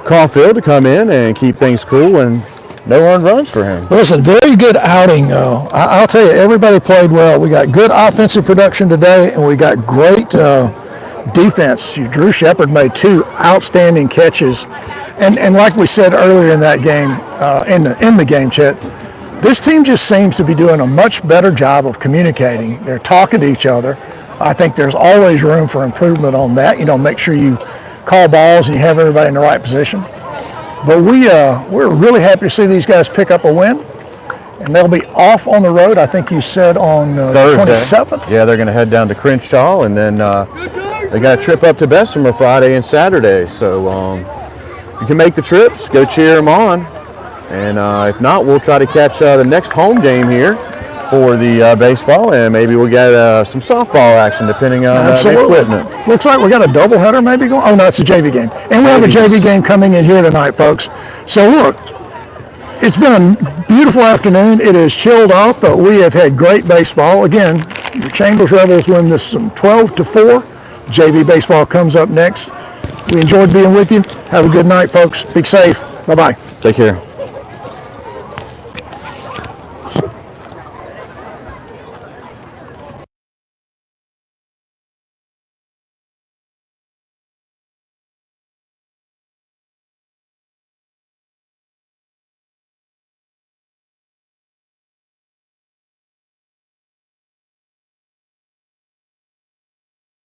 Caulfield to come in and keep things cool, and no earned runs for him. Listen, very good outing. I'll tell you, everybody played well. We got good offensive production today, and we got great defense. Drew Shepard made 2 outstanding catches, and like we said earlier in that game, in the game, Chet, this team just seems to be doing a much better job of communicating. They're talking to each other. I think there's always room for improvement on that. Make sure you call balls and you have everybody in the right position. But we're really happy to see these guys pick up a win, and they'll be off on the road. I think you said on the 27th. Yeah, they're going to head down to Crenshaw, and then they got a trip up to Bessemer Friday and Saturday. So you can make the trips, go cheer them on, and if not, we'll try to catch the next home game here for the baseball, and maybe we'll get some softball action depending on the equipment. Looks like we got a doubleheader maybe going. Oh no, it's a JV game, and we have a JV game coming in here tonight, folks. So look, it's been a beautiful afternoon. It is chilled off, but we have had great baseball. Again, the Chambers Rebels win this 12-4. JV baseball comes up next. We enjoyed being with you. Have a good night, folks. Be safe. Bye-bye. Take care.